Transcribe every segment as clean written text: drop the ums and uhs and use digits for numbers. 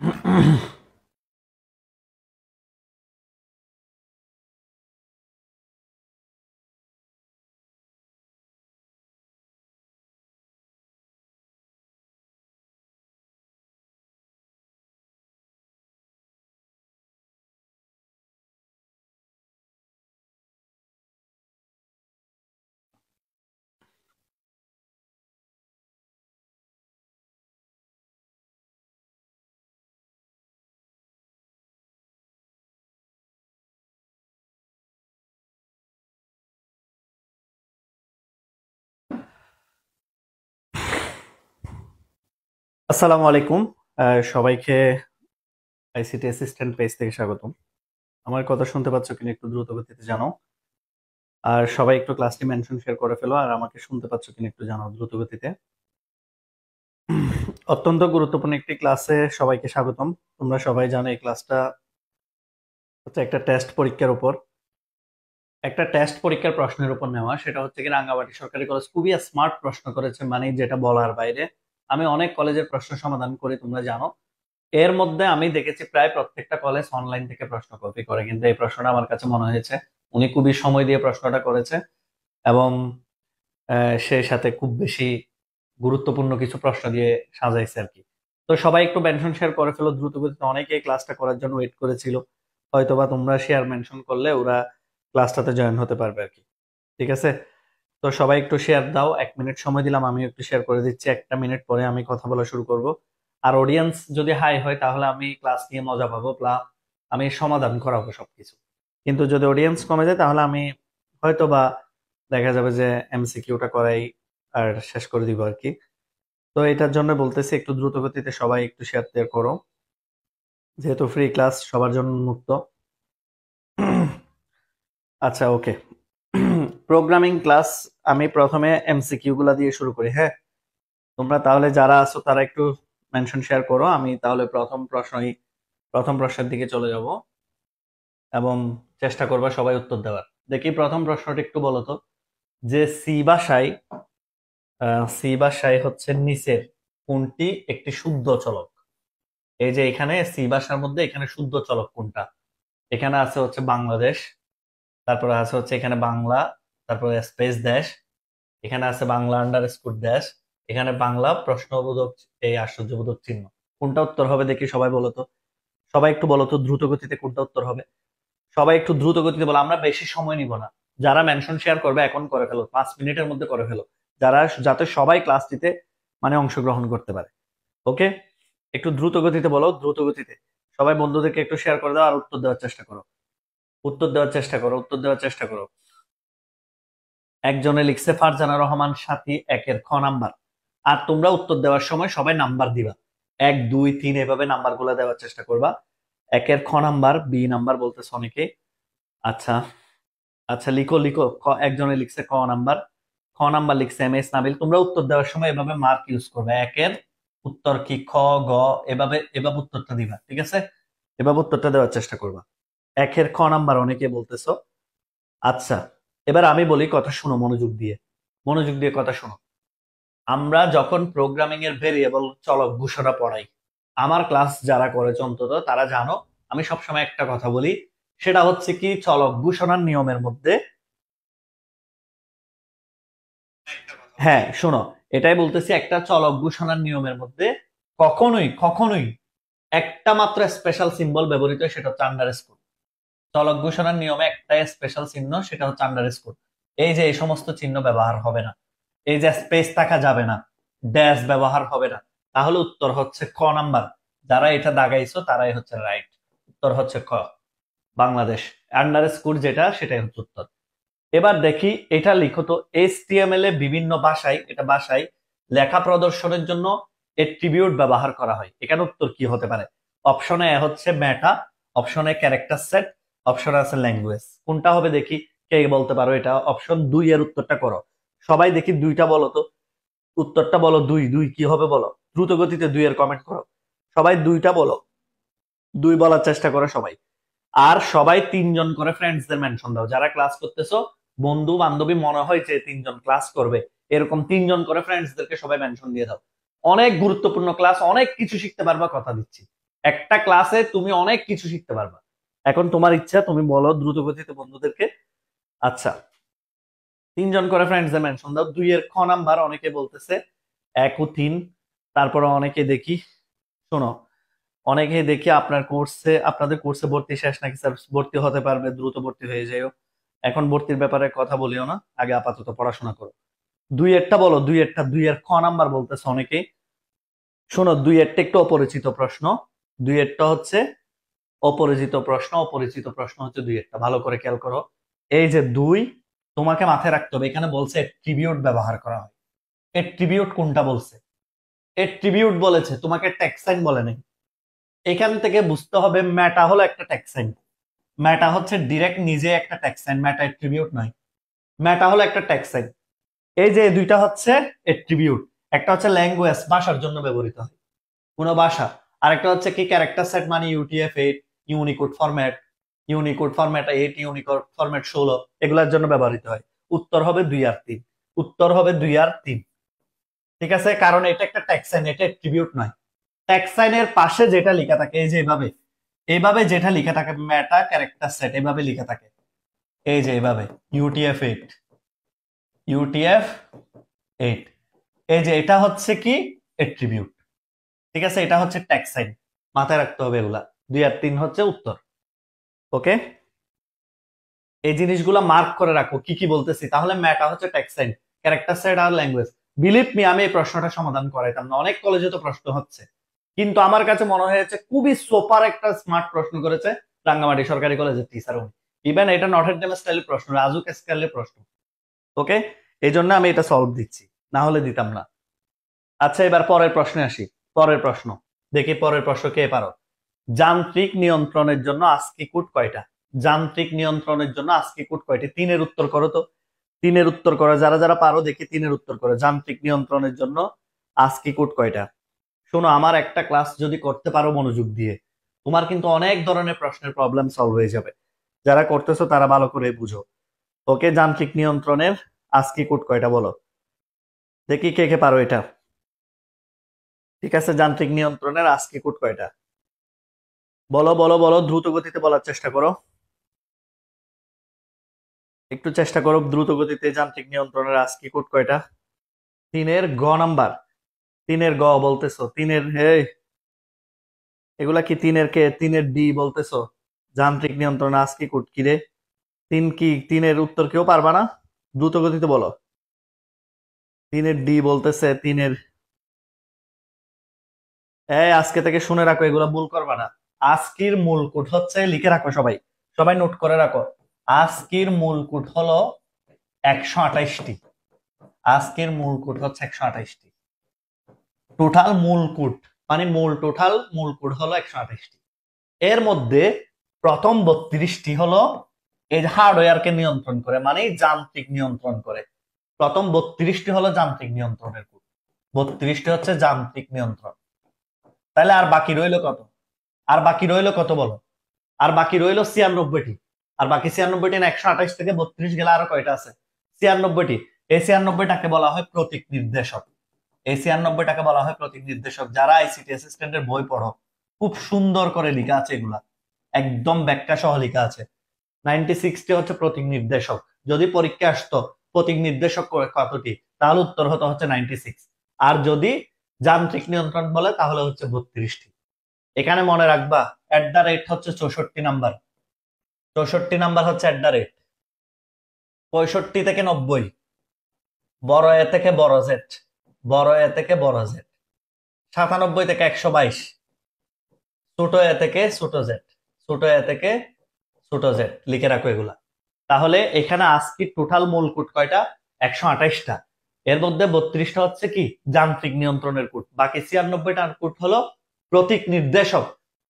আসসালামু আলাইকুম। সবাইকে আইসিটি অ্যাসিস্ট্যান্ট পেজ থেকে স্বাগতম। আমার কথা শুনতে পাচ্ছ কিনা একটু দ্রুত গতিতে জানাও। আর সবাই একটু ক্লাসটি মেনশন শেয়ার করে ফেলো, আর আমাকে শুনতে পাচ্ছ কিনা একটু জানাও দ্রুত গতিতে। অত্যন্ত গুরুত্বপূর্ণ একটি ক্লাসে সবাইকে স্বাগতম। তোমরা সবাই জানো এই ক্লাসটা হচ্ছে একটা টেস্ট পরীক্ষার উপর, একটা টেস্ট পরীক্ষার প্রশ্নের উপর নেওয়া। সেটা হচ্ছে কি, রাঙ্গামাটি সরকারি কলেজ খুবই স্মার্ট প্রশ্ন করেছে, মানে যেটা বলার বাইরে। আমি অনেক কলেজের প্রশ্ন সমাধান করি, তোমরা জানো। এর মধ্যে আমি দেখেছি প্রায় প্রত্যেকটা কলেজ অনলাইন থেকে প্রশ্ন কপি করে, কিন্তু এই প্রশ্নটা আমার কাছে মনে হয়েছে উনি খুবই সময় দিয়ে প্রশ্নটা করেছে, এবং সেই সাথে খুব বেশি গুরুত্বপূর্ণ কিছু প্রশ্ন দিয়ে সাজাইছে আর কি। তো সবাই একটু মেনশন শেয়ার করে ফেলো দ্রুত গতিতে। অনেকে এই ক্লাসটা করার জন্য ওয়েট করেছিল, হয়তোবা তোমরা শেয়ার মেনশন করলে ওরা ক্লাসটাতে জয়েন হতে পারবে আর কি। ঠিক আছে, তো সবাই একটু শেয়ার দাও। 1 মিনিট সময় দিলাম, আমি একটু শেয়ার করে দিচ্ছি। 1টা মিনিট পরে আমি কথা বলা শুরু করব। আর অডিয়েন্স যদি হাই হয় তাহলে আমি ক্লাস নিয়ে মজা পাবো, আমি সমাধান করাবো সবকিছু। কিন্তু যদি অডিয়েন্স কমে যায় তাহলে আমি হয়তো বা দেখা যাবে যে এমসিকিউটা করাই আর শেষ করে দিব আর কি। তো এটার জন্য বলতেছি একটু দ্রুত গতিতে সবাই একটু শেয়ার টেয়ার করো, যেহেতু ফ্রি ক্লাস সবার জন্য মুক্ত। আচ্ছা, ওকে। প্রোগ্রামিং ক্লাস, আমি প্রথমে এমসিকিউ গুলা দিয়ে শুরু করি, হ্যাঁ। তোমরা তাহলে যারা আছো তারা একটু মেনশন শেয়ার করো। আমি তাহলে প্রথম প্রশ্নের দিকে চলে যাব, এবং চেষ্টা করবা সবাই উত্তর দেওয়ার। দেখি প্রথম প্রশ্নটা একটু বলো তো, যে সি ভাষায় হচ্ছে নিচের কোনটি একটি শুদ্ধ চলক? এই যে এখানে সি ভাষার মধ্যে এখানে শুদ্ধ চলক কোনটা? এখানে আছে হচ্ছে বাংলাদেশ, তারপরে আছে হচ্ছে এখানে বাংলা, তারপরে স্পেস দেশ, এখানে আছে বাংলা আন্ডারস্কোর দেশ, এখানে বাংলা প্রশ্নবোধক এই আশ্চর্যবোধক চিহ্ন। কোনটা উত্তর হবে দেখি সবাই বলো তো। সবাই একটু বলো তো দ্রুত গতিতে কোনটা উত্তর হবে। সবাই একটু দ্রুত গতিতে বলো, আমরা বেশি সময় নিব না। যারা মেনশন শেয়ার করবে এখন করে ফেলো, 5 মিনিটের মধ্যে করে ফেলো, যাতে সবাই ক্লাসটিতে মানে অংশগ্রহণ করতে পারে। ওকে, একটু দ্রুত গতিতে বলো, দ্রুত গতিতে। সবাই বন্ধুদেরকে একটু শেয়ার করে দাও, আর উত্তর দেওয়ার চেষ্টা করো, উত্তর দেওয়ার চেষ্টা করো, উত্তর দেওয়ার চেষ্টা করো। একজনে লিখছে ফারজানা রহমান সাথী, 1-এর খ নাম্বার। আর তোমরা উত্তর দেওয়ার সময় সবাই নাম্বার দিবা, 1, 2, 3 এভাবে নাম্বার গুলা দেওয়ার চেষ্টা করবা। 1-এর খ নাম্বার, বি নাম্বার বলতেছে অনেকে। আচ্ছা, আচ্ছা, লিখো লিখো। একজনে লিখছে ক নাম্বার, খ নাম্বার লিখছে এম এস নাবিল। তোমরা উত্তর দেওয়ার সময় এভাবে মার্ক ইউজ করবে, 1-এর উত্তর কি, খ, গ, এভাবে এভাবে উত্তরটা দিবা, ঠিক আছে? এভাবে উত্তরটা দেওয়ার চেষ্টা করবা। 1-এর খ নাম্বার অনেকে বলতেছো। আচ্ছা, এবার আমি বলি, কথা শুনো মনোযোগ দিয়ে, মনোযোগ দিয়ে কথা শুনো। আমরা যখন প্রোগ্রামিং এর ভেরিয়েবল চলক ঘোষণা পড়াই, আমার ক্লাস যারা করেছে অন্তত তারা জানো, আমি সবসময় একটা কথা বলি, সেটা হচ্ছে কি, চলক ঘোষণার নিয়মের মধ্যে। হ্যাঁ শোনো, এটাই বলতেছি, একটা চলক ঘোষণার নিয়মের মধ্যে কখনোই কখনোই একটা মাত্র স্পেশাল সিম্বল ব্যবহৃত হয়, সেটা হচ্ছে আন্ডারস্কোর। চলক ঘোষণার নিয়মে একটা স্পেশাল চিহ্ন, সেটা হচ্ছে আন্ডারস্কোর। এই যে এই সমস্ত চিহ্ন ব্যবহার হবে না, এই যে স্পেস থাকা যাবে না, ড্যাশ ব্যবহার হবে না। তাহলে উত্তর হচ্ছে ক নাম্বার। যারা এটা দাগাইছো তারাই হচ্ছে রাইট। উত্তর হচ্ছে ক, বাংলাদেশ। আন্ডারস্কোর যেটা, সেটাই হচ্ছে উত্তর। এবার দেখি, এটা লিখো তো, এইচটিএমএল এ বিভিন্ন ভাষায়, এটা ভাষায় লেখা প্রদর্শনের জন্য এট্রিবিউট ব্যবহার করা হয়। এখানে উত্তর কি হতে পারে? অপশনে এ হচ্ছে মেটা, অপশনে ক্যারেক্টার সেট, অপশনে আছে ল্যাঙ্গুয়েজ। কোনটা হবে দেখি, কে বলতে পারো এটা? অপশন 2 এর উত্তরটা করো। সবাই দেখি দুইটা বলো তো, উত্তরটা বলো। দুই দুই কি হবে বলো, দ্রুত গতিতে 2 এর কমেন্ট করো। সবাই দুইটা বলো, 2 বলার চেষ্টা করো সবাই। আর সবাই 3 জন করে ফ্রেন্ডসদের মেনশন দাও, যারা ক্লাস করতেছো, বন্ধু বান্ধবী মনে হয় যে 3 জন ক্লাস করবে, এরকম 3 জন করে ফ্রেন্ডসদেরকে সবাই মেনশন দিয়ে দাও। অনেক গুরুত্বপূর্ণ ক্লাস, অনেক কিছু শিখতে পারবা, কথা দিচ্ছি। একটা ক্লাসে তুমি অনেক কিছু শিখতে পারবা। এখন তোমার ইচ্ছা, তুমি বলো দ্রুত গতিতে বন্ধুদেরকে। আচ্ছা, 3 জন করে ফ্রেন্ডস মেনশন দাও। 2 এর খ নাম্বার অনেকে বলতেছে 1 ও 3। তারপরে অনেকে দেখি, শোনো, অনেকে দেখি আপনাদের কোর্সে ভর্তি শেষ নাকি স্যার? ভর্তি হতে পারবে, দ্রুত ভর্তি হয়ে যাও। এখন ভর্তির ব্যাপারে কথা বলিও না, আগে আপাতত পড়াশোনা করো। 2 এরটা বলো, 2 এরটা, 2 এর খ নাম্বার বলতেছে অনেকেই। শোনো, 2 এরটা একটু অপরিচিত প্রশ্ন। 2 এরটা হচ্ছে অপরিচিত প্রশ্ন। অপরিচিত প্রশ্ন হচ্ছে 2 এরটা, ভালো করে খেয়াল করো। এই যে 2, তোমাকে মাথায় রাখতে হবে এখানে বলছে এট্রিবিউট ব্যবহার করা হয়। এট্রিবিউট কোনটা বলছে? এট্রিবিউট বলেছে, তোমাকে ট্যাক্সাইন বলে নাই। এখান থেকে বুঝতে হবে মেটা হলো একটা ট্যাক্সাইন। মেটা হচ্ছে ডিরেক্ট নিজে একটা ট্যাক্সাইন, মেটা এট্রিবিউট নয়। মেটা হলো একটা ট্যাক্সাইন। এই যে এই দুইটা হচ্ছে এট্রিবিউট। একটা হচ্ছে ল্যাঙ্গুয়েজ, ভাষার জন্য ব্যবহৃত হয় কোনো ভাষা। আরেকটা হচ্ছে কি ক্যারেক্টার সেট, মানে UTF-8, Unicode format, Unicode format 8, Unicode format 16, এগুলোর জন্য ব্যবহৃত হয়। উত্তর হবে 2 আর 3। উত্তর হবে 2 আর 3। ঠিক আছে, কারণ এটা একটা ট্যাক্সাইন, এটা এট্রিবিউট নয়। ট্যাক্সাইনের পাশে যেটা লেখা থাকে, এই যে এইভাবে, এইভাবে যেটা লেখা থাকে মেটা ক্যারেক্টার সেট, এভাবে লেখা থাকে, এই যে এইভাবে UTF-8, UTF-8, এই যে এটা হচ্ছে কি এট্রিবিউট। ঠিক আছে, এটা হচ্ছে ট্যাক্সাইন, মাথায় রাখতে হবে এগুলা। 2 আর 3 হচ্ছে উত্তর। ওকে, এই জিনিসগুলো মার্ক করে রাখো কি কি বলতেছি। তাহলে মেটা হচ্ছে ট্যাক্সাইন, ক্যারেক্টার সেট আর ল্যাঙ্গুয়েজ। বিলিভ মি, আমি এই প্রশ্নটা সমাধান করাইতাম না, অনেক কলেজে তো প্রশ্ন হচ্ছে, কিন্তু আমার কাছে মনে হয়েছে খুবই সুপার একটা স্মার্ট প্রশ্ন করেছে রাঙ্গামাটি সরকারি কলেজের টিচার। ইভেন এটা নটর ডেম স্টাইলের প্রশ্ন, রাজুক স্টাইলের প্রশ্ন। ওকে, এই জন্য আমি এটা সলভ দিচ্ছি, না হলে দিতাম না। আচ্ছা, এবার পরের প্রশ্নে আসি। পরের প্রশ্ন দেখি, পরের প্রশ্ন কে পারো। যান্ত্রিক নিয়ন্ত্রণের জন্য আস্কি কোড কয়টা? যান্ত্রিক নিয়ন্ত্রণের জন্য আস্কি কোড কয়টি? 3-এর উত্তর করো তো। 3-এর উত্তর করো, যারা যারা পারো দেখি 3-এর উত্তর করো। যান্ত্রিক নিয়ন্ত্রণের জন্য আস্কি কোড কয়টা? শোনো, আমার একটা ক্লাস যদি করতে পারো মনোযোগ দিয়ে, তোমার কিন্তু অনেক ধরনের প্রশ্নের প্রবলেম সলভ হয়ে যাবে। যারা করতেছো তারা ভালো করে বুঝো। ওকে, যান্ত্রিক নিয়ন্ত্রণের আস্কি কোড কয়টা বলো দেখি, কে কে পারো এটা। ঠিক আছে, যান্ত্রিক নিয়ন্ত্রণের আস্কি কোড কয়টা? বলো বলো বলো, দ্রুত গতিতে বলার চেষ্টা করো, একটু চেষ্টা করো দ্রুত গতিতে। যান্ত্রিক নিয়ন্ত্রণের আস্কি কোড কয়টা? 3-এর গ নাম্বার। 3-এর গ বলতেছো? 3-এর এগুলা কি 3-এর কে? 3-এর ডি বলতেছো? যান্ত্রিক নিয়ন্ত্রণ আস্কি কোড কি রে? 3 কি? 3-এর উত্তর কেউ পারবা না? দ্রুত গতিতে বলো। 3-এর ডি বলতেছে। 3-এর আজকে থেকে শুনে রাখো, এগুলা ভুল করবা না। আস্কির মূল কোড হচ্ছে, লিখে রাখো সবাই, সবাই নোট করে রাখো। আস্কির মূল কোড হলো 128টি। আস্কির মূল কোড হচ্ছে 128টি। টোটাল মূল কোড, মানে টোটাল মূল কোড হলো 128টি। এর মধ্যে প্রথম 32টি হলো এই হার্ডওয়্যারকে নিয়ন্ত্রণ করে, মানে যান্ত্রিক নিয়ন্ত্রণ করে। প্রথম 32টি হলো যান্ত্রিক নিয়ন্ত্রণের কোড। 32টি হচ্ছে যান্ত্রিক নিয়ন্ত্রণ। তাহলে আর বাকি রইলো কত? আর বাকি রইলো কত বলো? আর বাকি রইলো 96টি। আর বাকি 96টি না, 128 থেকে 32 গেলে আরো কয়টা আছে? 96টি। এই 96টাকে বলা হয় প্রতীক নির্দেশক। এই 96টাকে বলা হয় প্রতীক নির্দেশক। যারা আইসিটি অ্যাসিস্ট্যান্টের বই পড়ো, খুব সুন্দর করে লেখা আছে এগুলা, একদম ব্যাখ্যা সহ লেখা আছে। 96টি হচ্ছে প্রতীক নির্দেশক। যদি পরীক্ষা আসতো প্রতীক নির্দেশক কতটি, তাহলে উত্তর হতো হচ্ছে 96। আর যদি যান্ত্রিক নিয়ন্ত্রণ বলে তাহলে হচ্ছে 32টি। এখানে মনে রাখবা, এট দা রেট হচ্ছে 64 নাম্বার। 64 নাম্বার হচ্ছে এট দা রেট। 65 থেকে 90, বড় এ থেকে বড় জেড, বড় এ থেকে বড় জেড। 97 থেকে 122, ছোট এ থেকে ছোট জেড, ছোট এ থেকে ছোট জেড। লিখে রাখো এগুলা। তাহলে এখানে আজকে টোটাল মূল কোড কয়টা? 128টা। এর মধ্যে 32টা হচ্ছে কি যান্ত্রিক নিয়ন্ত্রণের কোড, বাকি 96টা কোড হলো প্রতীক নির্দেশক।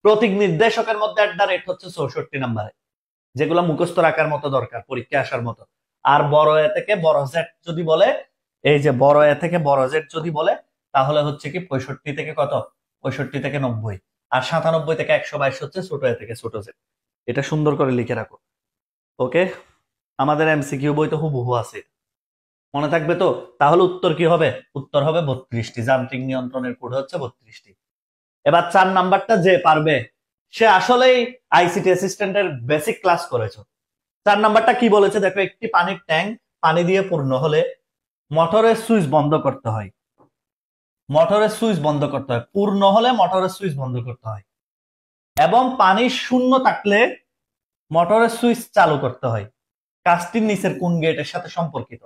প্রতীক নির্দেশকের মধ্যে এট দা রেট হচ্ছে 64 নাম্বারে, যেগুলো মুখস্থ রাখার মতো দরকার, পরীক্ষা আসার মতো। আর বড় এ থেকে বড় জেড যদি বলে, এই যে বড় এ থেকে বড় জেড যদি বলে, তাহলে হচ্ছে কি 65 থেকে কত? 65 থেকে 90। আর 97 থেকে 122 হচ্ছে ছোট এ থেকে ছোট জেড। এটা সুন্দর করে লিখে রাখো। ওকে, আমাদের এমসিকিউ বই তো হুবহু আছে, মনে থাকবে তো? তাহলে উত্তর কি হবে? উত্তর হবে 32টি। যান্ত্রিক নিয়ন্ত্রণের কোড হচ্ছে 32টি। এবার 4 নাম্বারটা যে পারবে সে আসলেই আইসিটি অ্যাসিস্ট্যান্টের বেসিক ক্লাস করেছো। 4 নাম্বারটা কি বলেছে দেখো, একটি পানির ট্যাঙ্ক পানি দিয়ে পূর্ণ হলে মোটরের সুইচ বন্ধ করতে হয়। মোটরের সুইচ বন্ধ করতে হয়, পূর্ণ হলে মোটরের সুইচ বন্ধ করতে হয়, এবং পানি শূন্য থাকলে মোটরের সুইচ চালু করতে হয়। কাজটি নিচের কোন গেটের সাথে সম্পর্কিত?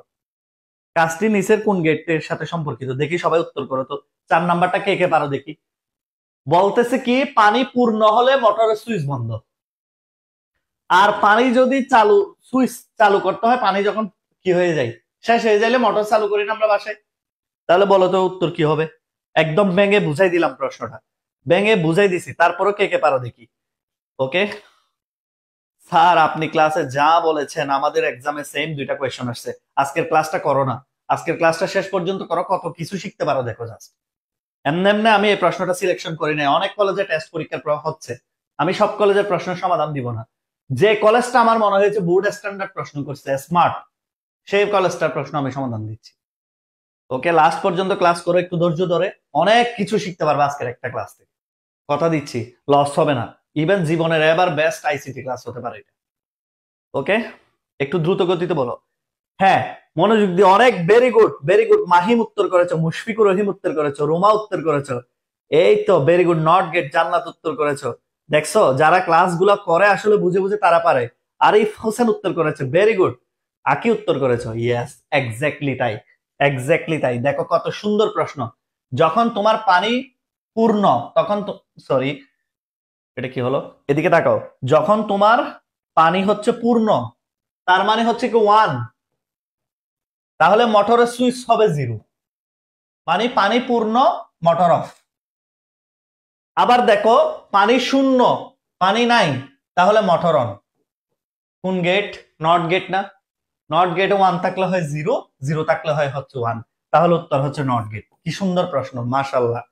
কাজটি নিচের কোন গেটের সাথে সম্পর্কিত? দেখি সবাই উত্তর করো তো। 4 নাম্বারটা কে কে পারো দেখি। বলতেছে কি পানি পূর্ণ হলে মোটরের সুইচ বন্ধ, আর পানি যদি সুইচ চালু করতে হয়, পানি যখন কি হয়ে যায়, শেষ হয়ে যাইলে মোটর চালু করি না আমরা বাসায়। তাহলে বলো তো উত্তর কি হবে? একদম ভেঙে বুঝাই দিলাম প্রশ্নটা, ভেঙে বুঝাই দিছি, তারপরও কে কে পারো দেখি। ওকে স্যার, আপনি ক্লাসে যা বলেছেন আমাদের এক্সামে সেম 2টা কোয়েশ্চন আসছে। আজকের ক্লাসটা করো না, আজকের ক্লাসটা শেষ পর্যন্ত করো, কত কিছু শিখতে পারো দেখো জাস্ট। এমনি এমনি আমি এই প্রশ্নটা সিলেকশন করি নাই, অনেক কলেজে টেস্ট পরীক্ষার হচ্ছে, আমি সব কলেজের প্রশ্নের সমাধান দিব না। যে কলেজটা আমার মনে হয়েছে বোর্ড স্ট্যান্ডার্ড প্রশ্ন করছে, স্মার্ট, সেই কলেজটার প্রশ্ন আমি সমাধান দিচ্ছি। ওকে, লাস্ট পর্যন্ত ক্লাস করে একটু ধৈর্য ধরে অনেক কিছু শিখতে পারবে আজকের একটা ক্লাস থেকে, কথা দিচ্ছি, লস হবে না। ইভেন জীবনের এবার বেস্ট আইসিটি ক্লাস হতে পারে এটা। ওকে, একটু দ্রুত গতিতে বলো। হ্যাঁ, মনোযোগ দিয়ে অনেক, very good very good. Mahim উত্তর করেছো, মুশফিকুর রহিম উত্তর করেছো, রুমা উত্তর করেছো, এই তো ভেরি গুড। নট গেট জান্নাত উত্তর করেছো। দেখছো যারা ক্লাসগুলো করে আসলে বুঝে বুঝে তারা পারে। আরিফ হোসেন উত্তর করেছে, ভেরি গুড। আকি উত্তর করেছো, ইয়েস এক্স্যাক্টলি তাই, এক্স্যাক্টলি তাই। দেখো কত সুন্দর প্রশ্ন। যখন তোমার পানি পূর্ণ, তখন তো, সরি এটা কি হলো, এদিকে তাকাও। যখন তোমার পানি হচ্ছে পূর্ণ, তার মানে হচ্ছে কি 1, তাহলে মোটরের সুইচ হবে 0, মানে পানি পূর্ণ, মোটর অফ। আবার দেখো পানি শূন্য, পানি নাই, তাহলে মোটর অন। কোন গেট? নট গেট না? নট গেটে 1 থাকলে হয় 0, 0 থাকলে হয় হচ্ছে 1, তাহলে উত্তর হচ্ছে নট গেট। কি সুন্দর প্রশ্ন, মাশাআল্লাহ।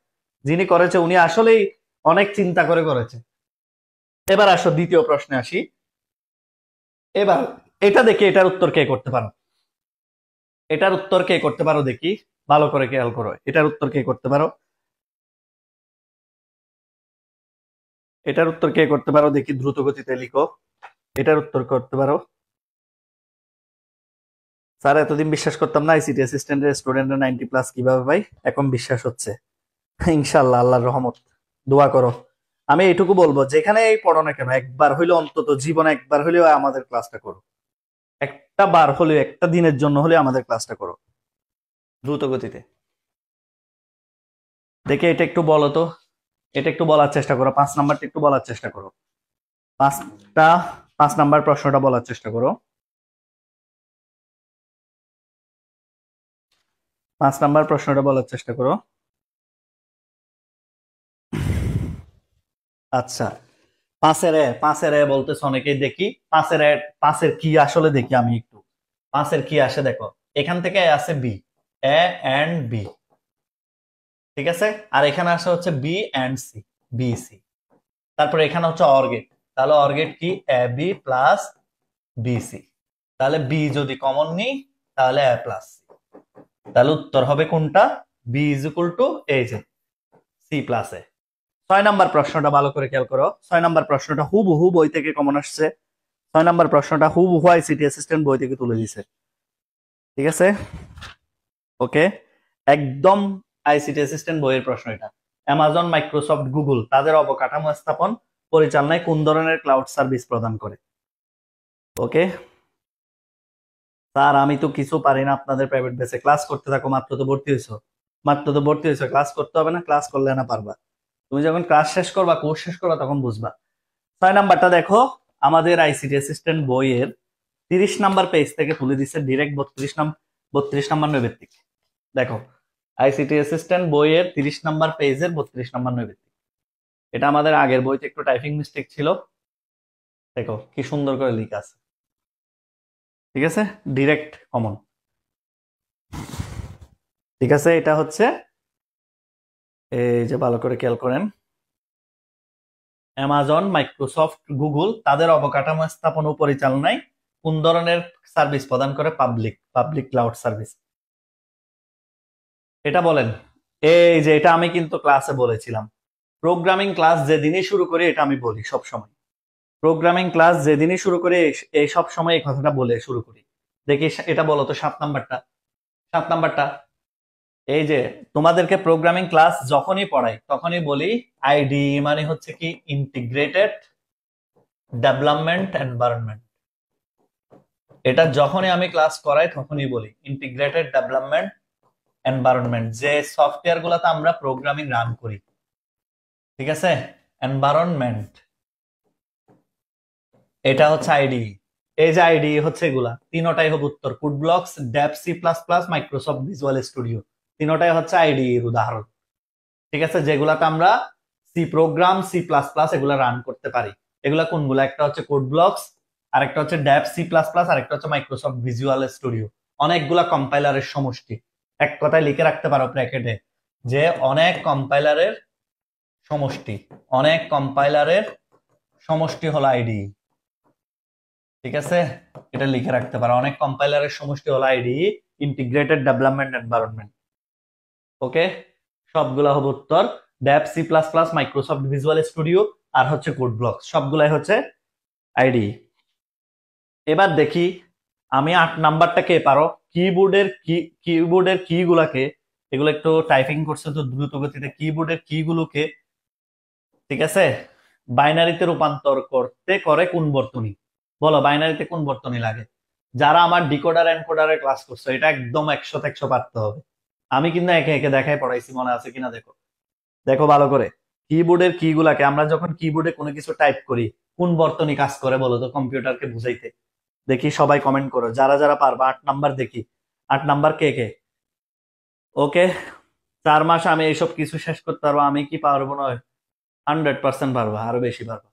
যিনি করেছে উনি আসলেই অনেক চিন্তা করে করেছে। এবার আসো দ্বিতীয় প্রশ্নে আসি। এবার এটা দেখি এটার উত্তর কে করতে পারো, এটার উত্তর কে করতে পারো দেখি, ভালো করে খেয়াল করো, এটার উত্তর কে করতে পারো, এটার উত্তর কে করতে পারো দেখি, দ্রুত গতিতে লিখো। এটার উত্তর করতে পারো। স্যার এতদিন বিশ্বাস করতাম না আইসিটি অ্যাসিস্ট্যান্টের স্টুডেন্টরা 90+ কিভাবে পাই, এখন বিশ্বাস হচ্ছে। ইনশাআল্লাহ, আল্লাহর রহমত, দোয়া করো। আমি এইটুকু বলবো, যেখানে এই পড়ো না কেন, একবার হইলেও অন্তত জীবনে একবার হইলেও আমাদের ক্লাসটা করো, একটা বার হলেও, একটা দিনের জন্য হলেও আমাদের ক্লাসটা করো দ্রুত গতিতে। দেখে এটা একটু বলো তো, এটা একটু বলার চেষ্টা করো, 5 নাম্বারটা একটু বলার চেষ্টা করো, 5 নাম্বার প্রশ্নটা বলার চেষ্টা করো, 5 নাম্বার প্রশ্নটা বলার চেষ্টা করো। আচ্ছা, 5-এর এ বলতেছে অনেকেই, দেখি 5-এর 5-এর কি আসলে দেখি আমি একটু, 5-এর কি আসে দেখো। এখান থেকে আছে বি, এ এন্ড বি, ঠিক আছে, আর এখানে আসে হচ্ছে B and C, B C, তারপরে এখানে হচ্ছে অর গেট, তাহলে অর গেট কি, A B plus B C, তাহলে বি যদি কমন নিই তাহলে এ প্লাস সি, তাহলে উত্তর হবে কোনটা, বি ইজ ইকুয়াল টু এই যে সি প্লাস এ। 6 নাম্বার প্রশ্নটা ভালো করে খেয়াল করো, 6 নাম্বার প্রশ্নটা হুবহু বই থেকে কমন আসছে, 6 নাম্বার প্রশ্নটা হুবহু আইসিটি অ্যাসিস্ট্যান্ট বই থেকে তুলে দিছে, ঠিক আছে। ওকে, একদম আইসিটি অ্যাসিস্ট্যান্ট বইয়ের প্রশ্ন এটা। অ্যামাজন, মাইক্রোসফট, গুগল তাদের অবকাঠামো স্থাপন পরিচালনায় কোন ধরনের ক্লাউড সার্ভিস প্রদান করে? ওকে স্যার, আমি তো কিছু পারি না আপনাদের প্রাইভেট বেসে, ক্লাস করতে থাকো, মাত্র তো ভর্তি হয়েছো, মাত্র তো ভর্তি হয়েছো, ক্লাস করতে হবে না? ক্লাস করলে না পারবা, তুমি যখন ক্লাস শেষ করবা, কোর্স শেষ করবা, তখন বুঝবা। 6 নাম্বারটা দেখো, আমাদের আইসিটি অ্যাসিস্ট্যান্ট বইয়ের 30 নাম্বার পেজ থেকে তুলে দিচ্ছে ডিরেক্ট 32 নাম্বার নৈবেত্তিক। দেখো, আইসিটি অ্যাসিস্ট্যান্ট বইয়ের 30 নাম্বার পেজের 32 নাম্বার নৈবেত্তিক, এটা আমাদের আগের বইতে একটু টাইপিং মিস্টেক ছিল, দেখো কি সুন্দর করে লেখা আছে, ঠিক আছে, ডিরেক্ট কমন, ঠিক আছে। এটা হচ্ছে, এই যে ভালো করে খেয়াল করেন, অ্যামাজন, মাইক্রোসফট, গুগল তাদের অবকাঠামো স্থাপন ও পরিচালনায় কোন ধরনের সার্ভিস প্রদান করে? পাবলিক ক্লাউড সার্ভিস, এটা বলেন। এই যে এটা আমি কিন্তু ক্লাসে বলেছিলাম, প্রোগ্রামিং ক্লাস যেদিনই শুরু করি এটা আমি বলি সব সময়, প্রোগ্রামিং ক্লাস যেদিনই শুরু করি এই সব সময় এই কথাটা বলে শুরু করি। দেখি এটা বলো তো 7 নাম্বারটা। 7 নাম্বারটা এই যে তোমাদেরকে প্রোগ্রামিং ক্লাস যখনই পড়াই তখনই বলি আইডি মানে হচ্ছে কি ইন্টিগ্রেটেড ডেভেলপমেন্ট এনভায়রনমেন্ট। এটা যখনই আমি ক্লাস করাই তখনই বলি ইন্টিগ্রেটেড ডেভেলপমেন্ট এনভায়রনমেন্ট, যে সফটওয়্যার গুলাতে আমরা প্রোগ্রামিং রান করি, ঠিক আছে, এনভায়রনমেন্ট, এটা হচ্ছে আইডি। এই যে আইডি হচ্ছে এগুলা তিনটাই হবে উত্তর, code blocks, Dev, C plus plus, Microsoft Visual Studio, তিনটাই হচ্ছে আইডি এর উদাহরণ, ঠিক আছে, যেগুলাতে আমরা C program, C plus plus এগুলা রান করতে পারি। এগুলা কোনগুলা? একটা হচ্ছে কোড ব্লকস, আরেকটা হচ্ছে ডেভ, সি প্লাস প্লাস, আরেকটা হচ্ছে মাইক্রোসফট ভিজুয়াল স্টুডিও। অনেকগুলা কম্পাইলারের সমষ্টি, এক কথায় লিখে রাখতে পারো ব্র্যাকেটে যে অনেক কম্পাইলারের সমষ্টি, অনেক কম্পাইলারের সমষ্টি হলো আইডি, ঠিক আছে, এটা লিখে রাখতে পারো, অনেক কম্পাইলারের সমষ্টি হলো ID, integrated development environment. Okay, সবগুলা হবে উত্তর, Dev, C plus plus, Microsoft Visual Studio আর হচ্ছে কোড ব্লক, সবগুলাই হচ্ছে আইডি। এবার দেখি আমি 8 নাম্বারটা কে পারো। কিবোর্ডের কি গুলাকে, এগুলো একটু টাইপিং করছে তো দ্রুত গতিতে, কিবোর্ডের কি গুলোকে, ঠিক আছে, বাইনারিতে রূপান্তর করতে করে কোন বর্তনী? বলো বাইনারিতে কোন বর্তনী লাগে? যারা আমার ডিকোডার এনকোডারের ক্লাস করছো এটা একদম 100 পারতে হবে। আমি কিন্তু একে একে দেখাই পড়াইছি, মনে আছে কিনা দেখো, দেখো ভালো করে। কিবোর্ডের কি গুলাকে আমরা যখন কিবোর্ডে কোনো কিছু টাইপ করি কোন বর্তনী কাজ করে বলো তো কম্পিউটারকে বুঝাইতে? দেখি সবাই কমেন্ট করো যারা যারা পারবা। 8 নাম্বার দেখি, 8 নাম্বার কে কে? ওকে, 4 মাস আমি এইসব কিছু শেষ করতে পারবো, আমি কি পারবো না? 100% পারবো, আরো বেশি পারবো।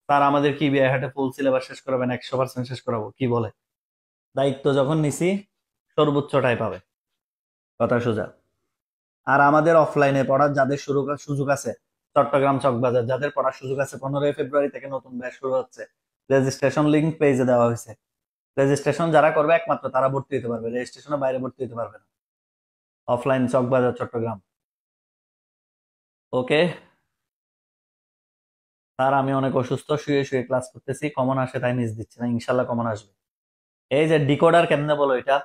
স্যার আমাদের কি বিয়ে হাটে ফুল সিলেবাস শেষ করাবেন? 100% শেষ করাবো, কি বলে? দায়িত্ব যখন নিছি সর্বোচ্চটাই পাবে, কথা সোজা। আর আমাদের অফলাইনে পড়ার যাদের সুযোগ আছে, চট্টগ্রাম চকবাজার যাদের পড়ার সুযোগ আছে, 15 ফেব্রুয়ারি থেকে নতুন ব্যাচ শুরু হচ্ছে, রেজিস্ট্রেশন লিংক পেজে দেওয়া হয়েছে। রেজিস্ট্রেশন যারা করবে একমাত্র তারা ভর্তি হতে পারবে, রেজিস্ট্রেশনের বাইরে ভর্তি হতে পারবে না। Offline Chawkbazar Chittagong. Okay sir আমি অনেক অসুস্থ, শুয়ে শুয়ে ক্লাস করতেছি, কমন আসে তাই মিস দিচ্ছি না, ইনশাল্লাহ কমন আসবে। এই যে ডিকোডার কেমনে বলো? এটা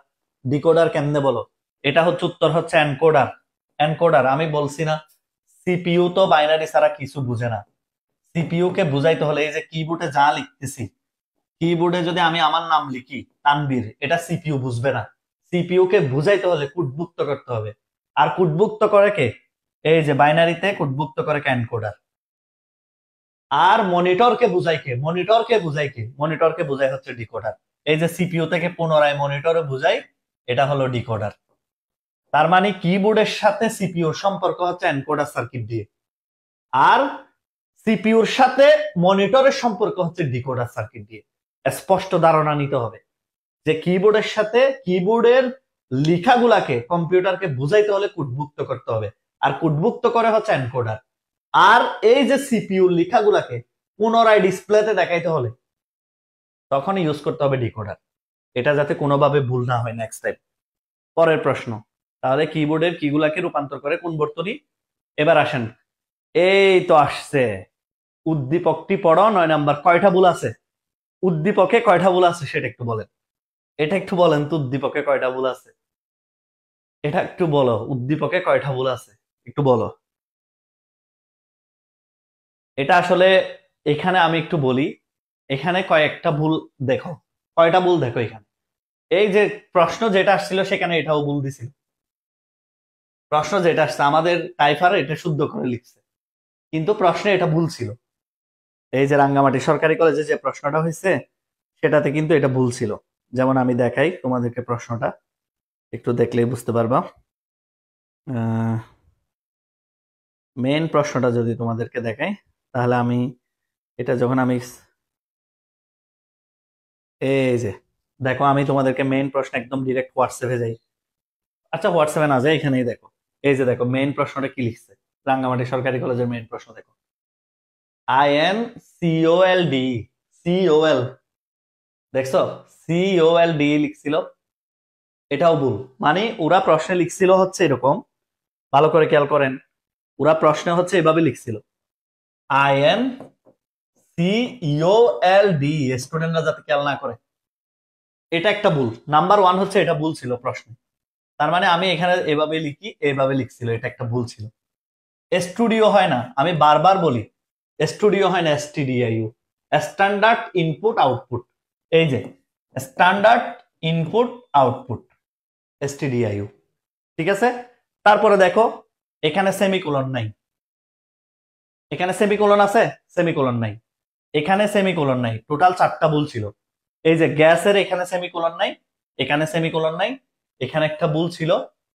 ডিকোডার কেমনে বলো? এটা হচ্ছে উত্তর হচ্ছে এনকোডার। এনকোডার আমি বলছি না, সিপিইউ তো বাইনারি ছাড়া কিছু বুঝে না। সিপিইউ কে বুঝাইতে হলে এই যে কিবোর্ডে যা লিখতেছি, কিবোর্ডে যদি আমি আমার নাম লিখি তানবীর, এটা সিপিইউ বুঝবে না। সিপিইউ কে বুঝাইতে হলে কুটভুক্ত করতে হবে। আর কুটভুক্ত করে কে? এই যে বাইনারিতে কুটভুক্ত করে কে? এনকোডার। আর মনিটরকে বুঝাই কে? মনিটরকে বুঝাই হচ্ছে ডিকোডার। এই যে সিপিইউ থেকে পুনরায় মনিটরে বুঝাই, এটা হলো ডিকোডার। তার মানে কিবোর্ডের সাথে সিপিইউর সম্পর্ক হচ্ছে এনকোডার সার্কিট দিয়ে, আর সিপিইউর সাথে মনিটরের সম্পর্ক হচ্ছে ডিকোডার সার্কিট দিয়ে। স্পষ্ট ধারণা নিতে হবে যে কিবোর্ডের সাথে, কিবোর্ডের লেখাগুলাকে কম্পিউটারকে বুঝাইতে হলে কুটভুক্ত করতে হবে, আর কুটভুক্ত করে হচ্ছে এনকোডার। আর এই যে সিপিইউ লেখাগুলাকে পুনরায় ডিসপ্লেতে দেখাইতে হলে তখন ইউজ করতে হবে ডিকোডার। এটা যাতে কোনোভাবে ভুল না হয় নেক্সট টাইম। পরের প্রশ্ন, তাহলে কিবোর্ডের কিগুলাকে রূপান্তর করে কোন বর্তনী? এবার আসেন, এই তো আসছে, উদ্দীপকটি পড়ো 9 নাম্বার। কয়টা ভুল আছে উদ্দীপকে? কয়টা ভুল আছে সেটা একটু বলেন, এটা একটু বলেন তো, উদ্দীপকে কয়টা ভুল আছে? এটা একটু বলো, উদ্দীপকে কয়টা ভুল আছে একটু বলো। এটা আসলে এখানে আমি একটু বলি, এখানে কয়েকটা ভুল দেখো, কয়টা ভুল দেখো এখানে। এই যে প্রশ্ন যেটা আসছিল সেখানে এটাও ভুল দিছিল, প্রশ্ন যেটা আসছে আমাদের টাইপার এটা শুদ্ধ করে লিখছে, কিন্তু প্রশ্নে এটা ভুল ছিল। এই যে রাঙ্গামাটি সরকারি কলেজে যে প্রশ্নটা হয়েছে সেটাতে কিন্তু এটা ভুল ছিল। যেমন আমি দেখাই তোমাদেরকে প্রশ্নটা, একটু দেখলেই বুঝতে পারবা। মেইন প্রশ্নটা যদি তোমাদেরকে দেখাই, তাহলে আমি এটা যখন আমি এই যে দেখো, আমি তোমাদেরকে মেইন প্রশ্ন একদম ডিরেক্ট হোয়াটসঅ্যাপে যাই। আচ্ছা হোয়াটসঅ্যাপে না যাই, এখানেই দেখো। এই যে দেখো মেইন প্রশ্নটা কি লিখছে, রাঙ্গামাটি সরকারি কলেজের মেইন প্রশ্ন দেখো, INCOLD, COL, দেখছো COLD লিখছিল, এটাও ভুল। মানে ওরা প্রশ্নে লিখছিল হচ্ছে এরকম, ভালো করে খেয়াল করেন, ওরা প্রশ্নে হচ্ছে এভাবে লিখছিল INCOLD, স্টুডেন্টরা যাতে খেয়াল না করে, এটা একটা ভুল। নাম্বার ওয়ান হচ্ছে এটা ভুল ছিল প্রশ্নে, তার মানে আমি এখানে এভাবে লিখি, এভাবে লিখছিল, এটা একটা ভুল ছিল। স্টুডিও হয় না, আমি বারবার বলি স্টুডিও হয় না, STDIO, স্ট্যান্ডার্ড ইনপুট আউটপুট। এই যে স্ট্যান্ডার্ড ইনপুট আউটপুট, STDIO, ঠিক আছে। তারপরে দেখো এখানে সেমিকোলন নাই, এখানে সেমিকোলন আছে, সেমিকোলন নাই, এখানে সেমিকোলন নাই, টোটাল 4টা ভুল ছিল। এই যে গ্যাসের এখানে সেমিকোলন নাই, এখানে সেমিকোলন নাই, এখানে একটা ভুল ছিল,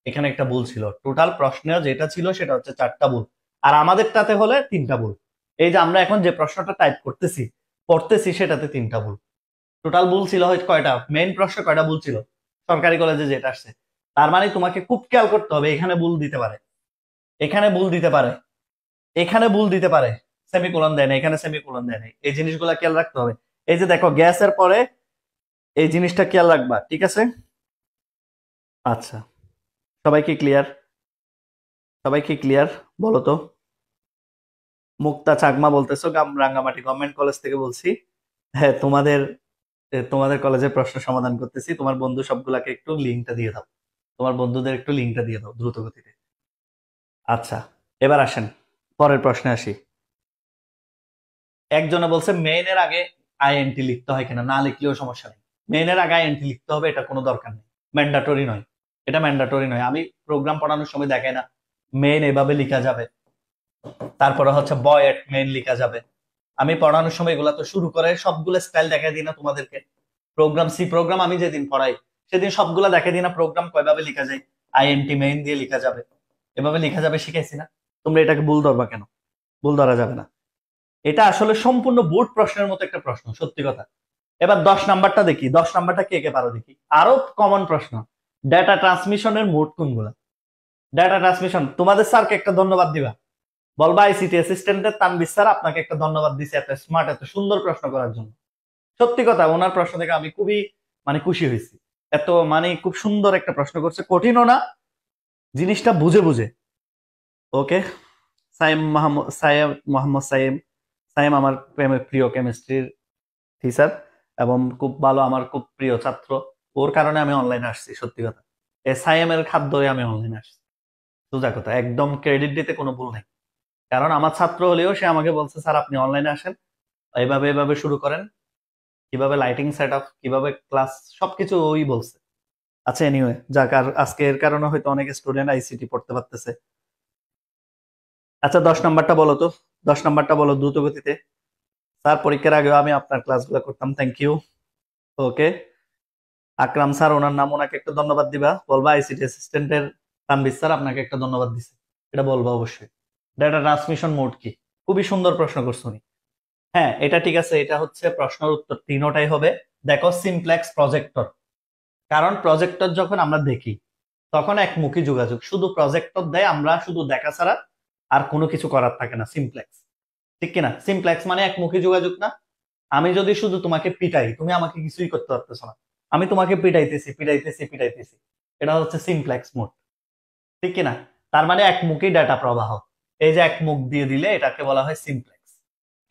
এখানে একটা ভুল ছিল, টোটাল প্রশ্নে যেটা ছিল সেটা হচ্ছে 4টা ভুল। আর আমাদেরটাতে হলে 3টা ভুল। এই যে আমরা এখন যে প্রশ্নটা টাইপ করতেছি, পড়তেছি, সেটাতে 3টা ভুল। টোটাল ভুল ছিল হয়তো কয়টা, মেইন প্রশ্ন কয়টা ভুল ছিল সরকারি কলেজে যেটা আসছে। তার মানে তোমাকে খুব খেয়াল করতে হবে, এখানে ভুল দিতে পারে, এখানে ভুল দিতে পারে, এখানে ভুল দিতে পারে, সেমিকোলন দেয় না, এখানে সেমিকোলন দেয় না, এই জিনিসগুলো খেয়াল রাখতে হবে। এই যে দেখো গ্যাসের পরে এই জিনিসটা খেয়াল রাখবা, ঠিক আছে। আচ্ছা, সবাই কি ক্লিয়ার? সবাই কি ক্লিয়ার বলো তো? মুক্তা চাকমা বলতেছো, রাঙ্গামাটি গভর্নমেন্ট কলেজ থেকে বলছি। হ্যাঁ, তোমাদের কলেজের প্রশ্ন সমাধান করতেছি। তোমার বন্ধু সবগুলাকে একটু লিঙ্কটা দিয়ে দাও, তোমার বন্ধুদের একটু লিঙ্কটা দিয়ে দাও দ্রুত গতিতে। আচ্ছা, এবার আসেন পরের প্রশ্নে আসি। একজনে বলছে মেইনের আগে INT লিখতে হয় কিনা, না লিখলেও সমস্যা নেই। মেইনের আগে INT লিখতে হবে, এটা কোনো দরকার নেই, ম্যান্ডাটরি নয়, এটা ম্যান্ডাটরি নয়। আমি প্রোগ্রাম পড়ানোর সময় দেখাই না মেইন এভাবে লিখা যাবে, তারপরে হচ্ছে বয়েট মেইন লিখা যাবে। আমি পড়ানোর সময় এগুলা তো শুরু করে সবগুলো স্টাইল দেখাই দিই না তোমাদেরকে। প্রোগ্রাম, সি প্রোগ্রাম আমি যেদিন পড়াই সেদিন সবগুলা দেখাই দিই না, প্রোগ্রাম কয়ভাবে লিখা যায়, INT মেইন দিয়ে লিখা যাবে, এভাবে লিখা যাবে, শিখাইছি না? তোমরা এটাকে ভুল ধরবা কেন? ভুল ধরা যাবে না। এটা আসলে সম্পূর্ণ বোর্ড প্রশ্নের মতো একটা প্রশ্ন, সত্যি কথা। এবার 10 নাম্বারটা দেখি, 10 নাম্বারটা কে কে পারো দেখি, আরো কমন প্রশ্ন। ডেটা ট্রান্সমিশনের মোড কোনগুলা? ডেটা ট্রান্সমিশন, তোমাদের স্যারকে একটা ধন্যবাদ দিবা, বলবা ICT অ্যাসিস্ট্যান্টের তানভীর স্যার আপনাকে একটা ধন্যবাদ দিছে এত স্মার্ট, এত সুন্দর প্রশ্ন করার জন্য। সত্যি কথা, ওনার প্রশ্ন থেকে আমি খুবই খুশি হয়েছি। এত খুব সুন্দর একটা প্রশ্ন করছে, কঠিনও না, জিনিসটা বুঝে বুঝে। ওকে, মোহাম্মদ সাইম, সাইম আমার প্রিয় কেমিস্ট্রির টিচার এবং খুব ভালো, আমার খুব প্রিয় ছাত্র। ওর কারণে আমি অনলাইনে আসছি, সত্যি কথা। সাইম এর খাদ্যই আমি অনলাইনে আসছি, সোজা কথা, একদম ক্রেডিট দিতে কোনো ভুল নেই। কারণ আমার ছাত্র হলেও সে আমাকে বলছে স্যার আপনি অনলাইনে আসেন, এইভাবে এভাবে শুরু করেন, কিভাবে লাইটিং সেট আপ, কিভাবে ক্লাস, সবকিছু ওই বলছে। আচ্ছা, এনিওয়ে যাক, আর আজকে এর কারণে হয়তো অনেক স্টুডেন্ট ICT পড়তে পারতেছে। আচ্ছা, 10 নাম্বারটা বলো তো, 10 নাম্বারটা বলো দ্রুত গতিতে। স্যার পরীক্ষার আগেও আমি আপনার ক্লাসগুলো করতাম, thank you. Okay, Akram sir, ওনার নাম, ওনাকে একটা ধন্যবাদ দিবা, বলবা ICT অ্যাসিস্ট্যান্টের তানভীর স্যার আপনাকে একটা ধন্যবাদ দিছে, এটা বলবা অবশ্যই। ডেটা ট্রান্সমিশন মোড কি? খুবই সুন্দর প্রশ্ন করছো উনি। হ্যাঁ, এটা ঠিক আছে, এটা হচ্ছে প্রশ্নের উত্তর তিনোটাই হবে। দেখো সিমপ্লেক্স প্রজেক্টর, কারণ প্রজেক্টর যখন আমরা দেখি তখন একমুখী যোগাযোগ, শুধু প্রজেক্টর দেয়, আমরা শুধু দেখা ছাড়া আর কোনো কিছু করার থাকে না, সিমপ্লেক্স, ঠিক কিনা? সিমপ্লেক্স মানে একমুখী যোগাযোগ না? আমি যদি শুধু তোমাকে পিটাই, তুমি আমাকে কিছুই করতে পারতেছো না, আমি তোমাকে পিটাইতেছি পিটাইতেছি পিটাইতেছি, এটা হচ্ছে সিমপ্লেক্স মোড, ঠিক কিনা? তার মানে একমুখী ডাটা প্রবাহ, এই যে এক মুখ দিয়ে দিলে এটাকে বলা হয় সিমপ্লেক্স,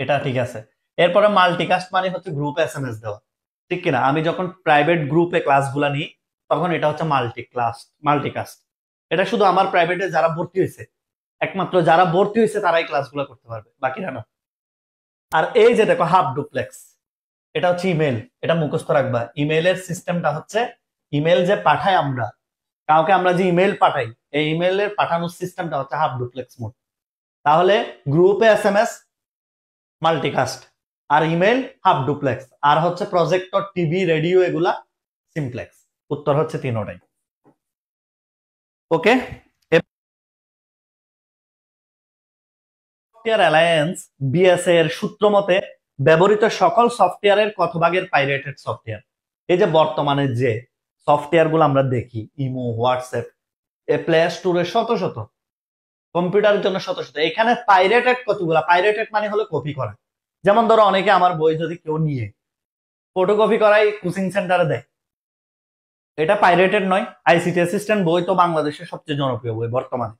এটা ঠিক আছে। এরপরে মাল্টিকাস্ট মানে হচ্ছে গ্রুপে SMS দেওয়া, ঠিক কিনা? আমি যখন প্রাইভেট গ্রুপে ক্লাসগুলা নিই তখন এটা হচ্ছে মাল্টিকাস্ট। এটা শুধু আমার প্রাইভেটে যারা ভর্তি হয়েছে, একমাত্র যারা ভর্তি হয়েছে তারাই ক্লাসগুলো করতে পারবে, বাকিরা না। আর এই যে দেখো হাফ ডুপ্লেক্স, এটা হচ্ছে ইমেল, এটা মুখস্থ রাখবা। ইমেলের সিস্টেমটা হচ্ছে, ইমেল যে পাঠাই আমরা কাউকে, আমরা যে ইমেল পাঠাই, এই ইমেলের পাঠানোর সিস্টেমটা হচ্ছে হাফ ডুপ্লেক্স মোড। তাহলে গ্রুপে SMS মাল্টিকাস্ট, আর ইমেল হাফ ডুপ্লেক্স, আর হচ্ছে প্রজেক্টর, টিভি, রেডিও এগুলা সিমপ্লেক্স। উত্তর হচ্ছে তিনোটাই। ওকে, সফটওয়্যার অ্যালায়েন্স BSA এর সূত্র মতে ব্যবহৃত সকল সফটওয়্যারের কত ভাগের পাইরেটেড সফটওয়্যার? এই যে বর্তমানে যে সফটওয়্যার গুলো আমরা দেখি, ইমো, হোয়াটসঅ্যাপ, প্লে স্টোরে শত শত, কম্পিউটারের জন্য শত শত, এখানে পাইরেটেড কতগুলা? পাইরেটেড মানে হলো কপি করা। যেমন ধরো অনেকে আমার বই যদি কেউ নিয়ে ফটোকপি করাই কোচিং সেন্টারে দেয়, এটা পাইরেটেড নয়। ICT অ্যাসিস্ট্যান্ট বই তো বাংলাদেশের সবচেয়ে জনপ্রিয় বই বর্তমানে,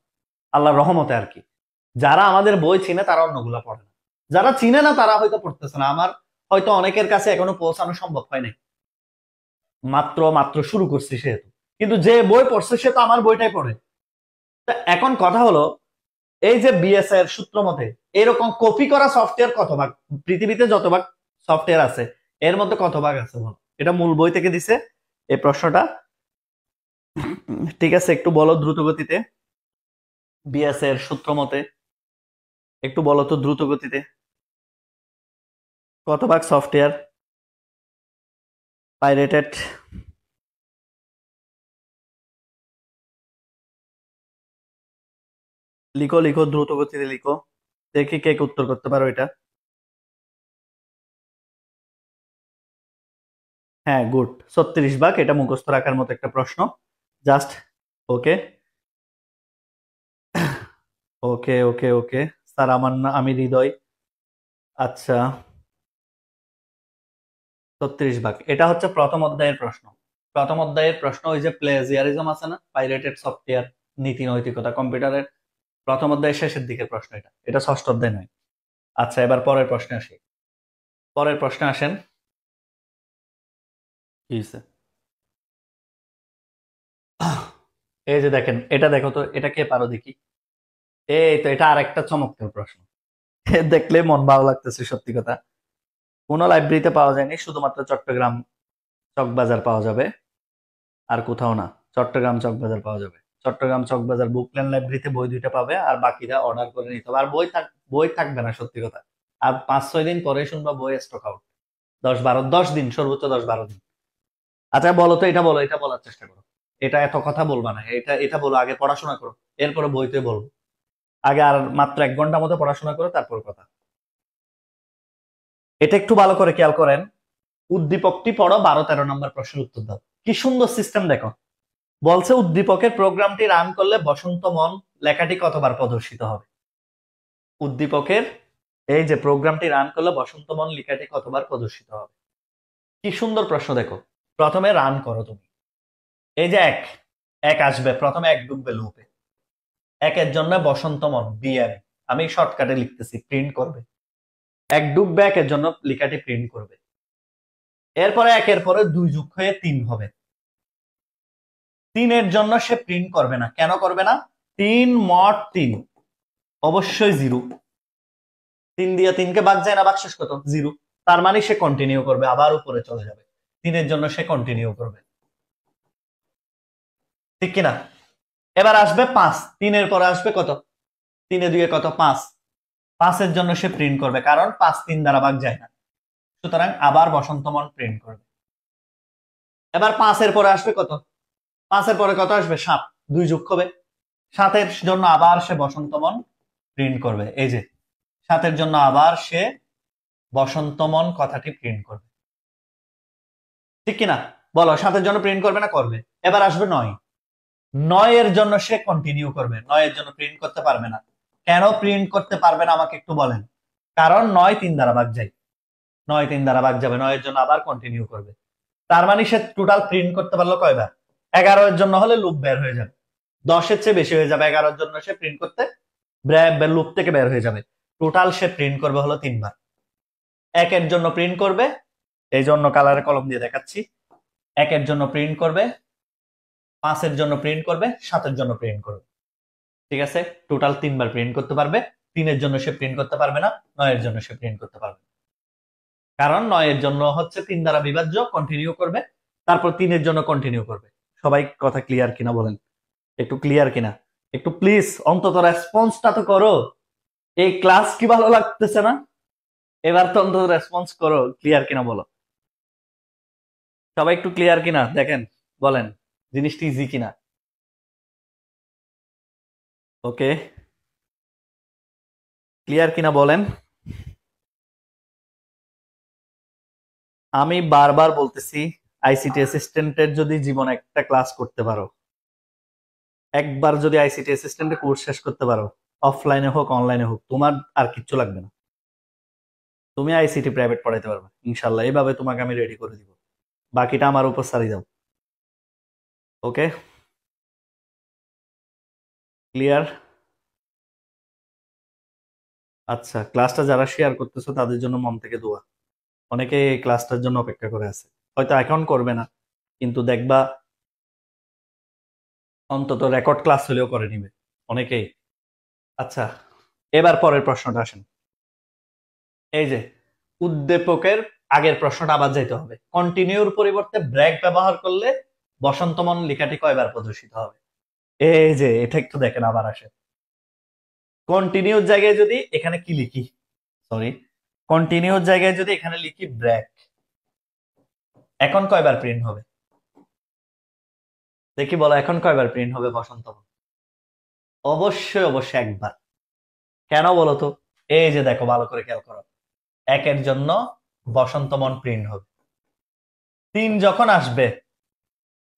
আল্লাহর রহমতে আর কি। যারা আমাদের বই চিনে তারা অন্যগুলা পড়ে না, যারা চিনে না তারা হয়তো পড়তেছে না, আমার হয়তো অনেকের কাছে এখনো পৌঁছানো সম্ভব হয় নাই, মাত্র মাত্র শুরু করছি সেহেতু। কিন্তু যে বই পড়ছে সে তো আমার বইটাই পড়ে। তা এখন কথা হলো, এই যে বিএস এর সূত্র মতে এরকম কপি করা সফটওয়্যার কত ভাগ, পৃথিবীতে যত ভাগ সফটওয়্যার আছে এর মধ্যে কত ভাগ আছে বলো? এটা মূল বই থেকে দিছে এই প্রশ্নটা। ঠিক আছে, একটু বলো দ্রুত গতিতে, বিএস এর সূত্র মতে একটু বলো তো দ্রুত গতিতে, কত ভাগ সফটওয়্যার পাইরেটেড? লিখো লিখো, দ্রুত গতিতে লিখো, দেখি কে কে উত্তর করতে পারো এটা। হ্যাঁ, গুড, 36 ভাগ। এটা মুখস্থ রাখার মতো একটা প্রশ্ন, জাস্ট। ওকে ওকে ওকে ওকে স্যার, আমার না, আমি হৃদয়। আচ্ছা, 36 ভাগ, এটা হচ্ছে প্রথম অধ্যায়ের প্রশ্ন। প্রথম অধ্যায়ের প্রশ্ন, ওই যে প্লেজিয়ারিজম আছে না, পাইরেটেড সফটওয়্যার, নীতি নৈতিকতা কম্পিউটারের, প্রথম অধ্যায়ের শেষের দিকের প্রশ্ন। এটা এটা ষষ্ঠ অধ্যায় নয়। আচ্ছা, এবার পরের প্রশ্নে আসি। পরের প্রশ্নে আসেন। কি হয়েছে? এই যে দেখেন, এটা দেখো তো, এটা কে পারো দেখি। এই তো, এটা আরেকটা চমৎকার প্রশ্ন। দেখলে মন ভালো লাগতেছে, সত্যি কথা। কোনো লাইব্রেরিতে পাওয়া যায়নি, শুধুমাত্র চট্টগ্রাম চকবাজার পাওয়া যাবে, আর কোথাও না। চট্টগ্রাম চকবাজার পাওয়া যাবে। চট্টগ্রাম চকবাজার বুকল্যান্ড লাইব্রেরিতে বই দুইটা পাবে, আর বাকিরা অর্ডার করে নিতে হবে। আর বই থাকবে না, সত্যি কথা। আর 5-6 দিন পরে শুনবা বই স্টক আউট। 10-12 10 দিন, সর্বোচ্চ 10-12 দিন। আচ্ছা বলো তো, এটা বলো, এটা বলার চেষ্টা করো। এটা এত কথা বলবা না, এটা এটা বলো, আগে পড়াশোনা করো, এরপরে বইতে বলবো। আগে আর মাত্র 1 ঘন্টা মতো পড়াশোনা করো, তারপর কথা। এটা একটু ভালো করে খেয়াল করেন। উদ্দীপকটি পড়ো, 12-13 নম্বর প্রশ্নের উত্তর দাও। কি সুন্দর সিস্টেম দেখো। বলছে উদ্দীপকের প্রোগ্রামটি রান করলে বসন্ত মন লেখাটি কতবার প্রদর্শিত হবে? উদ্দীপকের এই যে প্রোগ্রামটি রান করলে বসন্ত মন লেখাটি কতবার প্রদর্শিত হবে? কি সুন্দর প্রশ্ন দেখো। প্রথমে রান করো তুমি। এই যে এক, এক আসবে প্রথমে, এক ঢুকবে লুপে। একের জন্য বসন্ত মন বিএম, আমি শর্টকাটে লিখতেছি, প্রিন্ট করবে। এক ঢুকবে, একের জন্য লেখাটি প্রিন্ট করবে। এরপরে একের পরে 2 যুগ হয়ে 3 হবে। 3-এর জন্য সে প্রিন্ট করবে না। কেন করবে না? 3 mod 3 অবশ্যই 0। 3 দিয়ে 3-কে ভাগ যায় না, ভাগশেষ কত? 0। তার মানে সে কন্টিনিউ করবে, আবার উপরে চলে যাবে। 3-এর জন্য সে কন্টিনিউ করবে, ঠিক কিনা? এবার আসবে 5, 3-এর পরে আসবে কত? 3-এ 2-এ কত? 5। 5-এর জন্য সে প্রিন্ট করবে, কারণ 5 3 দ্বারা ভাগ যায় না। সুতরাং আবার বসন্তমন প্রিন্ট করবে। এবার 5-এর পরে আসবে কত? 5-এর পরে কত আসবে? 7। 2 যোগ হবে। 7-এর জন্য আবার সে বসন্তমন প্রিন্ট করবে। এই যে 7-এর জন্য আবার সে বসন্তমন কথাটি প্রিন্ট করবে, ঠিক কিনা? বলো, 7-এর জন্য প্রিন্ট করবে না করবে? এবার আসবে 9। 9-এর জন্য সে কন্টিনিউ করবে। 9-এর জন্য প্রিন্ট করতে পারবে না। কেন প্রিন্ট করতে পারবে না আমাকে একটু বলেন? কারণ 9 3 দ্বারা ভাগ যায়। 9 3 দ্বারা ভাগ যাবে, 9-এর জন্য আবার কন্টিনিউ করবে। তার মানে সে টোটাল প্রিন্ট করতে পারলো কয়বার? 11-এর জন্য হলে লুপ বের হয়ে যাবে। 10-এর চেয়ে বেশি হয়ে যাবে, 11-এর জন্য সে প্রিন্ট করতে লুপ থেকে বের হয়ে যাবে। টোটাল সে প্রিন্ট করবে হলো 3 বার। একের জন্য প্রিন্ট করবে, এই জন্য কালারে কলম দিয়ে দেখাচ্ছি। একের জন্য প্রিন্ট করবে, 5-এর জন্য প্রিন্ট করবে, 7-এর জন্য প্রিন্ট করবে। ঠিক আছে, টোটাল 3 বার প্রিন্ট করতে পারবে। 3-এর জন্য সে প্রিন্ট করতে পারবে না, 9-এর জন্য সে প্রিন্ট করতে পারবে না। কারণ 9-এর জন্য হচ্ছে 3 দ্বারা বিভাজ্য, কন্টিনিউ করবে, তারপর 3-এর জন্য কন্টিনিউ করবে। সবাই কথা ক্লিয়ার কিনা বলেন, একটু ক্লিয়ার কিনা? একটু প্লিজ অন্তত রেসপন্সটা তো করো। এই ক্লাস কি ভালো লাগতেছে না? এবার তো অন্তত রেসপন্স করো, ক্লিয়ার কিনা বলো। সবাই একটু ক্লিয়ার কিনা দেখেন, বলেন জিনিসটি ইজি কিনা। ওকে, ক্লিয়ার কিনা বলেন। আমি বারবার বলতেছি, আইসিটি অ্যাসিস্ট্যান্টের যদি জীবনে একটা ক্লাস করতে পারো, একবার যদি আইসিটি অ্যাসিস্ট্যান্টের কোর্স শেষ করতে পারো, অফলাইনে হোক অনলাইনে হোক, তোমার আর কিচ্ছু লাগবে না। তুমি আইসিটি প্রাইভেট পড়াইতে পারবে ইনশাল্লাহ। এইভাবে তোমাকে আমি রেডি করে দিব, বাকিটা আমার উপর ছাড়ি দাও। ওকে, ক্লিয়ার? আচ্ছা, ক্লাসটা যারা শেয়ার করতেছো তাদের জন্য মন থেকে দোয়া। অনেকে এই ক্লাসটার জন্য অপেক্ষা করে আছে, হয়তো এখন করবে না, কিন্তু দেখবা অন্তত রেকর্ড ক্লাস হলেও করে নিবে অনেকেই। আচ্ছা, এবার পরের প্রশ্নটা আসেন। এই যে উদ্দীপকের আগের প্রশ্নটা আবার যাইতে হবে, কন্টিনিউর পরিবর্তে ব্রেক ব্যবহার করলে বসন্তমন লেখাটি কয়বার প্রদর্শিত হবে? এই যে এটা একটু দেখেন, আবার আসে কন্টিনিউর জায়গায় যদি এখানে কি লিখি, সরি, কন্টিনিউর জায়গায় যদি এখানে লিখি ব্রেক, এখন কয়বার প্রিন্ট হবে? দেখি বলো, এখন কয়বার প্রিন্ট হবে বসন্তমন? অবশ্যই অবশ্যই একবার। কেন বলো তো? এই যে দেখো, ভালো করে খেয়াল করো, একের জন্য বসন্তমন প্রিন্ট হবে, তিন যখন আসবে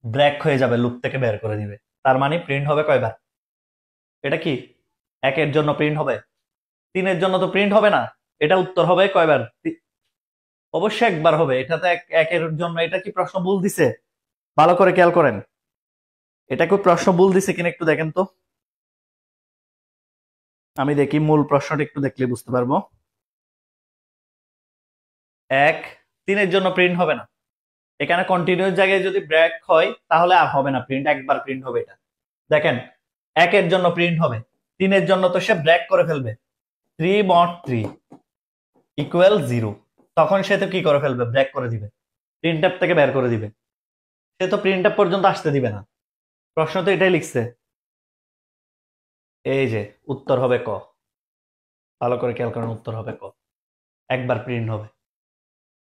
ব্রেক হয়ে যাবে, লুপ থেকে বের করে দিবে, তার মানে প্রিন্ট হবে কয়বার? এটা কি একের জন্য প্রিন্ট হবে? তিনের জন্য তো প্রিন্ট হবে না। এটা উত্তর হবে কয়বার? অবশ্যই একবার হবে। এটা তো একের জন্য। এটা কি প্রশ্ন ভুল দিছে? ভালো করে খেয়াল করেন, এটা কি প্রশ্ন ভুল দিছে কিনা একটু দেখেন তো। আমি দেখি, মূল প্রশ্নটা একটু দেখলে বুঝতে পারবো। এক, তিনের জন্য প্রিন্ট হবে না। এখানে কন্টিনিউর জায়গায় যদি ব্রেক হয় তাহলে আর হবে না প্রিন্ট, একবার প্রিন্ট হবে এটা। দেখেন, একের জন্য প্রিন্ট হবে, তিনের জন্য তো সে ব্রেক করে ফেলবে, 3 mod 3 ইকুয়াল 0, তখন সে তো কি করে ফেলবে? ব্রেক করে দিবে, প্রিন্ট অ্যাপ থেকে বের করে দিবে। সে তো প্রিন্ট অ্যাপ পর্যন্ত আসতে দিবে না। প্রশ্ন তো এটাই লিখছে। এই যে উত্তর হবে ক। ভালো করে খেয়াল করেন, উত্তর হবে ক, একবার প্রিন্ট হবে।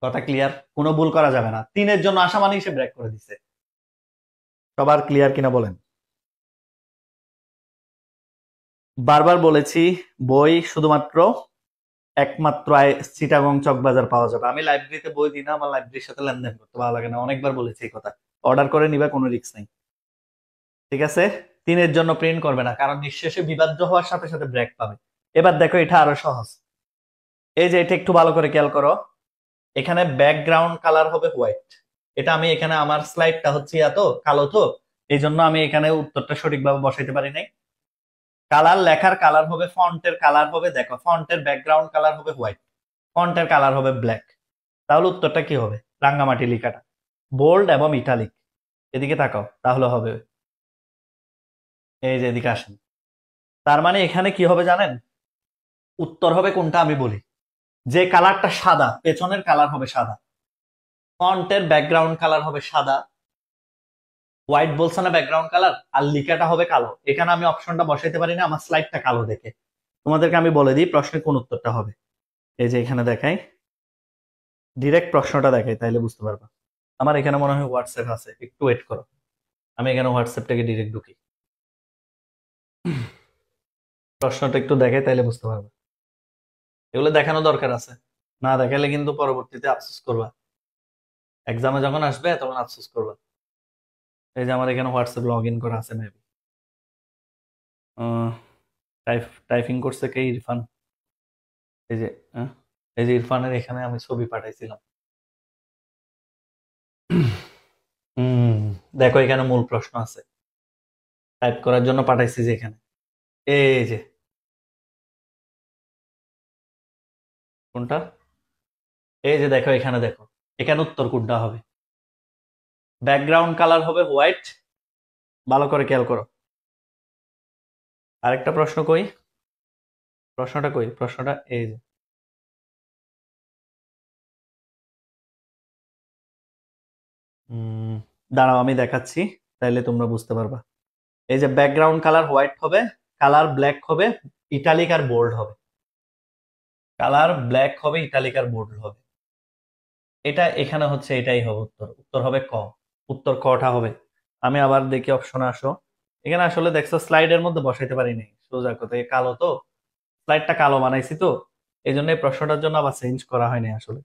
কথা ক্লিয়ার? কোনো ভুল করা যাবে না, তিনের জন্য আসা মানেই সে ব্রেক করে দিছে। সবার ক্লিয়ার কিনা বলেন। বারবার বলেছি, বই শুধুমাত্র একমাত্র চিটাগং চকবাজার পাওয়া যাবে। আমি লাইব্রেরিতে বই দিই না, আমার লাইব্রেরির সাথে লেনদেন করতে ভালো লাগে না, অনেকবার বলেছি এই কথা। অর্ডার করে নিবা, কোনো রিস্ক নাই, ঠিক আছে? তিনের জন্য প্রিন্ট করবে না, কারণ নিঃশেষে বিভাজ্য হওয়ার সাথে সাথে ব্রেক পাবে। এবার দেখো, এটা আরো সহজ। এই যে এটা একটু ভালো করে খেয়াল করো, এখানে ব্যাকগ্রাউন্ড কালার হবে হোয়াইট। এটা আমি এখানে, আমার স্লাইডটা হচ্ছে এত কালো তো, এই জন্য আমি এখানে উত্তরটা সঠিকভাবে বসাইতে পারি নাই। কালার, লেখার কালার হবে, ফন্টের কালার হবে, দেখো ফন্টের ব্যাকগ্রাউন্ড কালার হবে হোয়াইট, ফন্টের কালার হবে ব্ল্যাক। তাহলে উত্তরটা কি হবে? রাঙ্গামাটি লেখাটা বোল্ড এবং ইটালিক। এদিকে তাকাও, তাহলে হবে। এই যে এদিকে আসেন, তার মানে এখানে কি হবে জানেন? উত্তর হবে কোনটা আমি বলি, যে কালারটা সাদা, পেছনের কালার হবে সাদা, ফন্টের ব্যাকগ্রাউন্ড কালার হবে সাদা, হোয়াইট বলছে না ব্যাকগ্রাউন্ড কালার, আর লিখাটা হবে কালো। এখানে আমি অপশনটা বসাইতে পারি না, আমার স্লাইডটা কালো দেখে। তোমাদেরকে আমি বলে দিই প্রশ্নে কোন উত্তরটা হবে। এই যে এখানে দেখাই, ডিরেক্ট প্রশ্নটা দেখাই, তাইলে বুঝতে পারবা। আমার এখানে মনে হয় হোয়াটসঅ্যাপ আছে, একটু ওয়েট করো, আমি এখানে হোয়াটসঅ্যাপটাকে ডিরেক্ট ঢুকি, প্রশ্নটা একটু দেখাই, তাইলে বুঝতে পারবা। এগুলো দেখানো দরকার আছে, না দেখালে কিন্তু পরবর্তীতে আফসোস করবা, এক্সামে যখন আসবে তখন আফসোস করবা। এই যে আমার এখানে হোয়াটসঅ্যাপ লগ ইন করা আছে মেবি। টাইপিং করছে কে? ইরফান। এই যে আহ, এই যে ইরফানের এখানে আমি ছবি পাঠাইছিলাম। হুম, দেখো এখানে মূল প্রশ্ন আছে, টাইপ করার জন্য পাঠাইছি যে এখানে। এই যে কোনটা? এই যে দেখো, এখানে দেখো, এখানে উত্তর কোনটা হবে? ব্যাকগ্রাউন্ড কালার হবে হোয়াইট। ভালো করে খেয়াল করো। আরেকটা প্রশ্ন কই, প্রশ্নটা কই, প্রশ্নটা এই যে, উম, দাঁড়াও আমি দেখাচ্ছি, তাইলে তোমরা বুঝতে পারবা। এই যে ব্যাকগ্রাউন্ড কালার হোয়াইট হবে, কালার ব্ল্যাক হবে, ইটালিক আর বোল্ড হবে। কালার ব্ল্যাক হবে, ইটালিক আর বোল্ড হবে। এটা এখানে হচ্ছে, এটাই হবে উত্তর, উত্তর হবে ক। উত্তর কটা হবে? আমি আবার দেখি অপশনে আসো। এখানে আসলে দেখছো স্লাইডের মধ্যে বসাইতে পারি নাই, সোজা কথা, এ কালো তো, স্লাইডটা কালো বানাইছি তো, এই জন্য এই প্রশ্নটার জন্য আবার চেঞ্জ করা হয়নি আসলে।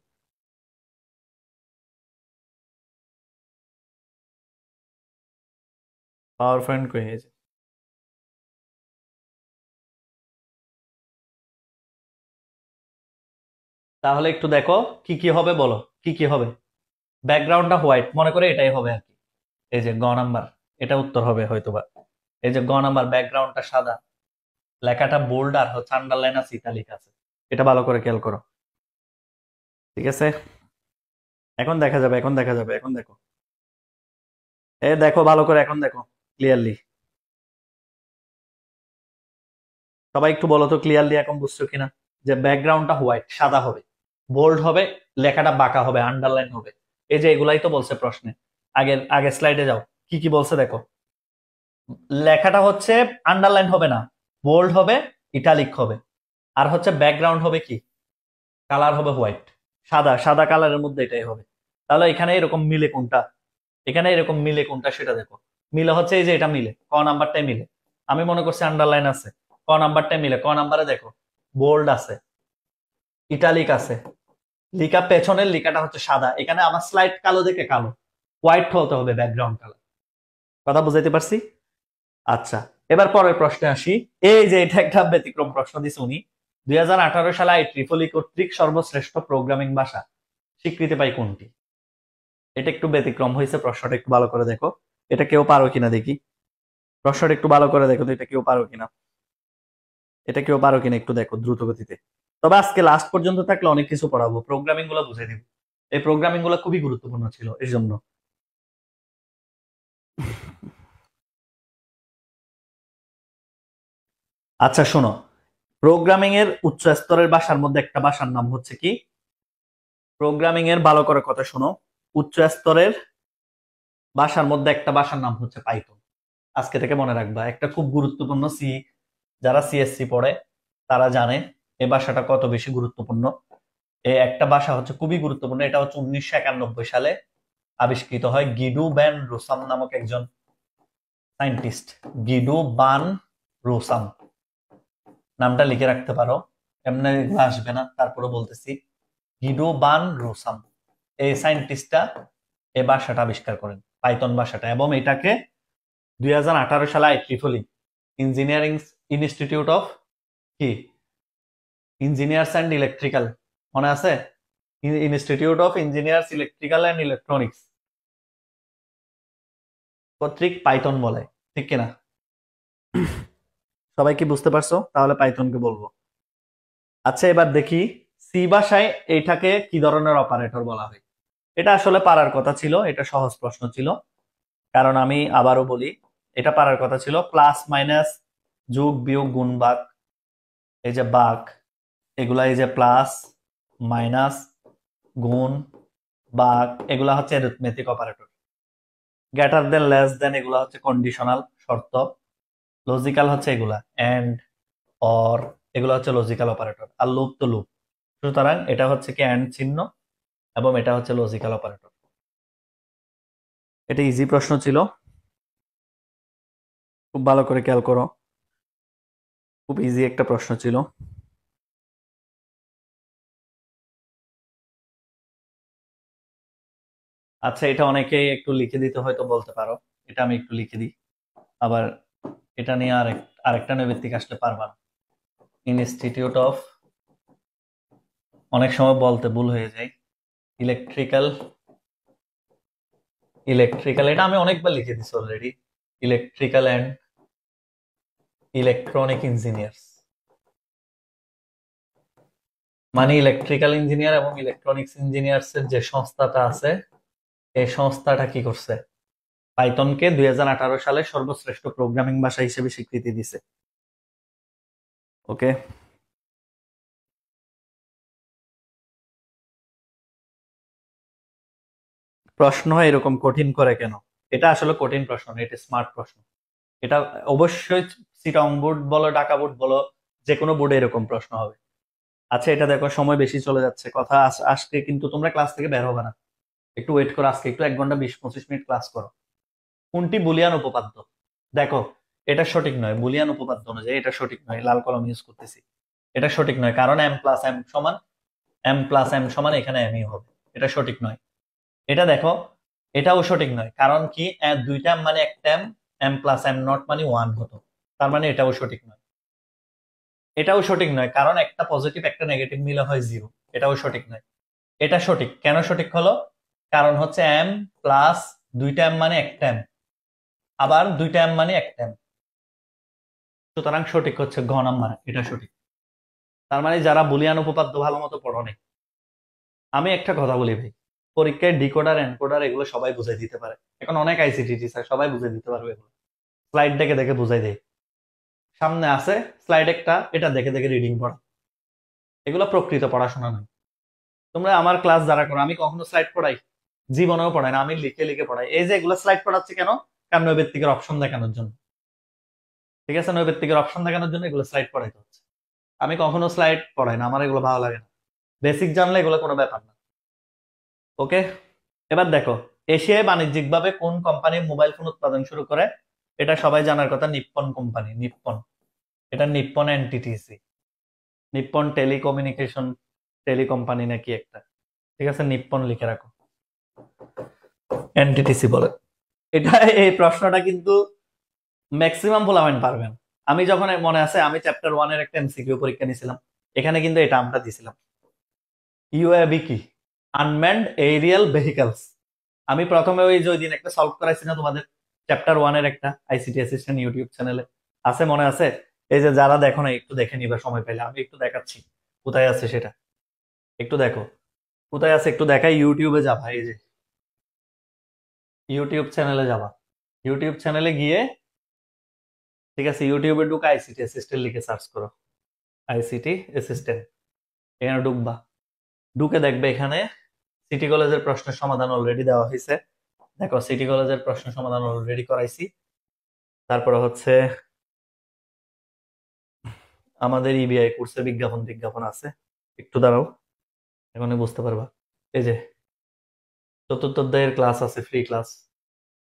পাওয়ার পয়েন্ট কই? এই যে। তাহলে একটু দেখো কি কি হবে, বলো কি কি হবে। ব্যাকগ্রাউন্ডটা হোয়াইট মনে করে, এটাই হবে আর কি। এই যে গ নাম্বার, এটা উত্তর হবে হয়তোবা। এই যে গ নাম্বার, ব্যাকগ্রাউন্ডটা সাদা, লেখাটা বোল্ড আর হচ্ছে আন্ডারলাইন আছে, ইতালিক আছে। এটা ভালো করে খেয়াল করো। ঠিক আছে, এখন দেখা যাবে, এখন দেখা যাবে, এখন দেখো, দেখো ভালো করে, এখন দেখো ক্লিয়ারলি। সবাই একটু বলো তো ক্লিয়ারলি এখন বুঝছো কিনা, যে ব্যাকগ্রাউন্ডটা হোয়াইট, সাদা হবে, বোল্ড হবে, লেখাটা বাঁকা হবে, আন্ডারলাইন হবে। এই যে এগুলাই তো বলছে প্রশ্নে। আগের আগের স্লাইডে যাও, কি কি বলছে দেখো। লেখাটা হচ্ছে আন্ডারলাইন হবে না, বোল্ড হবে, ইটালিক হবে। আর হচ্ছে ব্যাকগ্রাউন্ড হবে কি, কালার হবে হোয়াইট, সাদা, সাদা কালারের মধ্যে এটাই হবে। তাহলে এখানে এরকম মিলে কোনটা, এখানে এরকম মিলে কোনটা সেটা দেখো। মিলে হচ্ছে এই যে এটা মিলে, ক নাম্বারটাই মিলে। আমি মনে করছি আন্ডারলাইন আছে, ক নাম্বারটাই মিলে। ক নাম্বারে দেখো বোল্ড আছে, ইটালিক আছে, লিখা পেছনের লিখাটা হচ্ছে সাদা। এখানে আমার স্লাইড কালো দেখে কালো, হোয়াইট হতে হবে ব্যাকগ্রাউন্ড কালার। কথা বুঝাইতে পারছি? আচ্ছা, এবার পরের প্রশ্নে আসি। এই যে এটা একটা ব্যতিক্রম প্রশ্ন দিছে উনি, 2018 সালে IEEE কর্তৃক সর্বশ্রেষ্ঠ প্রোগ্রামিং ভাষা স্বীকৃতি পায় কোনটি? এটা একটু ব্যতিক্রম হয়েছে, প্রশ্নটা একটু ভালো করে দেখো। এটা কেউ পারো কিনা দেখি, প্রশ্নটা একটু ভালো করে দেখো তো, এটা কেউ পারো কিনা, এটা কেউ পারো কিনা একটু দেখো দ্রুত গতিতে। তবে আজকে লাস্ট পর্যন্ত থাকলে অনেক কিছু পড়াবো, প্রোগ্রামিং গুলো বুঝিয়ে দিব। এই প্রোগ্রামিং গুলো খুবই গুরুত্বপূর্ণ ছিল এই জন্য। আচ্ছা শোনো, প্রোগ্রামিং এর উচ্চ স্তরের ভাষার মধ্যে একটা ভাষার নাম হচ্ছে কি, প্রোগ্রামিং এর ভালো করে কথা শোনো, উচ্চ স্তরের ভাষার মধ্যে একটা ভাষার নাম হচ্ছে পাইথন। আজকে থেকে মনে রাখবা, একটা খুব গুরুত্বপূর্ণ। যারা সিএসসি পড়ে তারা জানে এই ভাষাটা কত বেশি গুরুত্বপূর্ণ। এই একটা ভাষা হচ্ছে খুবই গুরুত্বপূর্ণ। এটা হচ্ছে 1991 সালে আবিষ্কৃত হয় গিডু ব্যান রোসাম নামক একজন সায়েন্টিস্ট। গিডু বান রোসাম নামটা লিখে রাখতে পারো, এমনি আসবে না, তারপরে বলতেছি। গিডু বান রোসাম এই সায়েন্টিস্টটা এই ভাষাটা আবিষ্কার করেন, পাইথন ভাষাটা। এবং এটাকে 2018 সালে IEEE ইঞ্জিনিয়ারিং ইনস্টিটিউট অফ কি, ইঞ্জিনিয়ার্স অ্যান্ড ইলেকট্রিক্যাল, মনে আছে? Institute of engineers electrical and electronics কর্তৃক পাইথন বলে, ঠিক কিনা? সবাই কি বুঝতে পারছো? তাহলে পাইথনকে বলবো। আচ্ছা এবার দেখি, সি ভাষায় এইটাকে কি ধরনের অপারেটর বলা হয়। এটা আসলে পারার কথা ছিল, এটা সহজ প্রশ্ন ছিল। কারণ আমি আবারও বলি, এটা পারার কথা ছিল। প্লাস মাইনাস, যোগ বিয়োগ গুণ ভাগ, এই যে ভাগ, এগুলা এই যে প্লাস মাইনাস গুণ ভাগ, এগুলা হচ্ছে arithmetic operator. Greater than less than এগুলা হচ্ছে কন্ডিশনাল শর্ত। লজিক্যাল হচ্ছে এগুলা, এন্ড, অর, এগুলো হচ্ছে লজিক্যাল অপারেটর। আর লুপ তো লুপ। সুতরাং এটা হচ্ছে কি এন্ড চিহ্ন, এবং এটা হচ্ছে লজিক্যাল অপারেটর। এটা ইজি প্রশ্ন ছিল, খুব ভালো করে খেয়াল করো, খুব ইজি একটা প্রশ্ন ছিল। আচ্ছা এটা অনেকেই একটু লিখে দিতে হয়তো বলতে পারো, এটা আমি একটু লিখে দিই। আবার এটা নিয়ে আরেকটা নৈবেত্তিক আসলে পারবা না। ইনস্টিটিউট অফ, অনেক সময় বলতে ভুল হয়ে যায়, ইলেকট্রিক্যাল, ইলেকট্রিক্যাল, এটা আমি অনেকবার লিখে দিছি already. Electrical and electronic engineers, মানে ইলেকট্রিক্যাল ইঞ্জিনিয়ার এবং ইলেকট্রনিক্স ইঞ্জিনিয়ার্স এর যে সংস্থাটা আছে, এই সংস্থাটা কি করছে, পাইথনকে 2018 সালে সর্বশ্রেষ্ঠ প্রোগ্রামিং ভাষা হিসেবে স্বীকৃতি দিছে। ওকে, প্রশ্ন এরকম কঠিন করে কেন? এটা আসলে কঠিন প্রশ্ন না, এটা স্মার্ট প্রশ্ন। এটা অবশ্যই চিটং বোর্ড বলো, ঢাকা বোর্ড বলো, যে কোনো বোর্ডে এরকম প্রশ্ন হবে। আচ্ছা এটা দেখো, সময় বেশি চলে যাচ্ছে, কথা আজকে কিন্তু তোমরা ক্লাস থেকে বের হবে না, একটু ওয়েট করো। আজকে একটু 1 ঘন্টা 20-25 মিনিট ক্লাস করো। কোনটি বুলিয়ান উপপাদ্য? দেখো, এটা সঠিক নয়, বুলিয়ান উপপাদ্য অনুযায়ী এটা সঠিক নয়, লাল কলম ইউজ করতেছি। এটা সঠিক নয়, কারণ m+m সমান এখানে mই হবে, এটা সঠিক নয়। এটা দেখো, এটাও সঠিক নয়, কারণ কি, দুইটা m মানে একটা m+m নট মানে 1 হতো, তার মানে এটাও সঠিক নয়। এটাও সঠিক নয়, কারণ একটা পজিটিভ একটা নেগেটিভ মিলে হয় 0, এটাও সঠিক নয়। এটা সঠিক, কেন সঠিক হলো? কারণ হচ্ছে m প্লাস দুইটা m মানে একটা m, আবার দুইটা m মানে একটা m। সুতরাং সঠিক হচ্ছে ঘ নাম্বার, এটা সঠিক। তার মানে যারা বুলিয়ান উপপাদ্য ভালো মতো পড়ো নাই। আমি একটা কথা বলি ভাই, পরীক্ষায় ডিকোডার এনকোডার এগুলো সবাই বুঝাই দিতে পারে। এখন অনেক আইসিটি টিচার সবাই বুঝাই দিতে পারবে এগুলো, স্লাইড দেখে দেখে বুঝাই দেয়। সামনে আছে স্লাইড একটা, এটা দেখে দেখে রিডিং পড়া, এগুলো প্রকৃত পড়াশোনা নয়। তোমরা আমার ক্লাস যারা করো, আমি কখনো স্লাইড পড়াই? জীবনেও পড়াই না, আমি লিখে লিখে পড়াই। এই যে এগুলো স্লাইড পড়াচ্ছে কেন? কারণ নৈবেত্তিকের অপশন দেখানোর জন্য। ঠিক আছে, নৈবেত্তিকের অপশন দেখানোর জন্য এগুলো স্লাইড পড়াইতে হচ্ছে। আমি কখনো স্লাইড পড়াই না, আমার এগুলো ভালো লাগে না। বেসিক জানলে এগুলো কোনো ব্যাপার না। ওকে, এবার দেখো, এশিয়ায় বাণিজ্যিকভাবে কোন কোম্পানি মোবাইল ফোন উৎপাদন শুরু করে? এটা সবাই জানার কথা, নিপ্পন কোম্পানি, নিপ্পন। এটা নিপ্পন এনটিটিসি, নিপ্পন টেলিকমিউনিকেশন টেলিকোম্পানি নাকি একটা। ঠিক আছে, নিপ্পন লিখে রাখো, এনটিটিসি বলে। এটা, এই প্রশ্নটা কিন্তু ম্যাক্সিমাম পোলাপাইন পারবেন। আমি যখন, মনে আছে আমি চ্যাপ্টার 1 এর একটা এমসিকিউ পরীক্ষা নিয়েছিলাম, এখানে কিন্তু এটা আমরা দিছিলাম। ইউএভি কি? Unmanned Arial vehicles. আমি প্রথমে ওই যে ওই দিন একটা সলভ করাইছি না তোমাদের, চ্যাপ্টার 1 এর একটা, আইসিটি অ্যাসিস্ট্যান্ট ইউটিউব চ্যানেলে আছে, মনে আছে? এই যে যারা দেখো না, একটু দেখে নিবে সময় পেলে, আমি একটু দেখাচ্ছি কোথায় আছে সেটা। একটু দেখো কোথায় আছে, একটু দেখাই। ইউটিউবে যাবা, এই যে ইউটিউব চ্যানেলে যাবা, ইউটিউব চ্যানেলে গিয়ে, ঠিক আছে, ইউটিউবে ঢুকে আইসিটি অ্যাসিস্ট্যান্ট লিখে সার্চ করো, আইসিটি অ্যাসিস্ট্যান্ট, এখানে ঢুকবা। ঢুকে দেখবে এখানে সিটি কলেজের প্রশ্নের সমাধান অলরেডি দেওয়া হয়েছে। দেখো, সিটি কলেজের প্রশ্ন সমাধান অলরেডি করাইছি। তারপরে হচ্ছে আমাদের ইবিআই কোর্সে বিজ্ঞাপন বিজ্ঞাপন আছে, একটু দাঁড়াও, এখনই বুঝতে পারবা। এই যে চতুর্থ অধ্যায়ের ক্লাস আছে, ফ্রি ক্লাস।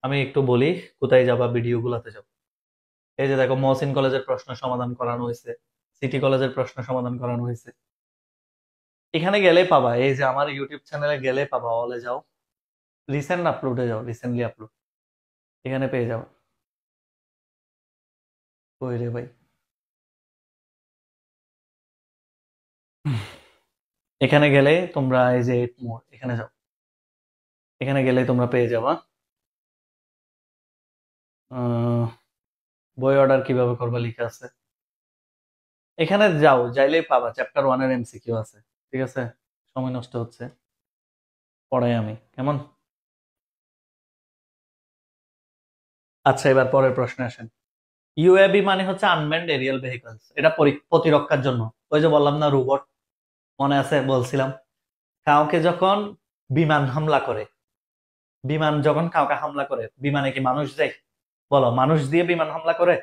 আমি একটু বলি কোথায় যাবা, ভিডিও গুলাতে যাও। এই যে দেখো, মহসিন কলেজের প্রশ্ন সমাধান করানো হয়েছে, সিটি কলেজের প্রশ্ন সমাধান করানো হয়েছে। এখানে গেলে পাবা, এই যে আমার ইউটিউব চ্যানেলে গেলে পাবা, অলে যাও, রিসেন্ট আপলোডে যাও, রিসেন্টলি আপলোড, এখানে পেয়ে যাও। ওই রে ভাই, এখানে গেলে তোমরা এই যে 8 মোর, এখানে যাও, এখানে গেলে তোমরা পেয়ে যাবা আহ, বই অর্ডার কিভাবে করবা লিখা আছে। এখানে যাও, যাইলেই পাবা, চ্যাপ্টার 1 এর এমসিকিউ আছে। ঠিক আছে, সময় নষ্ট হচ্ছে, পড়াই আমি কেমন। আচ্ছা, এবার পরের প্রশ্নে আসেন। ইউএভি মানে হচ্ছে আনম্যান্ড এরিয়াল ভেহিকলস, এটা প্রতিরক্ষার জন্য। ওই যে বললাম না, রোবট, মনে আছে বলছিলাম, কাউকে যখন বিমান হামলা করে, বিমান যখন কাউকে হামলা করে, বিমানে কি মানুষ যায়? বলো, মানুষ দিয়ে বিমান হামলা করে?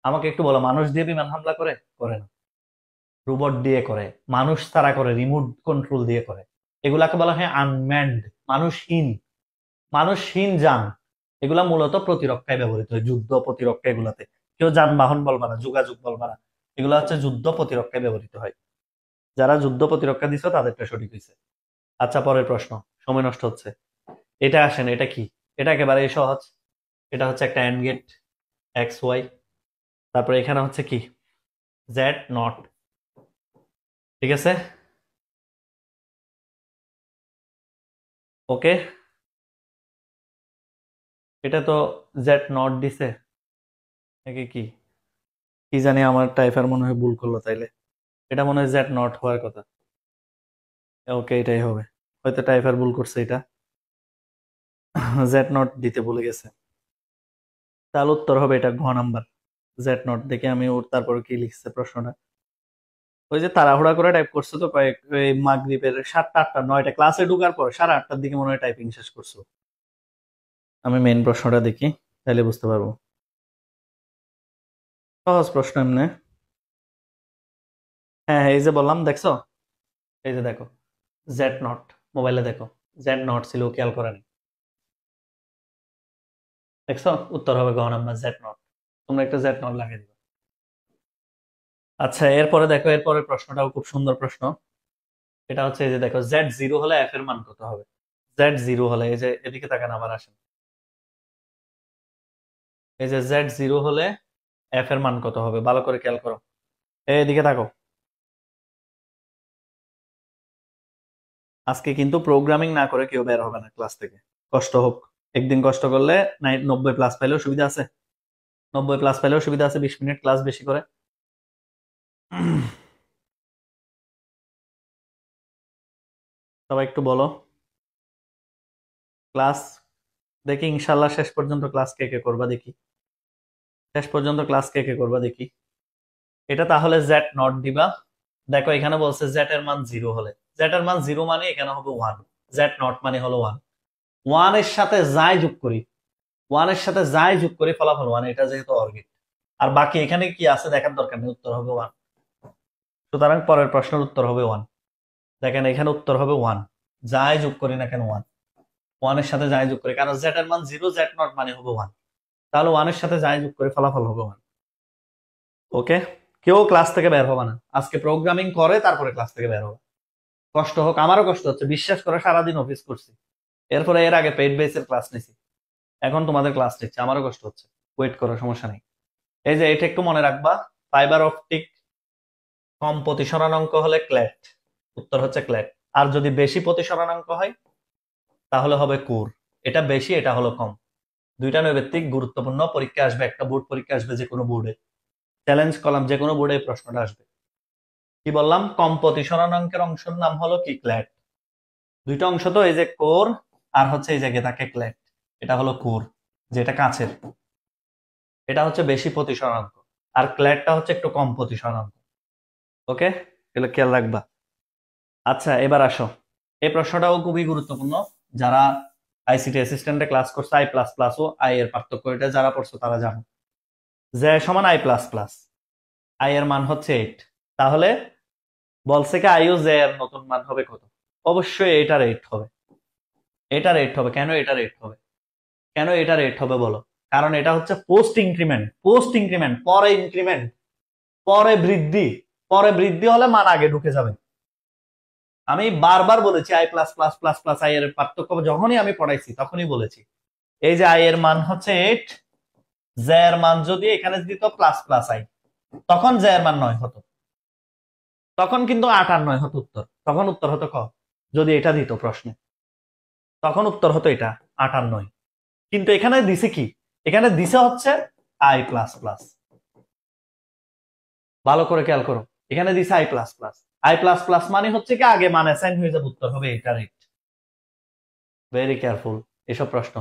আমাকে একটু বলো, মানুষ দিয়ে বিমান হামলা করে? করে না, রোবট দিয়ে করে, মানুষ তারা করে, রিমোট কন্ট্রোল দিয়ে করে। এগুলাকে বলা হয় আনম্যান্ড, মানুষহীন, মানুষহীন যান। এগুলা মূলত প্রতিরক্ষায় ব্যবহৃত হয়, যুদ্ধ প্রতিরক্ষা এগুলাতে। কেউ যানবাহন বলবা না, যোগাযোগ বলবা না, এগুলা হচ্ছে যুদ্ধ প্রতিরক্ষায় ব্যবহৃত হয়। যারা যুদ্ধ প্রতিরক্ষা দিচ্ছে তাদেরটা সঠিক হয়েছে। আচ্ছা, পরের প্রশ্ন, সময় নষ্ট হচ্ছে। এটা আসেন, এটা কি? এটা একেবারে সহজ। এটা হচ্ছে একটা এন্ড গেট, এক্স ওয়াই, তারপরে এখানে হচ্ছে কি, জেড নট। ঠিক আছে, ওকে, এটা তো জেড নট দিছে নাকি কি, কি জানি, আমার টাইপার মনে হয় ভুল করলো তাইলে। এটা মনে হয় জেড নট হওয়ার কথা। ওকে, এটাই হবে, হয়তো টাইপার ভুল করছে, এটা জেড নট দিতে ভুলে গেছে। তাহলে উত্তর হবে এটা, ঘ নাম্বার, জেড নট। দেখে আমি ওর তারপর কি লিখছে প্রশ্নটা। ওই যে তাড়াহুড়া করে টাইপ করছো তো, কয়েক ওই মাগরিবের 7টা 8টা 9টা ক্লাসে ঢুকার পর 8:30টার দিকে মনে হয় টাইপিং শেষ করছো। আমি মেইন প্রশ্নটা দেখি, তাহলে বুঝতে পারবো। সহজ প্রশ্ন এমনি। হ্যাঁ হ্যাঁ, এই যে বললাম, দেখছো? এই যে দেখো, জেড নট, মোবাইলে দেখো, জেড নট ছিল, খেয়াল করেনি? দেখছো, উত্তর হবে ঘ নাম্বার, জেড নট। তোমরা একটা জেড নট লাগিয়ে দিবে। আচ্ছা, এরপরে দেখো, এরপরের প্রশ্নটাও খুব সুন্দর প্রশ্ন। এটা হচ্ছে, এই যে দেখো, জেড জিরো হলে এফ এর মান কত হবে? জেড জিরো হলে, এই যে এদিকে তাকান, আবার আসেন, এই যে জেড জিরো হলে এফ এর মান কত হবে, ভালো করে খেয়াল করো, এদিকে থাকো। আজকে কিন্তু প্রোগ্রামিং না করে কেউ বের হবে না ক্লাস থেকে, কষ্ট হোক। একদিন কষ্ট করলে 90 প্লাস পাইলেও সুবিধা আছে, 90 প্লাস পাইলেও সুবিধা আছে, 20 মিনিট ক্লাস বেশি করে। সবাই একটু বলো ক্লাস। দেখি ইনশাল্লাহ শেষ পর্যন্ত ক্লাস কে কে করবা দেখি। শেষ পর্যন্ত ক্লাস কে কে করবা দেখি। এটা তাহলে জেড নট দিবা। দেখো এখানে বলছে জেড এর মান 0 হলে, জেড এর মান 0 মানে এখানে হবে 1, জেড নট মানে হলো 1। 1 এর সাথে যাই যোগ করি, 1 এর সাথে যাই যোগ করি ফলাফল 1, এটা যেহেতু অর্গিট। আর বাকি এখানে কি আছে দেখার দরকার নেই, উত্তর হবে 1। সুতরাং পরের প্রশ্নের উত্তর হবে 1। দেখেন এখানে উত্তর হবে 1, যাই যোগ করি না কেন 1। 1 এর সাথে যাই যোগ করি, কারণ জেড এর মান 0, জেড নট মানে হবে 1, তাহলে 1 এর সাথে যাই যোগ করে ফলাফল হবে 1। ওকে, কেউ ক্লাস থেকে বের হবে না, আজকে প্রোগ্রামিং করে তারপরে ক্লাস থেকে বের হবে। কষ্ট হোক, আমারও কষ্ট হচ্ছে, বিশ্বাস করে সারাদিন অফিস করছি, এরপরে এর আগে পেইড বেসের ক্লাস নিছি, এখন তোমাদের ক্লাস নিচ্ছে, আমারও কষ্ট হচ্ছে। ওয়েট করো, সমস্যা নেই। এই যে এটা একটু মনে রাখবা, ফাইবার অপটিক কম প্রতিসরণাঙ্ক হলে ক্ল্যাট, উত্তর হচ্ছে ক্ল্যাট। আর যদি বেশি প্রতিসরণাঙ্ক হয় তাহলে হবে কোর। এটা বেশি, এটা হলো কম। দুইটা নৈর্ব্যক্তিক গুরুত্বপূর্ণ, পরীক্ষা আসবে, একটা বোর্ড পরীক্ষা আসবে, যে কোনো বোর্ডে চ্যালেঞ্জ কলাম, যে কোনো বোর্ডে এই প্রশ্নটা আসবে। কি বললাম, কম প্রতিসরণাঙ্কের অংশের নাম হলো কি ক্ল্যাট। দুইটা অংশ তো, এই যে কোর আর হচ্ছে এই জায়গায় থাকে ক্ল্যাট, এটা হলো কোর যেটা কাঁচের, এটা হচ্ছে বেশি প্রতিসরণাঙ্ক, আর ক্ল্যাটটা হচ্ছে একটু কম প্রতিসরণাঙ্ক। ওকে, এগুলো খেয়াল রাখবা। আচ্ছা এবার আসো, এই প্রশ্নটাও খুবই গুরুত্বপূর্ণ। যারা আইসিটি অ্যাসিস্ট্যান্টে ক্লাস করছে, আই প্লাস প্লাস ও আই এর পার্থক্য এটা যারা পড়ছো তারা জানো। জে সমান আই প্লাস প্লাস, আই এর মান হচ্ছে 8, তাহলে বলছে কি আই ও জে এর নতুন মান হবে কত? অবশ্যই এটার 8 হবে। এটার 8 হবে। কেন এটার 8 হবে? কেন এটার 8 হবে বলো? কারণ এটা হচ্ছে পোস্ট ইনক্রিমেন্ট, পোস্ট ইনক্রিমেন্ট, পরে ইনক্রিমেন্ট, পরে বৃদ্ধি, পরে বৃদ্ধি হলে মান আগে ঢুকে যাবে। আমি বারবার বলেছি I plus plus plus plus I এর পার্থক্য, যখনই আমি পড়াইছি তখনই বলেছি। এই যে আই এর মান হচ্ছে 8, জে এর মান যদি এখানে দিত প্লাস প্লাস আই, তখন জে এর মান 9 হতো, তখন কিন্তু 8 আর 9 হতো উত্তর, তখন উত্তর হতো ক। যদি এটা দিত প্রশ্নে তখন উত্তর হতো এটা 8 আর 9। কিন্তু এখানে দিছে কি, এখানে দিছে হচ্ছে আই প্লাস প্লাস। ভালো করে খেয়াল করো, এখানে দিছে I plus plus. I plus plus মানে হচ্ছে কি আগে মান অ্যাসাইন হয়ে যাবে, উত্তর হবে এটা। রাইট, ভেরি কেয়ারফুল এসব প্রশ্ন।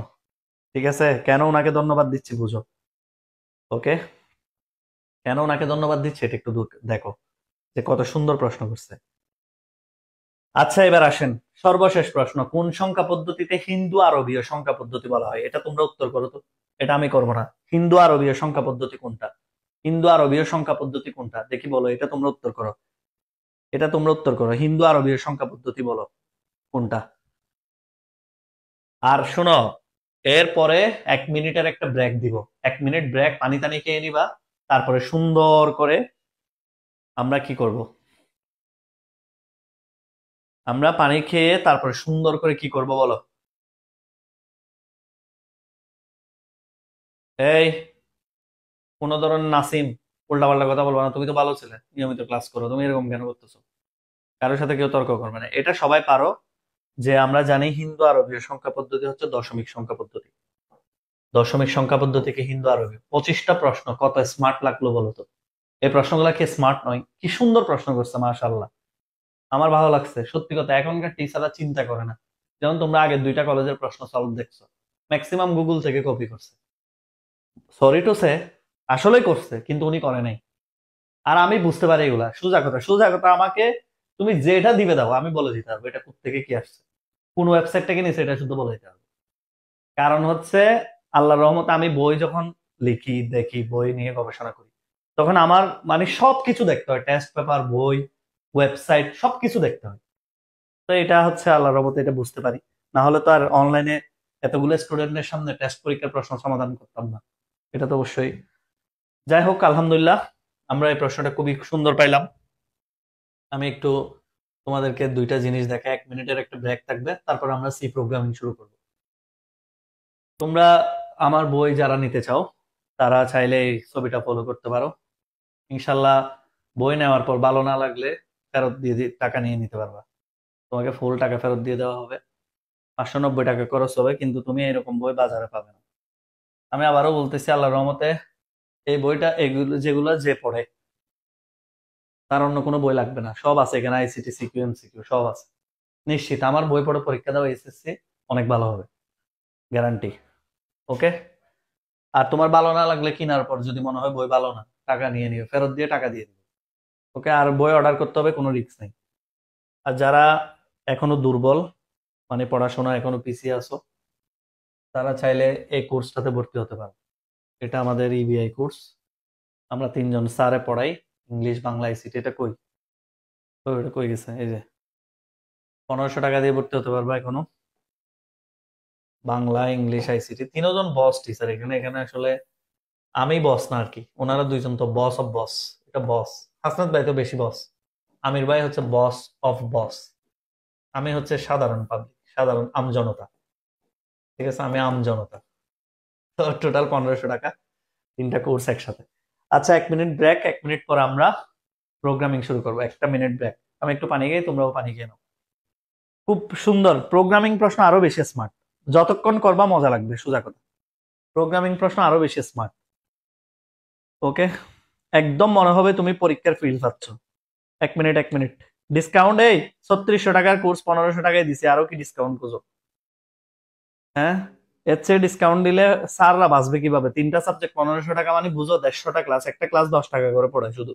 ঠিক আছে, কেন ওনাকে ধন্যবাদ দিচ্ছি বুঝো। ওকে, কেন ওনাকে ধন্যবাদ দিচ্ছি এটা একটু দেখো, যে কত সুন্দর প্রশ্ন করছে। আচ্ছা এবার আসেন, সর্বশেষ প্রশ্ন, কোন সংখ্যা পদ্ধতিতে হিন্দু আরবীয় সংখ্যা পদ্ধতি বলা হয়? এটা তোমরা উত্তর করো তো, এটা আমি করবো না। হিন্দু আরবীয় সংখ্যা পদ্ধতি কোনটা? হিন্দু আরবীয় সংখ্যা পদ্ধতি কোনটা দেখি বলো, এটা তোমরা উত্তর করো। এটা তোমরা উত্তর করো, হিন্দু আরবীয় সংখ্যা পদ্ধতি বলো কোনটা। আর শোনো, এরপরে 1 মিনিটের একটা ব্রেক দিব, 1 মিনিট ব্রেক, পানি টানি খেয়ে নিবা, তারপরে সুন্দর করে আমরা কি করব, আমরা পানি খেয়ে তারপরে সুন্দর করে কি করব বলো। এই কোন ধরনের নাসিম, উল্টাপাল্টা কথা বলবো না, তুমি তো ভালো ছেলে, নিয়মিত ক্লাস করো, তুমি এরকম কেন করতেছো? কারোর সাথে কেউ তর্ক করবে না, এটা সবাই পারো যে আমরা জানি হিন্দু আরবীয় সংখ্যা পদ্ধতি হচ্ছে দশমিক সংখ্যা পদ্ধতি। দশমিক সংখ্যা পদ্ধতিকে হিন্দু আরবীয়। 25টা প্রশ্ন, কত স্মার্ট লাগলো বলো তো? এই প্রশ্নগুলা কি স্মার্ট নয়? কি সুন্দর প্রশ্ন করছে, মাশাআল্লাহ, আমার ভালো লাগছে সত্যি কথা। এখনকার টিচাররা চিন্তা করে না, যেমন তোমরা আগের 2টা কলেজের প্রশ্ন সলভ দেখছো, ম্যাক্সিমাম গুগল থেকে কপি করছে। সরি টু সে, আসলেই করছে, কিন্তু উনি করে নাই। আর আমি বুঝতে পারি এগুলা, সোজা কথা, সোজা কথা, আমাকে তুমি যেটা দিবে দাও আমি বলে দিতে পারবো এটা থেকে কি আসছে, কোন ওয়েবসাইট থেকে নিছে, এটা শুধু বলে দিতে পারবো। কারণ হচ্ছে আল্লাহর রহমতে আমি বই যখন লিখি, দেখি, বই নিয়ে গবেষণা করি, তখন আমার মানে সবকিছু দেখতে হয়, টেস্ট পেপার, বই, ওয়েবসাইট, সবকিছু দেখতে হয়। তো এটা হচ্ছে আল্লাহর রহমতে এটা বুঝতে পারি, না হলে তো আর অনলাইনে এতগুলো স্টুডেন্টের সামনে টেস্ট পরীক্ষার প্রশ্ন সমাধান করতাম না। এটা তো অবশ্যই। যাই হোক, আলহামদুলিল্লাহ, আমরা এই প্রশ্নটা খুবই সুন্দর পাইলাম। আমি একটু তোমাদেরকে 2টা জিনিস দেখা, 1 মিনিটের একটা ব্রেক থাকবে, তারপর আমরা সি প্রোগ্রামিং শুরু করব। তোমরা আমার বই যারা নিতে চাও তারা চাইলে এই ছবিটা ফলো করতে পারো। ইনশাল্লাহ বই নেওয়ার পর ভালো না লাগলে ফেরত দিয়ে টাকা নিয়ে নিতে পারবা, তোমাকে ফুল টাকা ফেরত দিয়ে দেওয়া হবে। 590 টাকা খরচ হবে, কিন্তু তুমি এরকম বই বাজারে পাবে না। আমি আবারও বলতেছি, আল্লাহর রহমতে এই বইটা, এগুলো যেগুলো যে পড়ে তার অন্য কোনো বই লাগবে না, সব আছে এখানে, আইসিটি, সিকিউ, এমসিকিউ সব আছে। নিশ্চিত আমার বই পড়ে পরীক্ষা দাও এসএসসি অনেক ভালো হবে, গ্যারান্টি। ওকে। আর তোমার ভালো না লাগলে কেনার পর যদি মনে হয় বই ভালো না, টাকা নিয়ে নিও, ফেরত দিয়ে টাকা দিয়ে দিও। ওকে। আর বই অর্ডার করতে হবে, কোনো রিস্ক নেই। আর যারা এখনো দুর্বল, মানে পড়াশোনা এখনো পিছিয়ে আছো, তারা চাইলে এই কোর্সটাতে ভর্তি হতে পারে। এটা আমাদের ইবিআই কোর্স, আমরা তিনজন স্যারে পড়াই, ইংলিশ বাংলা আইসিটি। এটা কই, তো এটা কই গেছে, এই যে 1500 টাকা দিয়ে ভর্তি হতে পারবা এখনো। বাংলা ইংলিশ আইসিটি তিনজন বস টিচার এখানে। এখানে আসলে আমি বস না আর কি, ওনারা দুইজন তো বস অফ বস। এটা বস, হাসনাত ভাই তো বেশি বস, আমির ভাই হচ্ছে বস অফ বস, আমি হচ্ছে সাধারণ পাবলিক, সাধারণ আমজনতা। ঠিক আছে, আমি আমজনতা। তো টোটাল 1500 টাকা, তিনটা কোর্স একসাথে। আচ্ছা, 1 মিনিট ব্রেক, 1 মিনিট পর আমরা প্রোগ্রামিং শুরু করবো। 1টা মিনিট ব্রেক, আমি একটু পানি খাই, তোমরাও পানি খেয়ে নাও। খুব সুন্দর প্রোগ্রামিং প্রশ্ন, আরো বেশি স্মার্ট। যতক্ষণ করবা মজা লাগবে, সোজা কথা। প্রোগ্রামিং প্রশ্ন আরো বেশি স্মার্ট। ওকে। একদম মনে হবে তুমি পরীক্ষার ফিল পাচ্ছ। 1 মিনিট, 1 মিনিট। ডিসকাউন্ট, এই 3600 টাকার কোর্স 1500 টাকায় দিছি, আরো কি ডিসকাউন্ট খুঁজো? হ্যাঁ, এর চেয়ে ডিসকাউন্ট দিলে স্যাররা বাঁচবে কিভাবে? তিনটা সাবজেক্ট 1500 টাকা, মানে বুঝো 150টা ক্লাস, একটা ক্লাস 10 টাকা করে পড়ে শুধু।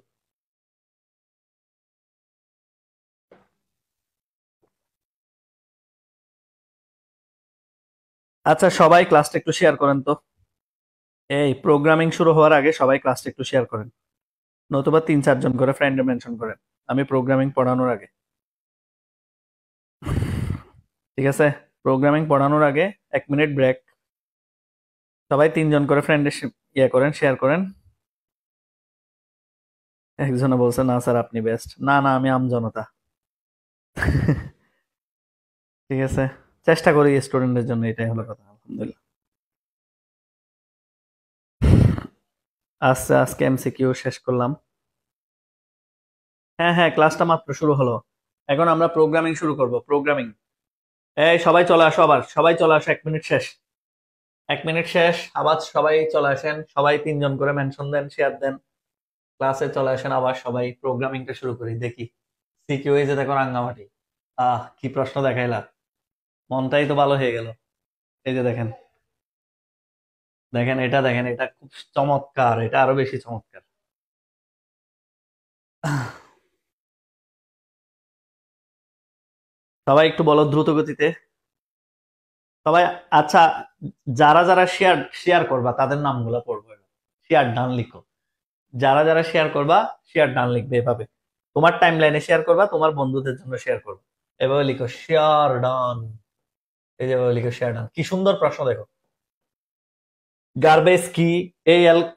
আচ্ছা, সবাই ক্লাসটা একটু শেয়ার করেন তো। এই প্রোগ্রামিং শুরু হওয়ার আগে সবাই ক্লাসটা একটু শেয়ার করেন, নতুবা 3-4 জন করে ফ্রেন্ড মেনশন করেন আমি প্রোগ্রামিং পড়ানোর আগে। ঠিক আছে, প্রোগ্রামিং পড়ানোর আগে 1 মিনিট ব্রেক। সবাই 3 জন করে ফ্রেন্ড ইয়ে করেন, শেয়ার করেন। একজনে বলছে না স্যার আপনি বেস্ট। না না, আমি আমজনতা। ঠিক আছে, চেষ্টা করি স্টুডেন্টদের জন্য, এটাই হলো কথা। আলহামদুলিল্লাহ। আচ্ছা, আজকে এমসিকিউ শেষ করলাম। হ্যাঁ হ্যাঁ, ক্লাসটা মাত্র শুরু হলো, এখন আমরা প্রোগ্রামিং শুরু করব। প্রোগ্রামিং, এই সবাই চলে আসো, আবার সবাই চলে আসো, 1 মিনিট শেষ। 1 মিনিট শেষ, আবার সবাই চলে আসেন, সবাই 3 জন করে মেনশন দেন, শেয়ার দেন, ক্লাসে চলে আসেন। আবার সবাই প্রোগ্রামিংটা শুরু করি, দেখি। সিকিউ এই যে দেখো, রাঙ্গামাটি। কি প্রশ্ন দেখাইলা, মনটাই তো ভালো হয়ে গেল। এই যে দেখেন, দেখেন এটা, দেখেন এটা খুব চমৎকার, এটা আরো বেশি চমৎকার। সবাই একটু বলো দ্রুত গতিতে, সবাই। আচ্ছা, যারা যারা শেয়ার শেয়ার করবা তাদের নামগুলো পড়বো এবার। শেয়ার ডান লিখো, যারা যারা শেয়ার করবা শেয়ার ডান লিখবে এভাবে। তোমার টাইম লাইনে শেয়ার করবা, তোমার বন্ধুদের জন্য শেয়ার করবা, এভাবে লিখো শেয়ার ডান। এই যে এভাবে লিখো শেয়ার ডান। কি সুন্দর প্রশ্ন দেখো, গার্বেজ কি?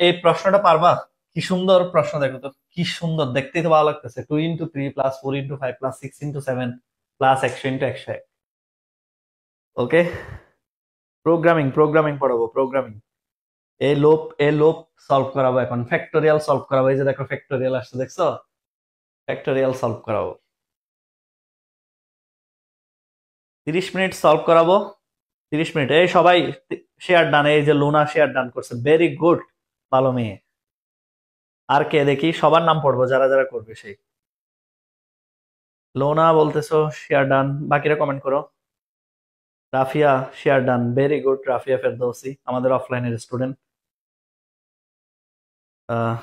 এই প্রশ্নটা পারবা? কি সুন্দর প্রশ্ন দেখো তো, কি সুন্দর, দেখতেই তো ভালো লাগতেছে। 2 × 3 প্লাস 4 × 5 প্লাস 6 × 7 প্লাস 100 × 100। ওকে। প্রোগ্রামিং, প্রোগ্রামিং পড়াবো, প্রোগ্রামিং। এই লোপ সলভ করাবো, এখন ফ্যাক্টোরিয়াল সলভ করাবো। এই যে দেখো ফ্যাক্টোরিয়াল আসছে, দেখছো? ফ্যাক্টোরিয়াল সলভ করাবো, 30 মিনিট সলভ করাবো। 30 মিনিট, এই সবাই শেয়ার ডান। এই যে লুনা শেয়ার ডান করছে, ভেরি গুড, ভালো মেয়ে। আর কে দেখি, সবার নাম পড়বো যারা যারা করবে সেই। লোনা বলতেছো শেয়ার ডান, বাকিরা কমেন্ট করো। Rafia share done, very good. Rafia Ferdousi আমাদের অফলাইনের স্টুডেন্ট। আহ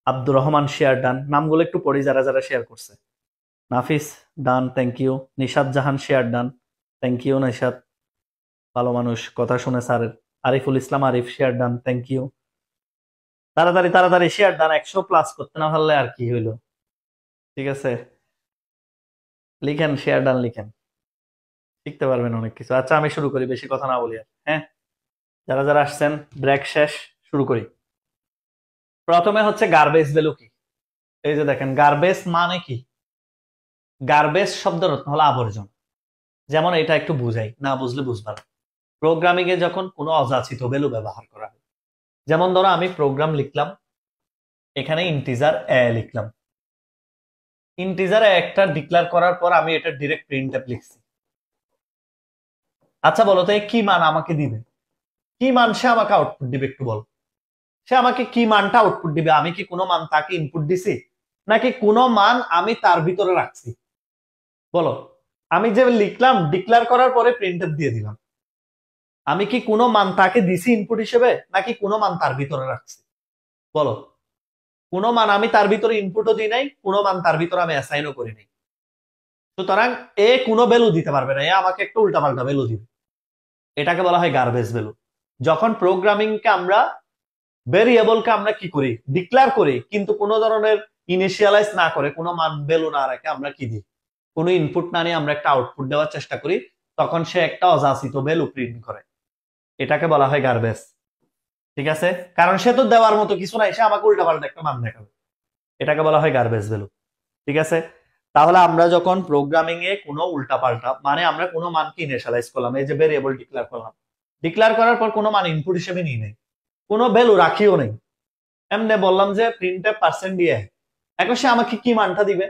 আব্দুর রহমান শেয়ার ডান। নামগুলো একটু পড়ি যারা যারা শেয়ার করছে। Nafis done, thank you. Nishad Jahan share done, thank you Nishad, ভালো মানুষ, কথা শুনে স্যারের। Ariful Islam Arif share done, thank you. তাড়াতাড়ি তাড়াতাড়ি শেয়ার ডান, 100 প্লাস করতে না পারলে আর কি হইলো। ঠিক আছে, লিখেন শেয়ার ডান, লিখেন, শিখতে পারবেন অনেক কিছু। আচ্ছা, আমি শুরু করি, বেশি কথা না বলি আর। হ্যাঁ, যারা যারা আসছেন, ব্রেক শেষ, শুরু করি। প্রথমে হচ্ছে গার্বেজ ভ্যালু কি। এই যে দেখেন, গার্বেজ মানে কি? গার্বেজ শব্দের অর্থ হলো আবর্জনা। যেমন এটা একটু বুঝাই, না বুঝলে বুঝবা না। প্রোগ্রামিং এ যখন কোনো অযাচিত ভ্যালু ব্যবহার করা হয়, যেমন ধরো আমি প্রোগ্রাম লিখলাম, এখানে ইন্টিজার এ লিখলাম। ইন্টিজার একটা ডিক্লেয়ার করার পর আমি এটা ডিরেক্ট প্রিন্টএফ লিখছি। আচ্ছা বলো তো, কি মান আমাকে দিবে? কি মান সে আমাকে আউটপুট দিবে একটু বল। সে আমাকে কি মানটা আউটপুট দিবে? আমি কি কোনো মান তাকে ইনপুট দিছি, নাকি কোনো মান আমি তার ভিতরে রাখছি? বলো। আমি যে লিখলাম ডিক্লেয়ার করার পরে প্রিন্টএফ দিয়ে দিলাম, আমি কি কোনো মান তাকে দিছি ইনপুট হিসেবে, নাকি কোনো মান তার ভিতরে রাখছি? বলো। কোনো মান আমি তার ভিতরে ইনপুটও দিই নাই, কোনো মান তার ভিতরে আমি অ্যাসাইনও করি নাই। সুতরাং এ কোনো ভ্যালু দিতে পারবে না, এ আমাকে একটা উল্টাপাল্টা ভ্যালু দিবে। এটাকে বলা হয় গার্বেজ ভ্যালু। যখন প্রোগ্রামিং কে আমরা ভেরিয়েবলকে আমরা কি করি, ডিক্লেয়ার করি, কিন্তু কোনো ধরনের ইনিশিয়ালাইজ না করে, কোনো মান ভ্যালু না রাখে, আমরা কি দিই, কোনো ইনপুট না নিয়ে আমরা একটা আউটপুট দেওয়ার চেষ্টা করি, তখন সে একটা অযাচিত ভ্যালু প্রিন্ট করে। এটাকে বলা হয় গার্বেজ। ঠিক আছে, কারণ সে তো দেওয়ার মতো কিছু নাই, সে আমাকে উল্টাপাল্টা একটা মান দেখাবে। এটাকে বলা হয় গার্বেজ ভ্যালু। ঠিক আছে, তাহলে আমরা যখন প্রোগ্রামিং এ কোনো উল্টাপাল্টা মানে আমরা কোনো মানকে ইনিশিয়ালাইজ করলাম, এই যে ভেরিয়েবল ডিক্লেয়ার করলাম, ডিক্লেয়ার করার পর কোনো মান ইনপুট হিসেবে নিই নাই, কোনো ভ্যালু রাখিও নেই, এমনি বললাম যে প্রিন্টএফ পার্সেন্ট দিয়ে, এখন সে আমাকে কি মানটা দিবে,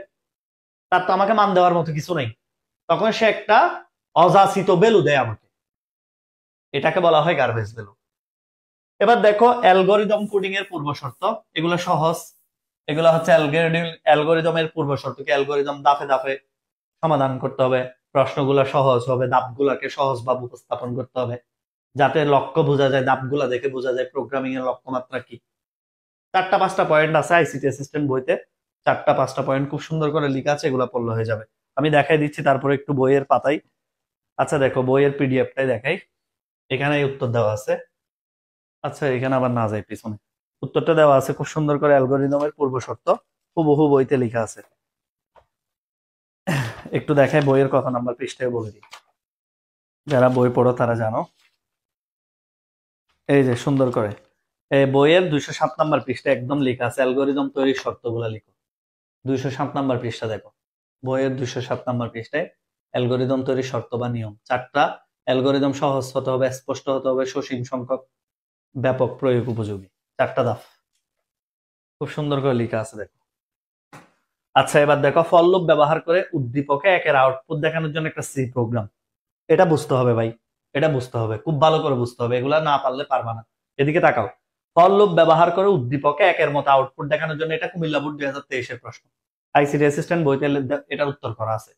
তার তো আমাকে মান দেওয়ার মতো কিছু নেই, তখন সে একটা অযাচিত ভ্যালু দেয় আমাকে। এটাকে বলা হয় গার্বেজ ভ্যালু। এবার দেখো অ্যালগোরিদম কোডিং এর পূর্ব শর্ত, এগুলো সহজ, এগুলো হচ্ছে অ্যালগোরিদমের পূর্ব শর্ত কি, অ্যালগোরিদম দাফে দাফে সমাধান করতে হবে, প্রশ্নগুলো সহজ হবে, ধাপগুলাকে সহজভাবে উপস্থাপন করতে হবে, যাতে লক্ষ্য বোঝা যায়, ধাপগুলা দেখে বোঝা যায় প্রোগ্রামিং এর লক্ষ্যমাত্রা কি। 4-5টা পয়েন্ট আছে আইসিটি অ্যাসিস্ট্যান্ট বইতে, 4-5টা পয়েন্ট খুব সুন্দর করে লেখা আছে, এগুলা পড়লে হয়ে যাবে। আমি দেখাই দিচ্ছি তারপরে একটু বইয়ের পাতাই। আচ্ছা দেখো বইয়ের পিডিএফটাই দেখাই, এখানে উত্তর দেওয়া আছে। আচ্ছা এখানে আবার না যায় পিছনে, উত্তরটা দেওয়া আছে খুব সুন্দর করে, অ্যালগোরিদমের পূর্ব শর্ত হুবহু বইতে লেখা আছে। একটু দেখাই বইয়ের কত নাম্বার পৃষ্ঠায় বলে দিই, যারা বই পড়ো তারা জানো। এই যে সুন্দর করে এই বইয়ের 207 নাম্বার পৃষ্ঠা একদম লেখা আছে, অ্যালগোরিদম তৈরির শর্তগুলো লিখো। 207 নাম্বার পৃষ্ঠা দেখো, বইয়ের 207 নাম্বার পৃষ্ঠায় অ্যালগোরিদম তৈরির শর্ত বা নিয়ম 4টা। অ্যালগোরিদম সহজ হতে হবে, স্পষ্ট হতে হবে, সসীম সংখ্যক, ব্যাপক প্রয়োগ উপযোগী, 4টা ধাপ খুব সুন্দর করে লেখা আছে দেখো। আচ্ছা এবার দেখো ফর লুপ ব্যবহার করে উদ্দীপকে একের আউটপুট দেখানোর জন্য একটা সি প্রোগ্রাম। এটা বুঝতে হবে ভাই, এটা বুঝতে হবে, খুব ভালো করে বুঝতে হবে, এগুলা না পারলে পারবা না। এদিকে তাকাও, ফর লুপ ব্যবহার করে উদ্দীপকে একের মতো আউটপুট দেখানোর জন্য, এটা কুমিল্লা বোর্ড 2023-এর প্রশ্ন, আইসিটি অ্যাসিস্ট্যান্ট বইতে এটার উত্তর করা আছে,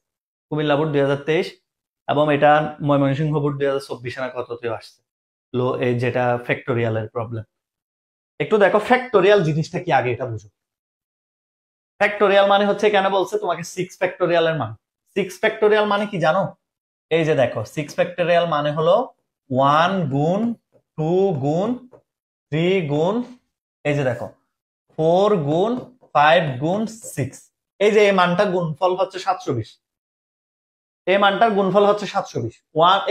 কুমিল্লা বোর্ড 2023, এবং এটা ময়মনসিংহ বোর্ড 2024 না কততেও আসছে। লো এই যেটা ফ্যাক্টোরিয়ালের প্রবলেম, একটু দেখো ফ্যাক্টোরিয়াল জিনিসটা কি আগে এটা বুঝো। ফ্যাক্টোরিয়াল মানে হচ্ছে, কেন বলছে তোমাকে 6 ফ্যাক্টোরিয়ালের মান, 6 ফ্যাক্টোরিয়াল মানে কি জানো? এই যে দেখো 6 ফ্যাক্টোরিয়াল মানে হলো 1 গুণ 2 গুণ 3 গুণ, এই যে দেখো 4 গুণ 5 গুণ 6, এই যে এই মানটা গুণফল হচ্ছে 720, এই মানটার গুণফল হচ্ছে 720।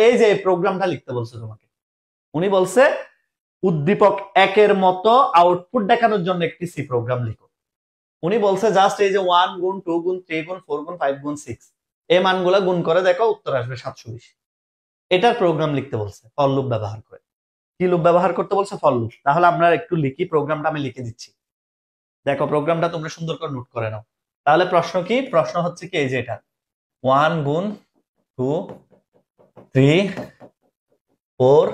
এই যে প্রোগ্রামটা লিখতে বলছে তোমাকে, উনি বলছে উদ্দীপক একের মতো আউটপুট দেখানোর জন্য একটি সি প্রোগ্রাম লিখো। উনি বলছে জাস্ট এই যে 1 গুণ 2 গুণ 3 গুণ 4 গুণ 5 গুণ 6, এই মানগুলো গুণ করে দেখো উত্তর আসবে 720। এটার প্রোগ্রাম লিখতে বলছে ফর লুপ ব্যবহার করে। কি লুপ ব্যবহার করতে বলছে? For loop. তাহলে আমরা একটু লিখি, প্রোগ্রামটা আমি লিখে দিচ্ছি, দেখো প্রোগ্রামটা তোমরা সুন্দর করে নোট করে নাও। তাহলে প্রশ্ন কি? প্রশ্ন হচ্ছে কি এই যে এটা 1 গুণ 2 3 4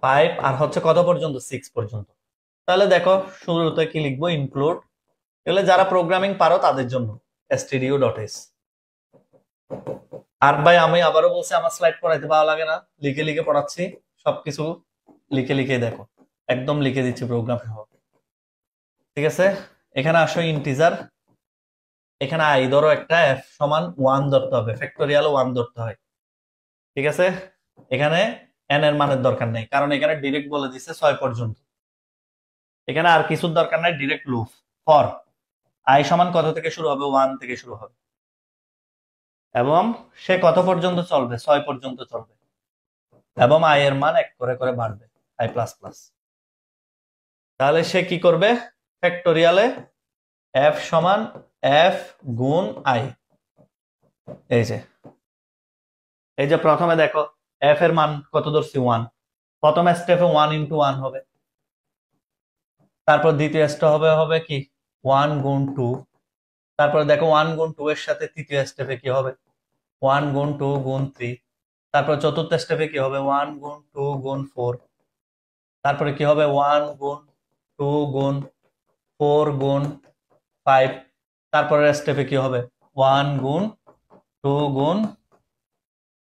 5 আর হচ্ছে কত পর্যন্ত? 6 পর্যন্ত। তাহলে দেখো শুরুতে কি লিখবো? ইনক্লুড, এগুলো যারা প্রোগ্রামিং পারো তাদের জন্য stdio.s। আর ভাই আমি আবারও বলছি, আমার স্লাইড পড়াইতে ভালো লাগে না, লিখে লিখে পড়াচ্ছি, সবকিছু লিখে লিখে দেখো, একদম লিখে দিচ্ছি প্রোগ্রাম সহ। ঠিক আছে, এখানে আসো ইন্টিজার, এখানে আই ধরো একটা, এফ সমান 1 ধরতে হবে, ফ্যাক্টোরিয়াল 1 ধরতে হয়। ঠিক আছে, এখানে এন এর মানের দরকার নেই, কারণ এখানে ডিরেক্ট বলে দিচ্ছে 6 পর্যন্ত, এখানে আর কিছুর দরকার নাই, ডিরেক্ট লুপ। ফর আই সমান কত থেকে শুরু হবে? 1 থেকে শুরু হবে, এবং সে কত পর্যন্ত চলবে? 6 পর্যন্ত চলবে, এবং আই এর মান 1 করে করে বাড়বে, আই প্লাস প্লাস। তাহলে সে কি করবে? ফ্যাক্টোরিয়ালে এফ সমান এফ গুণ আই, এই যে প্রথমে দেখো এফ এর মান কত ধরছি? 1, প্রথম স্টেপে 1 ইন্টু 1 হবে, তারপর দ্বিতীয় স্টেপ হবে কি 1 গুণ 2, তারপরে দেখো 1 গুণ 2 এর সাথে তৃতীয় স্টেপে কি হবে? 1 গুণ 2 গুণ 3, তারপর চতুর্থ স্টেপে কি হবে? 1 গুণ 2 গুণ 4, তারপরে কি হবে? 1 গুণ 2 গুণ 4 গুণ 5, তারপরের স্টেপে কি হবে? 1 গুণ 2 গুণ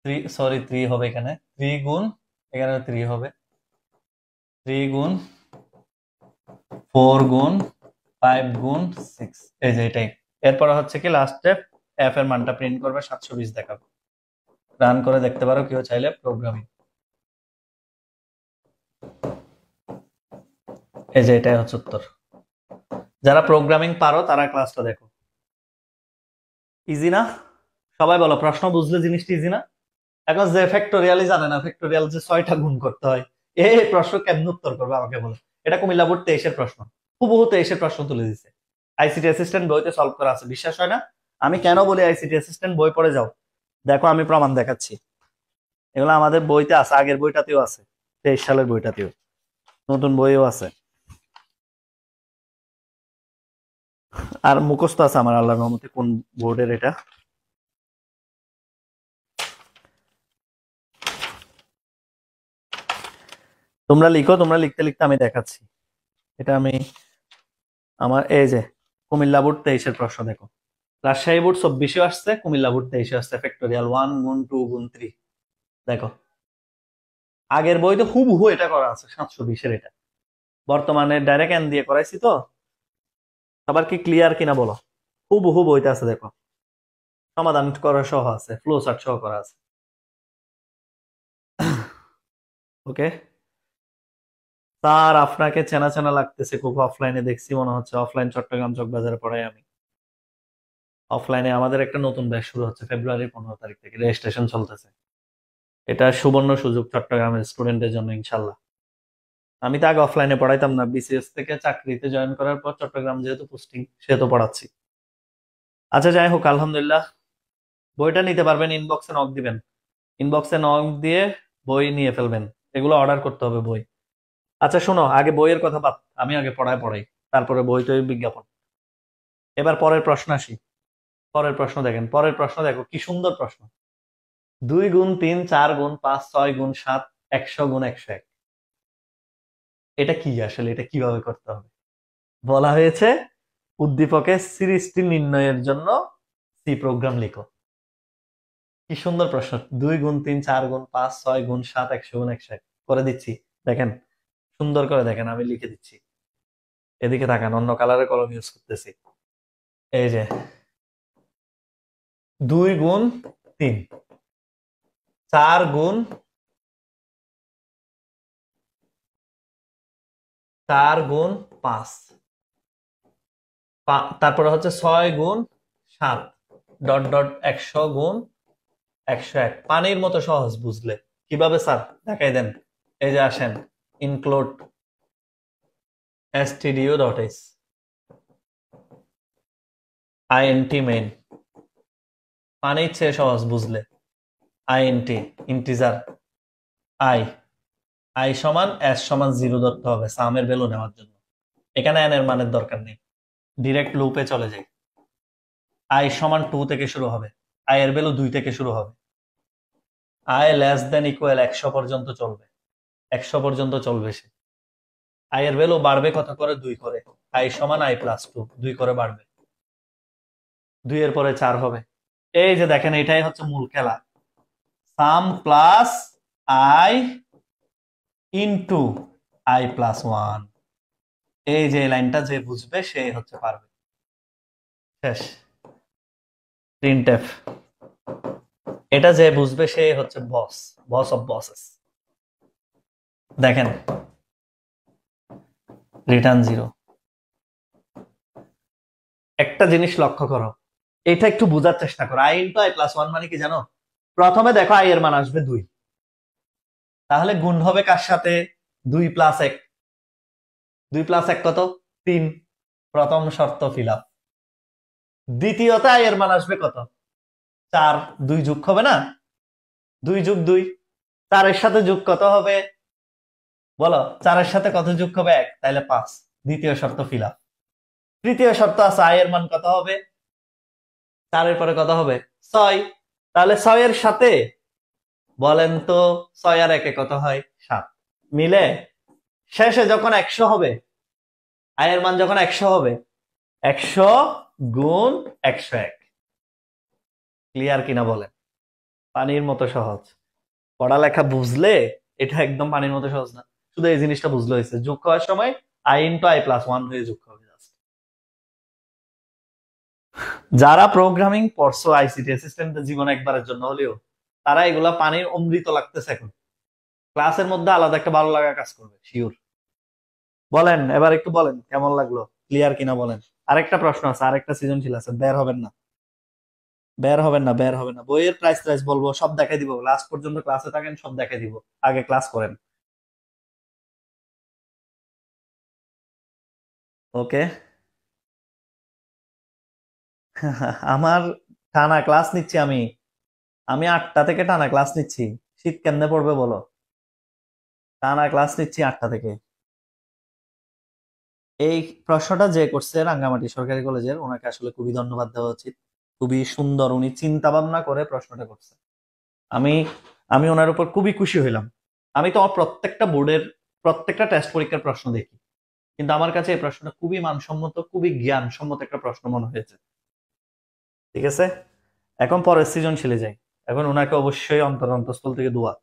3, সরি 3 হবে এখানে, 3 গুণ, এখানে 3 হবে, 3 গুণ 4 গুণ 5 গুণ 6, এই যে এটাই। এরপর হচ্ছে কি লাস্টে এফ এর মানটা প্রিন্ট করবে, 720 দেখাবে। রান করে দেখতে পারো কেউ চাইলে প্রোগ্রামিং। এই যে এটাই হচ্ছে উত্তর। যারা প্রোগ্রামিং পারো তারা ক্লাসটা দেখো। ইজি না? সবাই বলো প্রশ্ন বুঝলে জিনিসটা ইজি না? এখন যে ফ্যাক্টোরিয়ালই জানে না, ফ্যাক্টোরিয়াল যে 6টা গুণ করতে হয়, এই প্রশ্ন কেমন উত্তর করবে আমাকে বলো। এটা কুমিল্লা বোর্ড 23-এর প্রশ্ন, হুবহু 23-এর প্রশ্ন তুলে দিচ্ছে। আইসিটি অ্যাসিস্ট্যান্ট বইতে সলভ করা আছে, বিশ্বাস হয় না? আমি কেন বলি আইসিটি অ্যাসিস্ট্যান্ট বই পড়ে যাও, দেখো আমি প্রমাণ দেখাচ্ছি। এগুলো আমাদের বইতে আছে, আগের বইটাতেও আছে, 23 সালের বইটাতেও, নতুন বইও আছে, আর মুখস্থ আছে আমার আল্লাহর রহমতে কোন বোর্ডের এটা। তোমরা লিখো, তোমরা লিখতে লিখতে আমি দেখাচ্ছি। এটা আমি আমার এই যে কুমিল্লা বোর্ড 23-এর প্রশ্ন দেখো, রাজশাহী বোর্ড 24-এ আসছে, কুমিল্লা বোর্ড 23-এ আসছে, ফ্যাক্টোরিয়াল 1 গুণ 2 গুণ 3। দেখো আগের বইতে হুবহু এটা করা আছে 720-এর, এটা বর্তমানে ডাইরেক্ট এন দিয়ে করাইছি তো। সবার কি ক্লিয়ার কিনা বলো? হুবহু বইতে আছে, দেখো সমাধান করা সহ আছে, ফ্লো চার্ট সহ করা আছে। ওকে স্যার, আপনাকে চেনা চেনা লাগতেছে খুব, অফলাইনে দেখছি মনে হচ্ছে, অফলাইন চট্টগ্রাম চকবাজারে পড়াই আমি। অফলাইনে আমাদের একটা নতুন ব্যাচ শুরু হচ্ছে ফেব্রুয়ারি 15 তারিখ থেকে, রেজিস্ট্রেশন চলতেছে। এটা সুবর্ণ সুযোগ চট্টগ্রামের স্টুডেন্টের জন্য ইনশাল্লাহ। আমি তো আগে অফলাইনে পড়াইতাম না, বিসিএস থেকে চাকরিতে জয়েন করার পর চট্টগ্রাম যেহেতু পোস্টিং, সেহেতু পড়াচ্ছি। আচ্ছা যাই হোক, আলহামদুলিল্লাহ বইটা নিতে পারবেন, ইনবক্সে নক দিবেন, ইনবক্সে নক দিয়ে বই নিয়ে ফেলবেন, এগুলো অর্ডার করতে হবে বই। আচ্ছা শোনো, আগে বইয়ের কথা বাদ, আমি আগে পড়াই, তারপরে বই তো বিজ্ঞাপন। এবার পরের প্রশ্ন আসি। পরের প্রশ্ন দেখেন, পরের প্রশ্ন দেখো কি সুন্দর প্রশ্ন। 2 গুণ 3, 4 গুণ 5, 6 গুণ 7, 100 গুণ 101। এটা কি আসলে, এটা কিভাবে করতে হবে? বলা হয়েছে উদ্দীপকের সিরিজটি নির্ণয়ের জন্য সি প্রোগ্রাম লিখো। কি সুন্দর প্রশ্ন। 2 গুণ 3, 4 গুণ 5, 6 গুণ 7, 100 গুণ 101 করে দিচ্ছি। দেখেন সুন্দর করে দেখেন, আমি লিখে দিচ্ছি। এদিকে তাকান, অন্য কালারের কলম ইউজ করতেছি। এই যে 2 গুণ 3, 4 গুণ 5, তারপরে হচ্ছে 6 গুণ 7, ডট ডট 100 গুণ 101। পানির মতো সহজ, বুঝলে কিভাবে স্যার দেখাই দেন। এই যে আসেন, ইনক্লুড stdio.h int মেইন, পানির চেয়ে সহজ বুঝলে। int ইন্টিজার, i সমান s সমান 0 ধরতে হবে সামের ভ্যালু নেওয়ার জন্য। এখানে n এর মানের দরকার নেই, ডিরেক্ট লুপে চলে যাই। i সমান 2 থেকে শুরু হবে, i এর ভ্যালু 2 থেকে শুরু হবে, i লেস দেন ইকুয়াল 100 পর্যন্ত চলবে, 100 পর্যন্ত চলবে সে। i এর ভ্যালু বাড়বে কত করে? 2 করে, i সমান i প্লাস 2, 2 করে বাড়বে, 2 এর পরে 4 হবে। এই যে দেখেন, এটাই হচ্ছে মূল খেলা, সাম plus i into i plus 1। এই যে লাইনটা যে বুঝবে সে হচ্ছে পারবে। শেষ, প্রিন্টএফ। এটা যে বুঝবে সে হচ্ছে বস, বস অফ বসেস। দেখেন রিটার্ন 0। একটা জিনিস লক্ষ্য করো, এটা একটু বোঝার চেষ্টা করো। i ইন্টু i প্লাস 1 মানে কি জানো? প্রথমে দেখো i এর মান আসবে 2, তাহলে গুণ হবে কার সাথে? 2 প্লাস 1, 2 প্লাস 1 কত? 3। প্রথম শর্ত ফিল আপ। দ্বিতীয়ত i এর মান আসবে কত? 4, 2 যোগ হবে না? 2 যোগ 2, 4 এর সাথে যোগ কত হবে বলো? 4 এর সাথে কত যোগ হবে? 1, তাহলে 5। দ্বিতীয় শর্ত ফিল আপ। তৃতীয় শর্ত আছে, i এর মান কত হবে? 4 এর পরে কত হবে? 6। তাহলে 6 এর সাথে বলেন তো 6 আর 1 কত হয়? 7। মিলে শেষে যখন 100 হবে, i এর মান যখন 100 হবে, 100 গুণ 101। ক্লিয়ার কিনা বলেন? পানির মতো সহজ। পড়ালেখা বুঝলে এটা একদম পানির মতো সহজ না। শুধু এই জিনিসটা বুঝলে হয়েছে, যোগ করার সময় i × i+1 হয়ে যোগ হবে just। যারা প্রোগ্রামিং পড়ছো আইসিটি অ্যাসিস্ট্যান্টের জীবনে একবারের জন্য হলেও, তারা এগুলা পানির অমৃত লাগতেছে এখন। ক্লাসের মধ্যে আলাদা একটা ভালো লাগা কাজ করবে শিওর। বলেন এবার একটু বলেন কেমন লাগলো, ক্লিয়ার কিনা বলেন। আরেকটা প্রশ্ন আছে, আরেকটা সৃজনশীল আছে, বের হবেন না, বের হবেন না, বের হবেন না। বইয়ের প্রাইস প্রাইস বলবো, সব দেখাই দিব, লাস্ট পর্যন্ত ক্লাসে থাকেন, সব দেখাই দিব। আগে ক্লাস করেন। ওকে। আমার টানা ক্লাস নিচ্ছি আমি। আমি 8টা থেকে টানা ক্লাস নিচ্ছি। শীত কেমনে পড়বে বলো? টানা ক্লাস নিচ্ছি 8টা থেকে। এই প্রশ্নটা যে করছে রাঙ্গামাটি সরকারি কলেজের, ওনাকে আসলে খুবই ধন্যবাদ দেওয়া উচিত। খুবই সুন্দর, উনি চিন্তা ভাবনা করে প্রশ্নটা করছে। আমি আমি ওনার উপর খুবই খুশি হইলাম। আমি তো আমার প্রত্যেকটা বোর্ডের প্রত্যেকটা টেস্ট পরীক্ষার প্রশ্ন দেখি, কিন্তু আমার কাছে এই প্রশ্নটা খুবই মানসম্মত, খুবই জ্ঞানসম্মত একটা প্রশ্ন মনে হয়েছে। ঠিক আছে, এখন পরের সৃজনশীলে যাই। এখন ওনাকে অবশ্যই অন্তরস্থল থেকে দোয়া,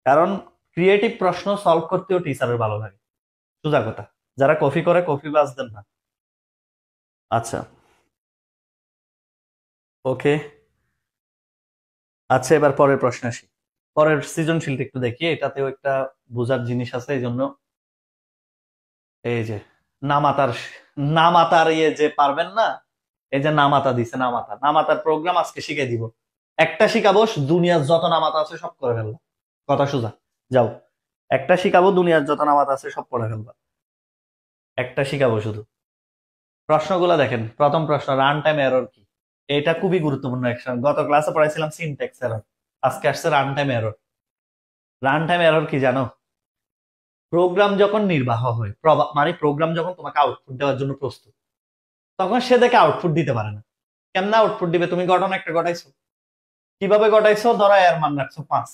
কারণ ক্রিয়েটিভ প্রশ্ন সলভ করতেও টিচারের ভালো লাগে। সোজা কথা, যারা কপি করে কপি বাজ দেন না। আচ্ছা, ওকে। আচ্ছা, এবার পরের প্রশ্ন আসি। পরের সৃজনশীলটা একটু দেখি, এটাতেও একটা বোঝার জিনিস আছে, এই জন্য। এই যে নামাতার, নামাতার ইয়ে যে পারবেন না, এই যে নামাতা দিছে, নামাতা নামাতার প্রোগ্রাম আজকে শিখে দিব। একটা শিখাবো, দুনিয়ার যত নামাতা আছে সব করে ফেলবো। কথা সোজা, যাও। একটা শিখাবো, দুনিয়ার যত নামাতা আছে সব পড়ে ফেলবা। একটা শিখাবো শুধু। প্রশ্নগুলো দেখেন। প্রথম প্রশ্ন, রান টাইম এরর কি? এটা খুবই গুরুত্বপূর্ণ একটা। গত ক্লাসে পড়াইছিলাম সিনট্যাক্স এরর, আজকে আসছে run time error. Run time error কি জানো? প্রোগ্রাম যখন নির্বাহ হয়, মানে প্রোগ্রাম যখন তোমাকে আউটপুট দেওয়ার জন্য প্রস্তুত, তখন সে দেখে আউটপুট দিতে পারে না। কেমনে আউটপুট দিবে? তুমি ঘটনা একটা ঘটাইছো, কিভাবে ঘটাইছো? ধরো এর মান রাখছো 5,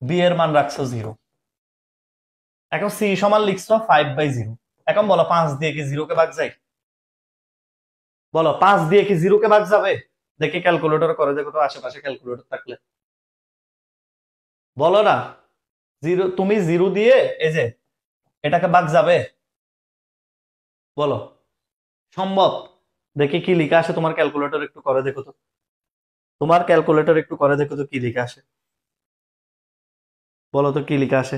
বি এর মান রাখছো 0, এখন সি সমান লিখছো 5/0। এখন বলো 5 দিয়ে কি 0 কে ভাগ যায়? বলো 5 দিয়ে কি 0 কে ভাগ যাবে? দেখি ক্যালকুলেটর করে দেখো তো, আশেপাশে ক্যালকুলেটর থাকলে বলো না। 0, তুমি 0 দিয়ে এই যে এটাকে ভাগ যাবে? বলো, সম্ভব? দেখি কি লিখা আসে তোমার ক্যালকুলেটর, একটু করে দেখো তো। তোমার ক্যালকুলেটর একটু করে দেখো তো কি লিখা আসে। বলো তো কি লিখা আসে।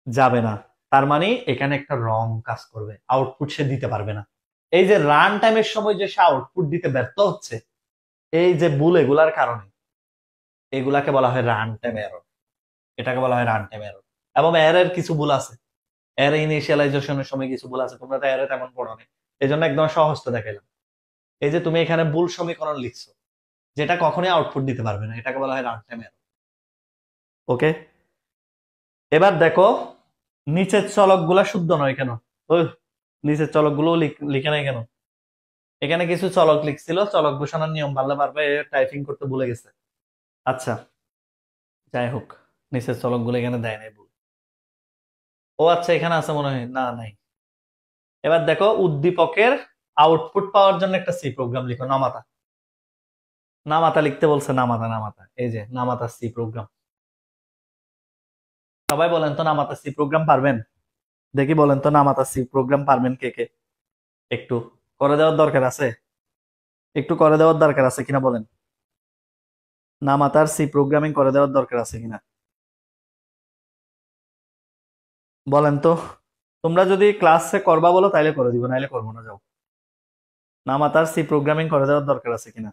যাবে না। তার মানে এখানে একটা রং কাজ করবে, আউটপুট সে দিতে পারবে না। এই যে রান টাইমের সময় যে সে আউটপুট দিতে ব্যর্থ হচ্ছে, এই যে ভুল, এগুলার কারণে, এগুলাকে বলা হয় রান টাইম এরর। এটাকে বলা হয় রান টাইম এরর। এবং এর কিছু ভুল আছে, এর ইনিশিয়ালাইজেশনের সময় কিছু ভুল আছে, তোমরা তো এর তেমন পড়ো না, এই জন্য একদম সহজটা দেখাইলাম। এই যে তুমি এখানে ভুল সমীকরণ লিখছো, যেটা কখনোই আউটপুট দিতে পারবে না, এটাকে বলা হয় রান টাইম এরর। ওকে। এবার দেখো, নিচের চলক গুলা শুদ্ধ নয় কেন? ওই নিচের চলক গুলো লিখে নাই কেন? এখানে কিছু চলক লিখছিল, চলক বসানোর নিয়ম ভালো পারবে, টাইপিং করতে ভুলে গেছে। আচ্ছা, যাই হোক, নিচের চলক গুলো এখানে দেয় নাই ভুল। ও আচ্ছা, এখানে আছে মনে হয়, না নাই। এবার দেখো, উদ্দীপকের আউটপুট পাওয়ার জন্য একটা সি প্রোগ্রাম লিখো, নামাতা। নামাতা লিখতে বলছে, নামাতা, নামাতা, এই যে নামাতা সি প্রোগ্রাম। সবাই বলেন তো নামাতা সি প্রোগ্রাম পারবেন? দেখি বলেন তো নামাতা সি প্রোগ্রাম পারবেন কে কে? একটু করে দেওয়ার দরকার আছে, একটু করে দেওয়ার দরকার আছে কিনা বলেন। নামাতার সি প্রোগ্রামিং করে দেওয়ার দরকার আছে কিনা বলেন তো। তোমরা যদি ক্লাসে করবা বলো তাইলে করে দিব, নাইলে করবো না, যাও। নামাতার সি প্রোগ্রামিং করে দেওয়ার দরকার আছে কিনা?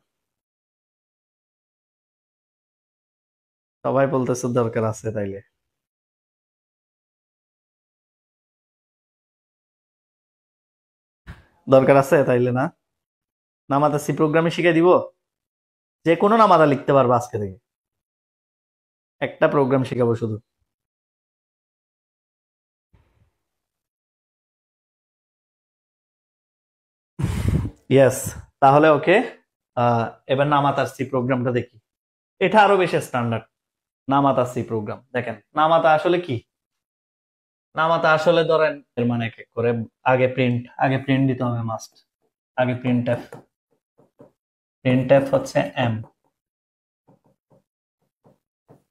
সবাই বলতেছে দরকার আছে, তাইলে দরকার আছে তাইলে না। নামাতা সি প্রোগ্রামিং শিখে দিব, যে কোনো নামাতা লিখতে পারবা আজকে থেকে। একটা প্রোগ্রাম শিখাবো শুধু। ইয়েস, তাহলে ওকে। এবার নামাতার সি প্রোগ্রামটা দেখি। এটা আরো বেশি স্ট্যান্ডার্ড। নামাতা সি প্রোগ্রাম দেখেন, নামাতা আসলে কি? নামাতা আসলে ধরেন এর মানে এক এক করে, আগে প্রিন্ট দিতে হবে মাস্ট, আগে প্রিন্ট এফ, প্রিন্টএফ হচ্ছে এম,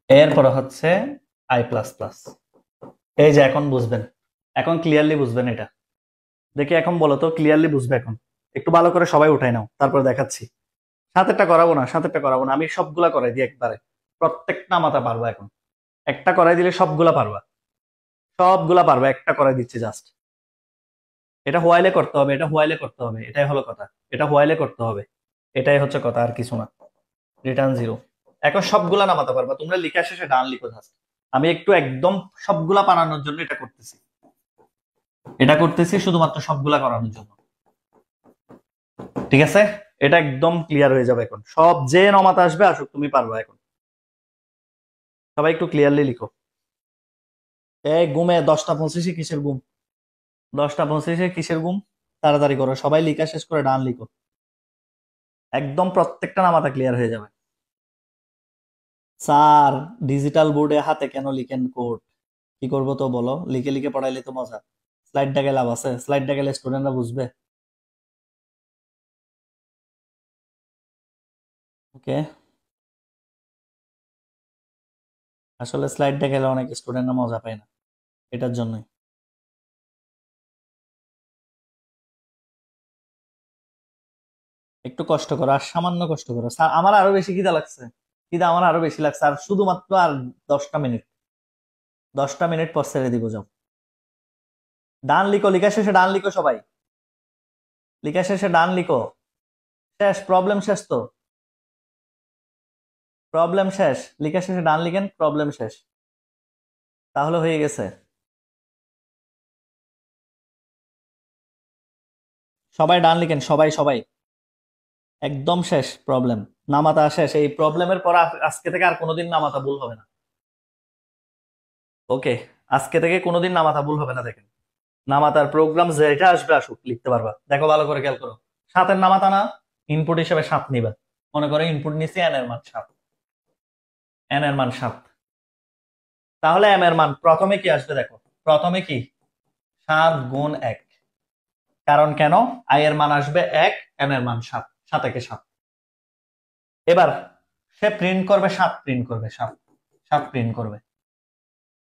এরপরে হচ্ছে আই প্লাস প্লাস। এই যে এখন বুঝবেন, এখন ক্লিয়ারলি বুঝবেন এটা। দেখি এখন বলো তো, ক্লিয়ারলি বুঝবে এখন? একটু ভালো করে সবাই উঠাই নাও, তারপর দেখাচ্ছি। সাতেরটা করাবো না, সাতেরটা করাবো না, আমি সবগুলা করাই দিই একবারে। প্রত্যেকটা মাথা পারবো এখন। একটা করাই দিলে সবগুলা পারবা, সবগুলা পারবা, একটা করাই দিচ্ছি জাস্ট। এটা হোয়াইলে করতে হবে, এটা হোয়াইলে করতে হবে, এটাই হলো কথা। এটা হোয়াইলে করতে হবে, এটাই হচ্ছে কথা, আর কিছু না। Return zero. এখন সবগুলা নামাতে পারবা তোমরা, লিখা শেষে ডান লিখো জাস্ট। আমি একটু একদম সবগুলা বানানোর জন্য এটা করতেছি, এটা করতেছি শুধুমাত্র সবগুলা করানোর জন্য। ঠিক আছে, এটা একদম ক্লিয়ার হয়ে যাবে এখন। সব যে নমাতে আসবে আসুক, তুমি পারবা এখন। সবাই একটু ক্লিয়ারলি লিখো। এই ঘুমে 10টা 25 কিসের ঘুম? 10টা 25 কিসের ঘুম? তাড়াতাড়ি করো সবাই, লিখা শেষ করে ডান লিখো। একদম প্রত্যেকটা নামাতা ক্লিয়ার হয়ে যাবে। স্যার, ডিজিটাল বোর্ডে হাতে কেন লিখেন কোড? কি করবো তো বলো, লিখে লিখে পড়াইলে তো মজা। স্লাইড গেলে লাভ আছে? স্লাইড গেলে স্টুডেন্টরা বুঝবে। ওকে, আসলে স্লাইড গেলে অনেক স্টুডেন্টরা মজা পায় না, এটার জন্যই। একটু কষ্ট করো, আর সামান্য কষ্ট করো। স্যার আমার আরো বেশি খিদা লাগছে, খিদা আমার আরো বেশি লাগছে। আর শুধুমাত্র আর 10টা মিনিট, 10টা মিনিট পর ছেড়ে দিব, যাও। ডান লিখো, লিখা শেষে ডান লিখো সবাই, লিখা শেষে ডান লিখো। শেষ, প্রবলেম শেষ তো, প্রবলেম শেষ। লিখা শেষে ডান লিখেন, প্রবলেম শেষ, তাহলে হয়ে গেছে। সবাই ডান লিখেন, সবাই সবাই। একদম শেষ প্রবলেম, নামাতা শেষ। এই প্রবলেমের পর আজকে থেকে আর কোনোদিন নামাতা ভুল হবে না। ওকে, আজকে থেকে কোনোদিন নামাতা ভুল হবে না। দেখেন, নামাতার প্রোগ্রাম যেটা আসবে আসুক, লিখতে পারবা। দেখো ভালো করে খেয়াল করো, সাতের নামাতা না, ইনপুট হিসেবে 7 নিবা। মনে করো ইনপুট নিছি এন এর মান 7, এন এর মান 7। তাহলে এম এর মান প্রথমে কি আসবে দেখো, প্রথমে কি 7 গুণ 1। কারণ কেন, আই এর মান আসবে 1, এন এর মান 7, 7 একে 7। এবার সে প্রিন্ট করবে 7, প্রিন্ট করবে 7, 7 প্রিন্ট করবে।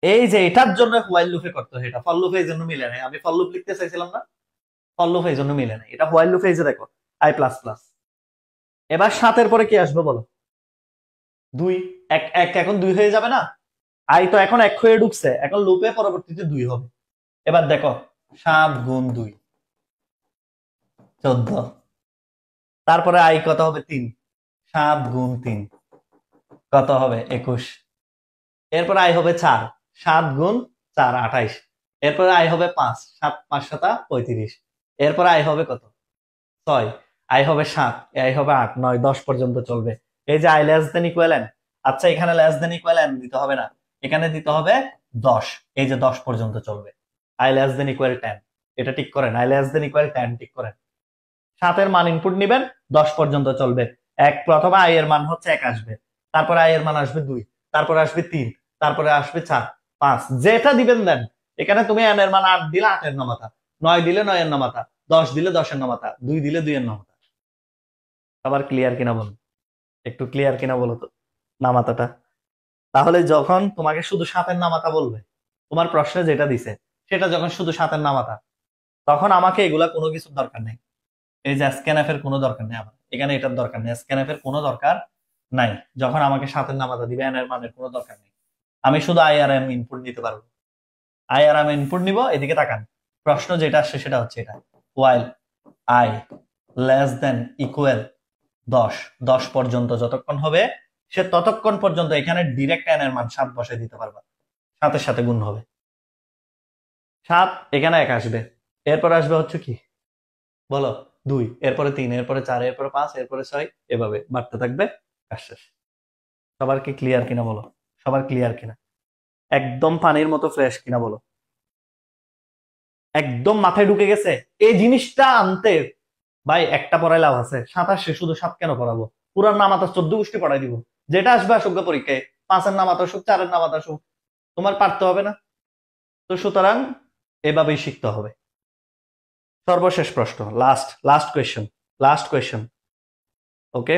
এই যে এটার জন্য হোয়াইল লুপে করতে হয়, এটা ফর লুপে এই জন্য মিলে নাই। আমি ফর লুপ লিখতে চাইছিলাম না, ফর লুপে এই জন্য মিলে নাই। এটা হোয়াইল লুপে এই যে দেখো, আই প্লাস প্লাস। এবার 7-এর পরে কি আসবে বলো? 2। এক এক এখন 2 হয়ে যাবে না? আই তো এখন 1 হয়ে ঢুকছে, এখন লুপে পরবর্তীতে 2 হবে। এবার দেখো, 7 গুণ 2 14। তারপরে আই কত হবে? 3। 7 গুণ 3 কত হবে? 21। এরপরে আই হবে 4, 7 গুণ 4 28। এরপরে আই হবে 5, 7 5 7 35। এরপরে আই হবে কত? 6। আই হবে 7, আই হবে 8 9 10 পর্যন্ত চলবে। এই যে I less than equal N. আচ্ছা, এখানে লেস দেন ইকুয়াল এন দিতে হবে না, এখানে দিতে হবে 10। এই যে 10 পর্যন্ত চলবে। আই লেস দেন ইকুয়াল 10, এটা ঠিক করেন। আই লেস দেন ইকুয়াল 10 ঠিক করেন। 7-এর মান ইনপুট নিবেন, 10 পর্যন্ত চলবে। প্রথমে আই এর মান হচ্ছে 1 আসবে, তারপরে আই এর মান আসবে 2, তারপরে আসবে 3, তারপরে আসবে 4 5, যেটা দিবেন দেন। এখানে তুমি এন এর মান 8 দিলে 8 এর নামাতা, 9 দিলে 9 এর নামাতা, 10 দিলে 10 এর নামাতা, 2 দিলে 2 এর নামাতা। আবার ক্লিয়ার কিনা বলো, একটু ক্লিয়ার কিনা বলো তো নামাতাটা। তাহলে যখন তোমাকে শুধু 7-এর নামাতা বলবে, তোমার প্রশ্নে যেটা দিছে সেটা যখন শুধু 7-এর নামাতা, তখন আমাকে এগুলা কোনো কিছুর দরকার নেই। এই যে স্ক্যানএফ এর কোনো দরকার নেই আমার, এখানে এটার দরকার নেই, স্ক্যানএফ এর কোনো দরকার নাই। যখন আমাকে 7-এর নামাতা দিবে, এন এর মানের কোনো দরকার নেই। আমি শুধু আইআরএম ইনপুট নিতে পারবো, আইআরএম ইনপুট নিব। এদিকে তাকান, প্রশ্ন যেটা আসছে সেটা হচ্ছে এটা, while I less than equal 10, 10 পর্যন্ত যতক্ষণ হবে সে ততক্ষণ পর্যন্ত এখানে ডিরেক্ট এন এর মান 7 বসাই দিতে পারবা, 7-এর সাথে গুণ হবে। 7, এখানে 1 আসবে, এরপর আসবে হচ্ছে কি বলো? 2, এরপরে 3, এরপরে 4, এরপরে 5, এরপরে 6, এভাবে বাড়তে থাকবে। কাজ শেষ। সবার কি ক্লিয়ার কিনা বলো? সবার ক্লিয়ার কিনা? একদম পানির মতো ফ্রেশ কিনা বলো? একদম মাথায় ঢুকে গেছে এই জিনিসটা আনতে? ভাই একটা পড়াই লাভ আছে, 27 শুধু 7 কেন পড়াবো? পুরার নামাত 14 গোষ্ঠী পড়াই দিব। যেটা আসবে আসুক পরীক্ষায়, 5-এর নামাত আসুক, 4-এর নামাত আসুক, তোমার পারতে হবে না। তো সুতরাং এভাবেই শিখতে হবে। সর্বশেষ প্রশ্ন, last last question, last question. Okay,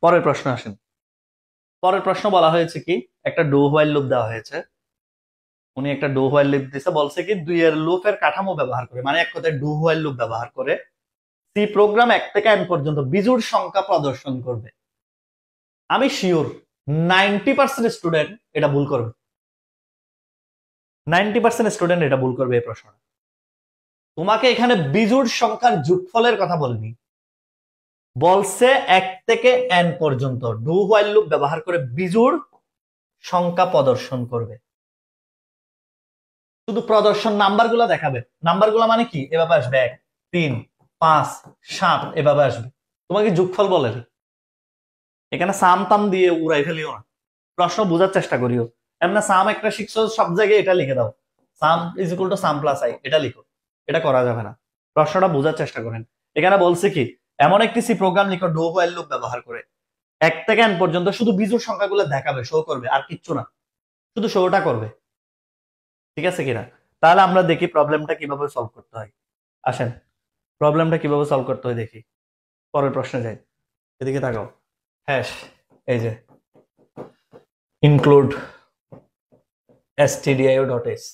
পরের প্রশ্ন আসেন। পরের প্রশ্ন বলা হয়েছে কি, একটা ডু হোয়াইল লুপ দেওয়া হয়েছে। উনি একটা ডু হোয়াইল লুপ দিছে, বলছে কি দুইয়ের লুপের কাঠামো ব্যবহার করে, মানে এক কথায় ডু হোয়াইল লুপ ব্যবহার করে সি প্রোগ্রাম 1 থেকে n পর্যন্ত বিজোড় সংখ্যা প্রদর্শন করবে। আমি শিওর 90% স্টুডেন্ট এটা ভুল করবে। 90% স্টুডেন্ট এটা ভুল করবে এই প্রশ্নটা। তোমাকে এখানে বিজোড় সংখ্যার যোগফলের কথা বলিনি, বলছে 1 থেকে n পর্যন্ত ডু হোয়াইল লুপ ব্যবহার করে বিজোড় সংখ্যা প্রদর্শন করবে। শুধু প্রদর্শন নাম্বারগুলো দেখাবে। নাম্বারগুলো মানে কি, এভাবে আসবে 1 3 5 7 এভাবে আসবে। তোমাকে যোগফল বলে এখানে সাম তাম দিয়ে উড়াই ফেলিও না, প্রশ্ন বোঝার চেষ্টা করিও। এমনি সাম একটা শিখছো, সব জায়গায় এটা লিখে দাও, সাম is equal to some plus I, এটা লিখো। এটা করা যাবে না, প্রশ্নটা বোঝার চেষ্টা করেন। এখানে বলছে কি, এমন একটি সি প্রোগ্রাম লিখো ডু হোয়াইল লুপ ব্যবহার করে 1 থেকে n পর্যন্ত শুধু বিজোড় সংখ্যাগুলো দেখাবে, শো করবে, আর কিচ্ছু না, শুধু শোটা করবে। ঠিক আছে কিনা? তাহলে আমরা দেখি প্রবলেমটা কিভাবে সলভ করতে হয়। আসেন প্রবলেমটা কিভাবে সলভ করতে হয় দেখি। পরের প্রশ্নে যাই, এদিকে তাকাও। হ্যাশ, এই যে include stdio.h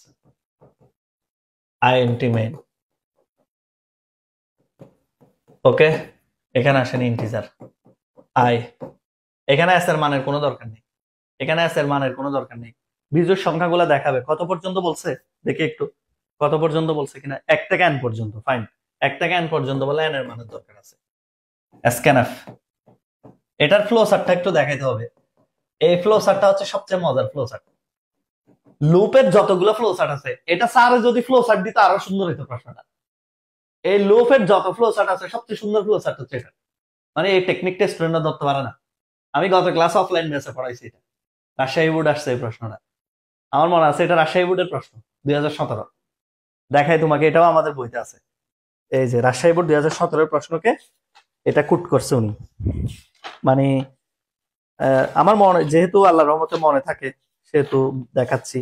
int main। ওকে, এখানে আসেন ইন্টিজার i, এখানে s এর মানের কোনো দরকার নেই, এখানে s এর মানের কোনো দরকার নেই। বিজোড় সংখ্যাগুলো দেখাবে কত পর্যন্ত বলছে দেখি একটু, কত পর্যন্ত বলছে কিনা। 1 থেকে n পর্যন্ত, ফাইন। 1 থেকে n পর্যন্ত বলে n এর মানের দরকার আছে। scanf, এটার ফ্লো চার্টটা একটু দেখাইতে হবে। এই ফ্লো চার্টটা হচ্ছে সবচেয়ে মজার ফ্লো চার্ট। লুপের যতগুলো ফ্লো চার্ট আছে, এটা স্যার যদি ফ্লো চার্ট দিত আরো সুন্দর হইতো প্রশ্নটা। এই লুপের যত ফ্লো চার্ট আছে সবচেয়ে সুন্দর ফ্লো চার্ট হচ্ছে এটা। মানে এই টেকনিকটা স্টুডেন্টরা ধরতে পারে না। আমি গত ক্লাস অফলাইন বেসে পড়াইছি এটা। রাজশাহী বোর্ড আসছে এই প্রশ্নটা, আমার মনে আছে এটা রাজশাহী বোর্ডের প্রশ্ন 2017। দেখাই তোমাকে, এটাও আমাদের বইতে আছে। এই যে রাজশাহী বোর্ড 2017 প্রশ্নকে এটা কুট করছে উনি। মানে আমার মনে, যেহেতু আল্লাহর রহমতে মনে থাকে সেহেতু দেখাচ্ছি।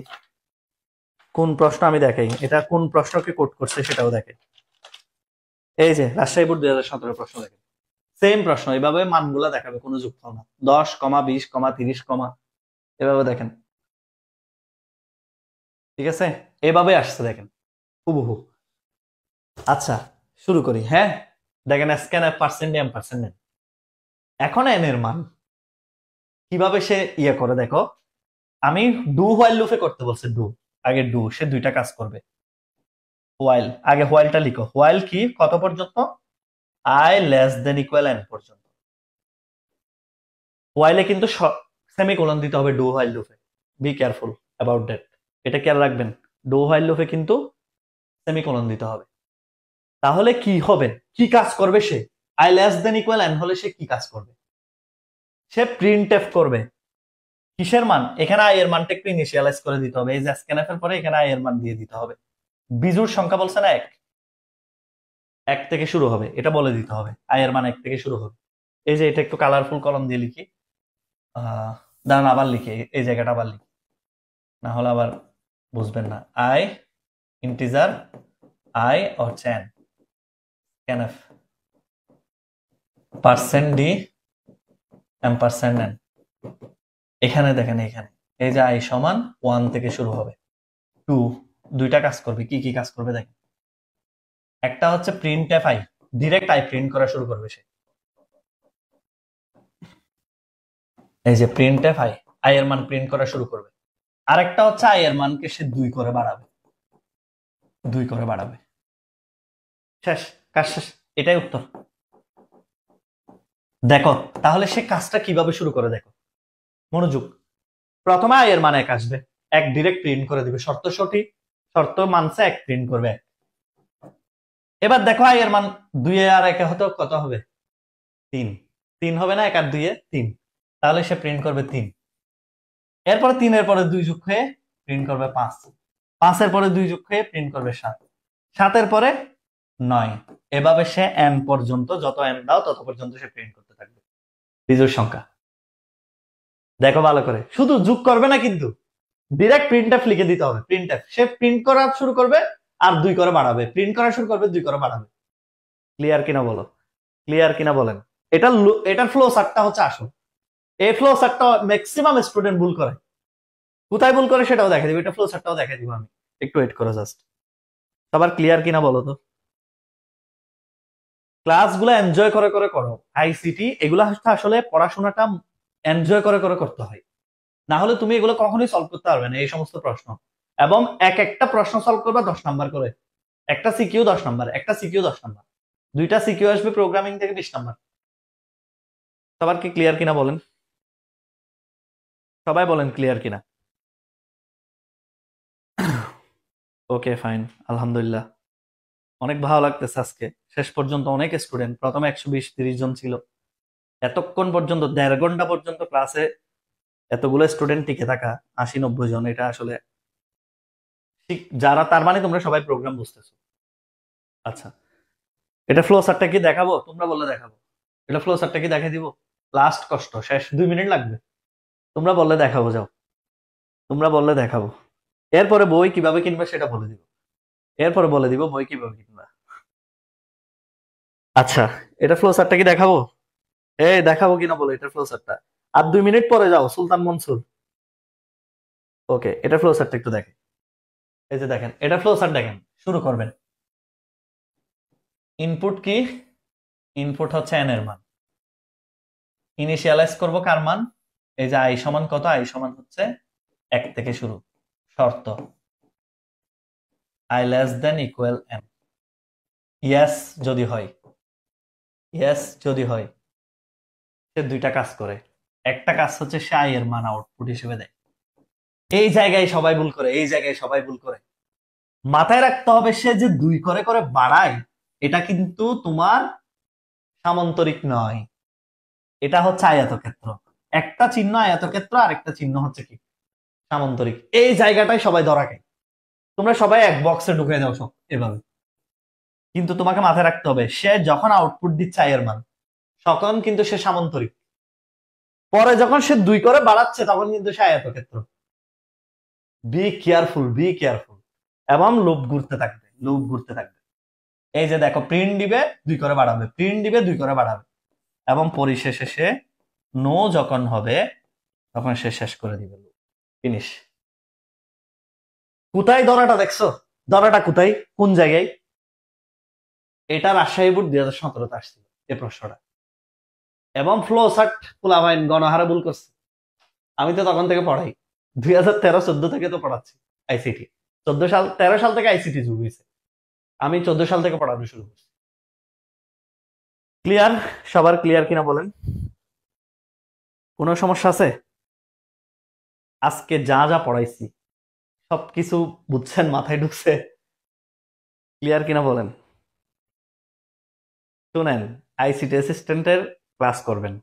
কোন প্রশ্ন আমি দেখাই, এটা কোন প্রশ্নকে কোট করছে সেটাও দেখে। এই যে রাজশাহী বোর্ড 2017 প্রশ্ন দেখেন, সেম প্রশ্ন, এইভাবে মানগুলা দেখাবে, কোনো যোগফল না। 10, 20, 30, এভাবে দেখেন। ঠিক আছে, এভাবে আসছে দেখেন হুবহু। আচ্ছা শুরু করি। হ্যাঁ দেখেন, স্ক্যান পার্সেন্ট এম পার্সেন্ট নেন। এখন এন এর মান কিভাবে সে ইয়ে করে দেখো। আমি ডু হোয়াইল লুপে করতে বলছে, ডু আগে ডু, সে দুইটা কাজ করবে। হোয়াইল, আগে হোয়াইলটা লিখো। হোয়াইল কি, কত পর্যন্ত, I less than equal N পর্যন্ত। হোয়াইলে কিন্তু সেমিকোলন দিতে হবে ডু হোয়াইল লুপে, বি কেয়ারফুল অ্যাবাউট দ্যাট, এটা খেয়াল রাখবেন। ডু হোয়াইল লুপে কিন্তু সেমিকোলন দিতে হবে। তাহলে কি হবে, কি কাজ করবে সে, i less than equal n হলে সে কি কাজ করবে, সে প্রিন্ট এফ করবে। কিসের মান, এখানে আই এর মানটা একটু ইনিশিয়ালাইজ করে দিতে হবে। এই যে স্ক্যানএফ এর পরে এখানে আই এর মান দিয়ে দিতে হবে। বিজোড় সংখ্যা বলছে না 1 থেকে শুরু হবে, এটা বলে দিতে হবে আই এর মান 1 থেকে শুরু হবে। এই যে এটা একটু কালারফুল কলম দিয়ে লিখি, দাঁড়ান আবার লিখি, এই জায়গাটা আবার লিখি, না হলে আবার বুঝবেন না। আই ইন্টিজার, আই হচ্ছে N, scanf percent D M percent N. এখানে দেখেন, এখানে এই যে আই সমান 1 থেকে শুরু হবে, 2, দুইটা কাজ করবে। কি কি কাজ করবে দেখেন, একটা হচ্ছে print F I, direct I print করা শুরু করবে সে। এই যে প্রিন্ট এফ আই, আই এর মান প্রিন্ট করা শুরু করবে। আরেকটা হচ্ছে আই এর মানকে সে 2 করে বাড়াবে, 2 করে বাড়াবে। শেষ, কাজ শেষ, এটাই উত্তর। দেখো তাহলে সে কাজটা কিভাবে শুরু করে দেখো, মনোযোগ। প্রথমে আই এর মান 1 আসবে, 1 ডিরেক্ট প্রিন্ট করে দিবে, শর্ত সঠিক, শর্ত মানছে 1 প্রিন্ট করবে 1। এবার দেখো আই এর মান 2 আর 1 হতে কত হবে, 3, 3 হবে না, 1 আর 2 3, তাহলে সে প্রিন্ট করবে 3। এরপরে 3 এর পরে 2 যোগ হয়ে প্রিন্ট করবে 5, 5 এর পরে 2 যোগ হয়ে প্রিন্ট করবে 7, 7 এর পরে 9। এভাবে সে n পর্যন্ত, যত n দাও তত পর্যন্ত সে প্রিন্ট করতে থাকবে বিজোড় সংখ্যা। দেখো ভালো করে, শুধু যোগ করবে না কিন্তু, ডিরেক্ট প্রিন্টএফ লিখে দিতে হবে। প্রিন্টএফ, সে প্রিন্ট করা শুরু করবে আর 2 করে বাড়াবে, প্রিন্ট করা শুরু করবে 2 করে বাড়াবে। ক্লিয়ার কিনা বলো? ক্লিয়ার কিনা বলেন। এটার ফ্লো চার্টটা হচ্ছে আসল। এই ফ্লো চার্টটা ম্যাক্সিমাম স্টুডেন্ট ভুল করে। কোথায় ভুল করে সেটাও দেখা দিব, এটা ফ্লো চার্টটাও দেখা দিব আমি। একটু ওয়েট করো জাস্ট। সবার ক্লিয়ার কিনা বলো তো। ক্লাসগুলো এনজয় করে করে করো। আইসিটি এগুলা হচ্ছে আসলে পড়াশোনাটা এনজয় করে করে করতে হয়, না হলে তুমি এগুলো কখনোই সলভ করতে পারবে না এই সমস্ত প্রশ্ন। এবং এক একটা প্রশ্ন সলভ করবা 10 নাম্বার করে। একটা সিকিউ 10 নাম্বার, একটা সিকিউ 10 নাম্বার, দুইটা সিকিউ আসবে প্রোগ্রামিং থেকে 20 নাম্বার। সবার কি ক্লিয়ার কিনা বলেন, সবাই বলেন ক্লিয়ার কিনা। ওকে ফাইন, আলহামদুলিল্লাহ। অনেক ভালো লাগতেছে আজকে। শেষ পর্যন্ত অনেক স্টুডেন্ট, প্রথমে 120-30 জন ছিল, এতক্ষণ পর্যন্ত 1.5 ঘন্টা পর্যন্ত ক্লাসে এতগুলো স্টুডেন্ট টিকে থাকা, 80-90 জন, এটা আসলে ঠিক যারা, তার মানে তোমরা সবাই প্রোগ্রাম বুঝতেছো। আচ্ছা, এটা ফ্লো চার্টটা কি দেখাবো? তোমরা বললে দেখাবো। এটা ফ্লো চার্টটা কি দেখাই দিব? লাস্ট কষ্ট, শেষ 2 মিনিট লাগবে। তোমরা বললে দেখাবো, যাও তোমরা বললে দেখাবো। এরপরে বই কিভাবে কিনবে সেটা বলে দিব, এরপরে বলে দিব বই কিভাবে কিনবা। আচ্ছা, এটা ফ্লো চার্টটা কি দেখাবো? এই দেখাবো কিনা বলো এটা ফ্লো চার্টটা। আর 2 মিনিট পরে যাও সুলতান মনসুর। ওকে, এটা ফ্লো চার্টটা একটু দেখেন। এই যে দেখেন, এটা ফ্লো চার্ট দেখেন। শুরু করবেন। ইনপুট কি? ইনপুট হচ্ছে এন এর মান। ইনিশিয়ালাইজ করব কার মান? এই যে আই সমান কত? আই সমান হচ্ছে 1 থেকে শুরু। শর্ত I less than equal N. Yes যদি হয়, ইয়েস যদি হয়, সে দুইটা কাজ করে। একটা কাজ হচ্ছে সে আই এর মান আউটপুট হিসেবে দেয়। এই জায়গায় সবাই ভুল করে, এই জায়গায় সবাই ভুল করে। মাথায় রাখতে হবে, সে যে 2 করে করে বাড়ায়, এটা কিন্তু তোমার সামান্তরিক নয়, এটা হচ্ছে আয়তক্ষেত্র। একটা চিহ্ন আয়তক্ষেত্র, আর একটা চিহ্ন হচ্ছে কি সামান্তরিক। এই জায়গাটাই সবাই ধরা খায়। তোমরা সবাই এক বক্সে ঢুকে যাও সব এভাবে। কিন্তু তোমাকে মাথায় রাখতে হবে, সে যখন আউটপুট দিচ্ছে আয়ের মান, তখন কিন্তু সে সামান্তরিক। পরে যখন সে 2 করে বাড়াচ্ছে, তখন কিন্তু সে আয়তক্ষেত্র। Be careful, be careful. এবং লুপ ঘুরতে থাকবে, লুপ ঘুরতে থাকবে। এই যে দেখো, প্রিন্ট দিবে 2 করে বাড়াবে, প্রিন্ট দিবে 2 করে বাড়াবে, এবং পরিশেষে সে নো যখন হবে তখন সে শেষ করে দিবে। ফিনিশ। কোথায় ধরাটা দেখছো? ধরাটা কোথায়, কোন জায়গায়? এটা রাজশাহী বোর্ড 2017-তে আসছিল এই প্রশ্নটা। এবং ফ্লো চার্ট পোলাপাইন গণহারে ভুল করছে। আমি তো তখন থেকে পড়াই, 2013-14 থেকে তো পড়াচ্ছি আইসিটি। 13 সাল থেকে আইসিটি শুরু হয়েছে, আমি 14 সাল থেকে পড়ানো শুরু করছি। ক্লিয়ার? সবার ক্লিয়ার কিনা বলেন। কোনো সমস্যা আছে? আজকে যা যা পড়াইছি সবকিছু বুঝছেন, মাথায় ঢুকছে? ক্লিয়ার কিনা বলেন। শুনেন, আইসিটি অ্যাসিস্ট্যান্টের ক্লাস করবেন,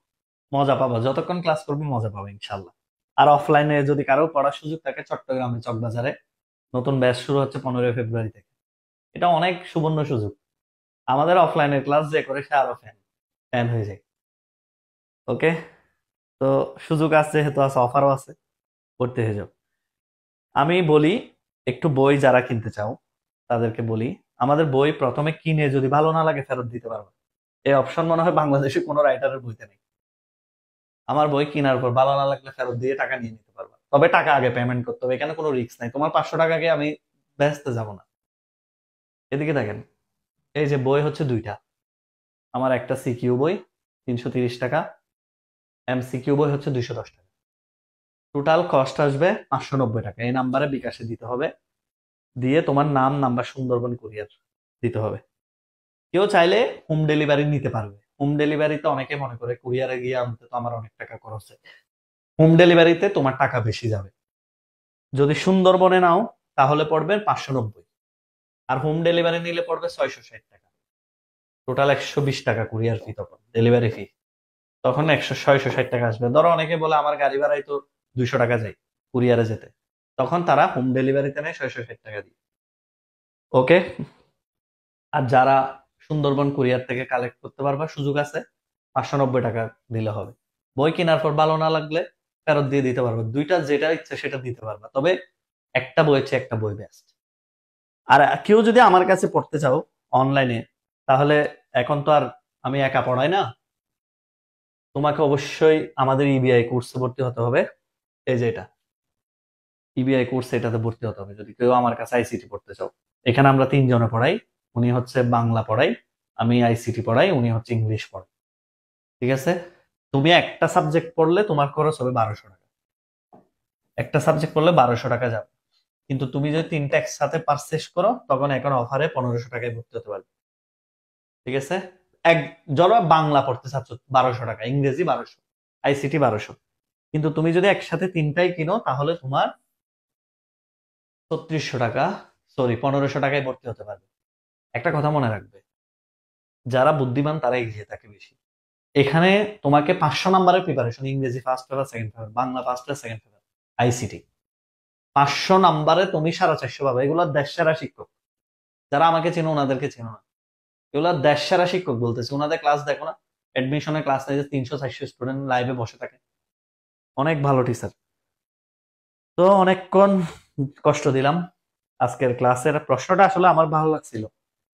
মজা পাবা। যতক্ষণ ক্লাস করবে মজা পাবে ইনশাল্লাহ। আর অফলাইনে যদি কারো পড়ার সুযোগ থাকে, চট্টগ্রামে চকবাজারে নতুন ব্যাচ শুরু হচ্ছে 15 ফেব্রুয়ারি থেকে। এটা অনেক সুবর্ণ সুযোগ। আমাদের অফলাইনের ক্লাস যে করে সে আরো ফ্যান ফ্যান হয়ে যায়। ওকে, তো সুযোগ আছে যেহেতু, আছে অফারও আছে, করতে হয়ে যাও। আমি বলি, একটু বই যারা কিনতে চাও তাদেরকে বলি, আমাদের বই প্রথমে কিনে যদি ভালো না লাগে ফেরত দিতে পারবে। এই অপশন মনে হয় বাংলাদেশে কোনো রাইটারের বইতে নেই। আমার বই কেনার পর ভালো না লাগলে ফেরত দিয়ে টাকা নিয়ে নিতে পারবা, তবে টাকা আগে পেমেন্ট করতে হবে। এখানে কোনো রিস্ক নাই, তোমার 500 টাকাকে আমি বেচতে যাব না। এদিকে দেখেন, এই যে বই হচ্ছে দুইটা। আমার একটা সিকিউ বই 330 টাকা, এমসিকিউ বই হচ্ছে 210 টাকা। টোটাল কস্ট আসবে 590 টাকা। এই নাম্বারে বিকাশে দিতে হবে, দিয়ে তোমার নাম, নাম্বার, সুন্দরবন কুরিয়ার দিতে হবে। কেউ চাইলে হোম ডেলিভারি নিতে পারবে। হোম ডেলিভারিতে অনেকে মনে করে কুরিয়ারে গিয়ে আনতে তো আমার অনেক টাকা খরচ হয়। হোম ডেলিভারিতে তোমার টাকা বেশি যাবে। যদি সুন্দরবনে নাও তাহলে পড়বে 590, আর হোম ডেলিভারি নিলে পড়বে 660 টাকা। টোটাল 120 টাকা কুরিয়ার ফি, তখন ডেলিভারি ফি, তখন 660 টাকা আসবে। ধরো অনেকে বলে আমার গাড়ি ভাড়াই তো 200 টাকা যায় কুরিয়ারে যেতে, তখন তারা হোম ডেলিভারিতে নেয় 660 টাকা দিয়ে। ওকে, আর যারা সুন্দরবন কুরিয়ার থেকে কালেক্ট করতে পারবা, সুযোগ আছে, 590 টাকা দিলে হবে। বই কেনার পর ভালো না লাগলে ফেরত দিয়ে দিতে পারবা, দুইটা যেটা ইচ্ছে সেটা দিতে পারবা, তবে একটা বই হচ্ছে একটা বই বেস্ট। আর কেউ যদি আমার কাছে পড়তে চাও অনলাইনে, তাহলে এখন তো আর আমি একা পড়াই না, তোমাকে অবশ্যই আমাদের ইবিআই কোর্সে ভর্তি হতে হবে। এই যে এটা ইবিআই কোর্স, এটাতে ভর্তি হতে হবে যদি কেউ আমার কাছে আইসিটি পড়তে চাও। এখানে আমরা তিনজনে পড়াই। উনি হচ্ছে বাংলা পড়াই, আমি আইসিটি পড়াই, উনি হচ্ছে ইংলিশ পড়াই। ঠিক আছে? তুমি একটা সাবজেক্ট পড়লে তোমার খরচ হবে 1200 টাকা। একটা সাবজেক্ট পড়লে 1200 টাকা যাবে। কিন্তু তুমি যদি তিনটা একসাথে পারচেস করো তখন এখন অফারে 1500 টাকায় ভর্তি হতে পারবে। ঠিক আছে? এক ধরো বাংলা পড়তে চাচ্ছ 1200 টাকা, ইংরেজি 1200, আইসিটি 1200। কিন্তু তুমি যদি একসাথে তিনটাই কিনো তাহলে তোমার 3600 টাকা, সরি 1500 টাকায় ভর্তি হতে পারবে। একটা কথা মনে রাখবে, যারা বুদ্ধিমান তারা এগিয়ে থাকে বেশি। এখানে তোমাকে 500 নাম্বারের প্রিপারেশন, ইংরেজি first paper second paper, Bangla first paper second paper, ICT 500 নাম্বারে তুমি 450 পাবে। এগুলো দেশ সেরা শিক্ষক, যারা আমাকে চেনো ওনাদেরকে চেনো না, এগুলো দেশ সেরা শিক্ষক বলতেছে। ওনাদের ক্লাস দেখো না, এডমিশনের ক্লাস নেই যে 300-400 স্টুডেন্ট লাইভে বসে থাকে, অনেক ভালো টিচার। তো অনেকক্ষণ কষ্ট দিলাম। আজকের ক্লাসের প্রশ্নটা আসলে আমার ভালো লাগছিল,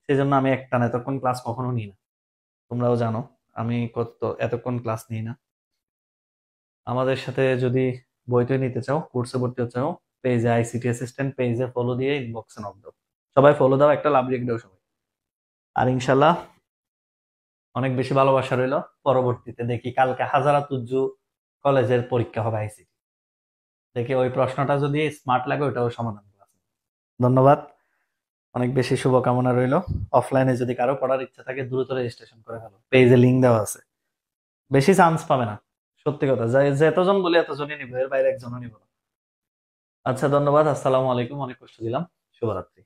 সেই জন্য আমি একটানা এতক্ষণ ক্লাস কখনো নিই না। তোমরাও জানো আমি এতক্ষণ ক্লাস নিই না। আমাদের সাথে যদি বইতে নিতে চাও, কোর্সে ভর্তি হতে চাও, পেজে আইসিটি অ্যাসিস্ট্যান্ট পেজে ফলো দিয়ে ইনবক্সে নক দাও। সবাই ফলো দাও, একটা লাভ রেখে দাও সবাই। আর ইনশাল্লাহ অনেক বেশি ভালোবাসা রইলো। পরবর্তীতে দেখি কালকে হাজারা তুজ্জু কলেজের পরীক্ষা হবে আইসিটি, দেখি ওই প্রশ্নটা যদি স্মার্ট লাগে ওইটাও সমাধান করা আছে। ধন্যবাদ, অনেক বেশি শুভকামনা রইলো। অফলাইনে যদি কারো পড়ার ইচ্ছা থাকে দ্রুত রেজিস্ট্রেশন করে ফেলো, পেজে লিঙ্ক দেওয়া আছে। বেশি চান্স পাবে না, সত্যি কথা, যে এতজন বলি এতজনই নিবো, এর বাইরে একজনও নিব না। আচ্ছা ধন্যবাদ, আসসালামু আলাইকুম, অনেক কষ্ট দিলাম। শুভরাত্রি।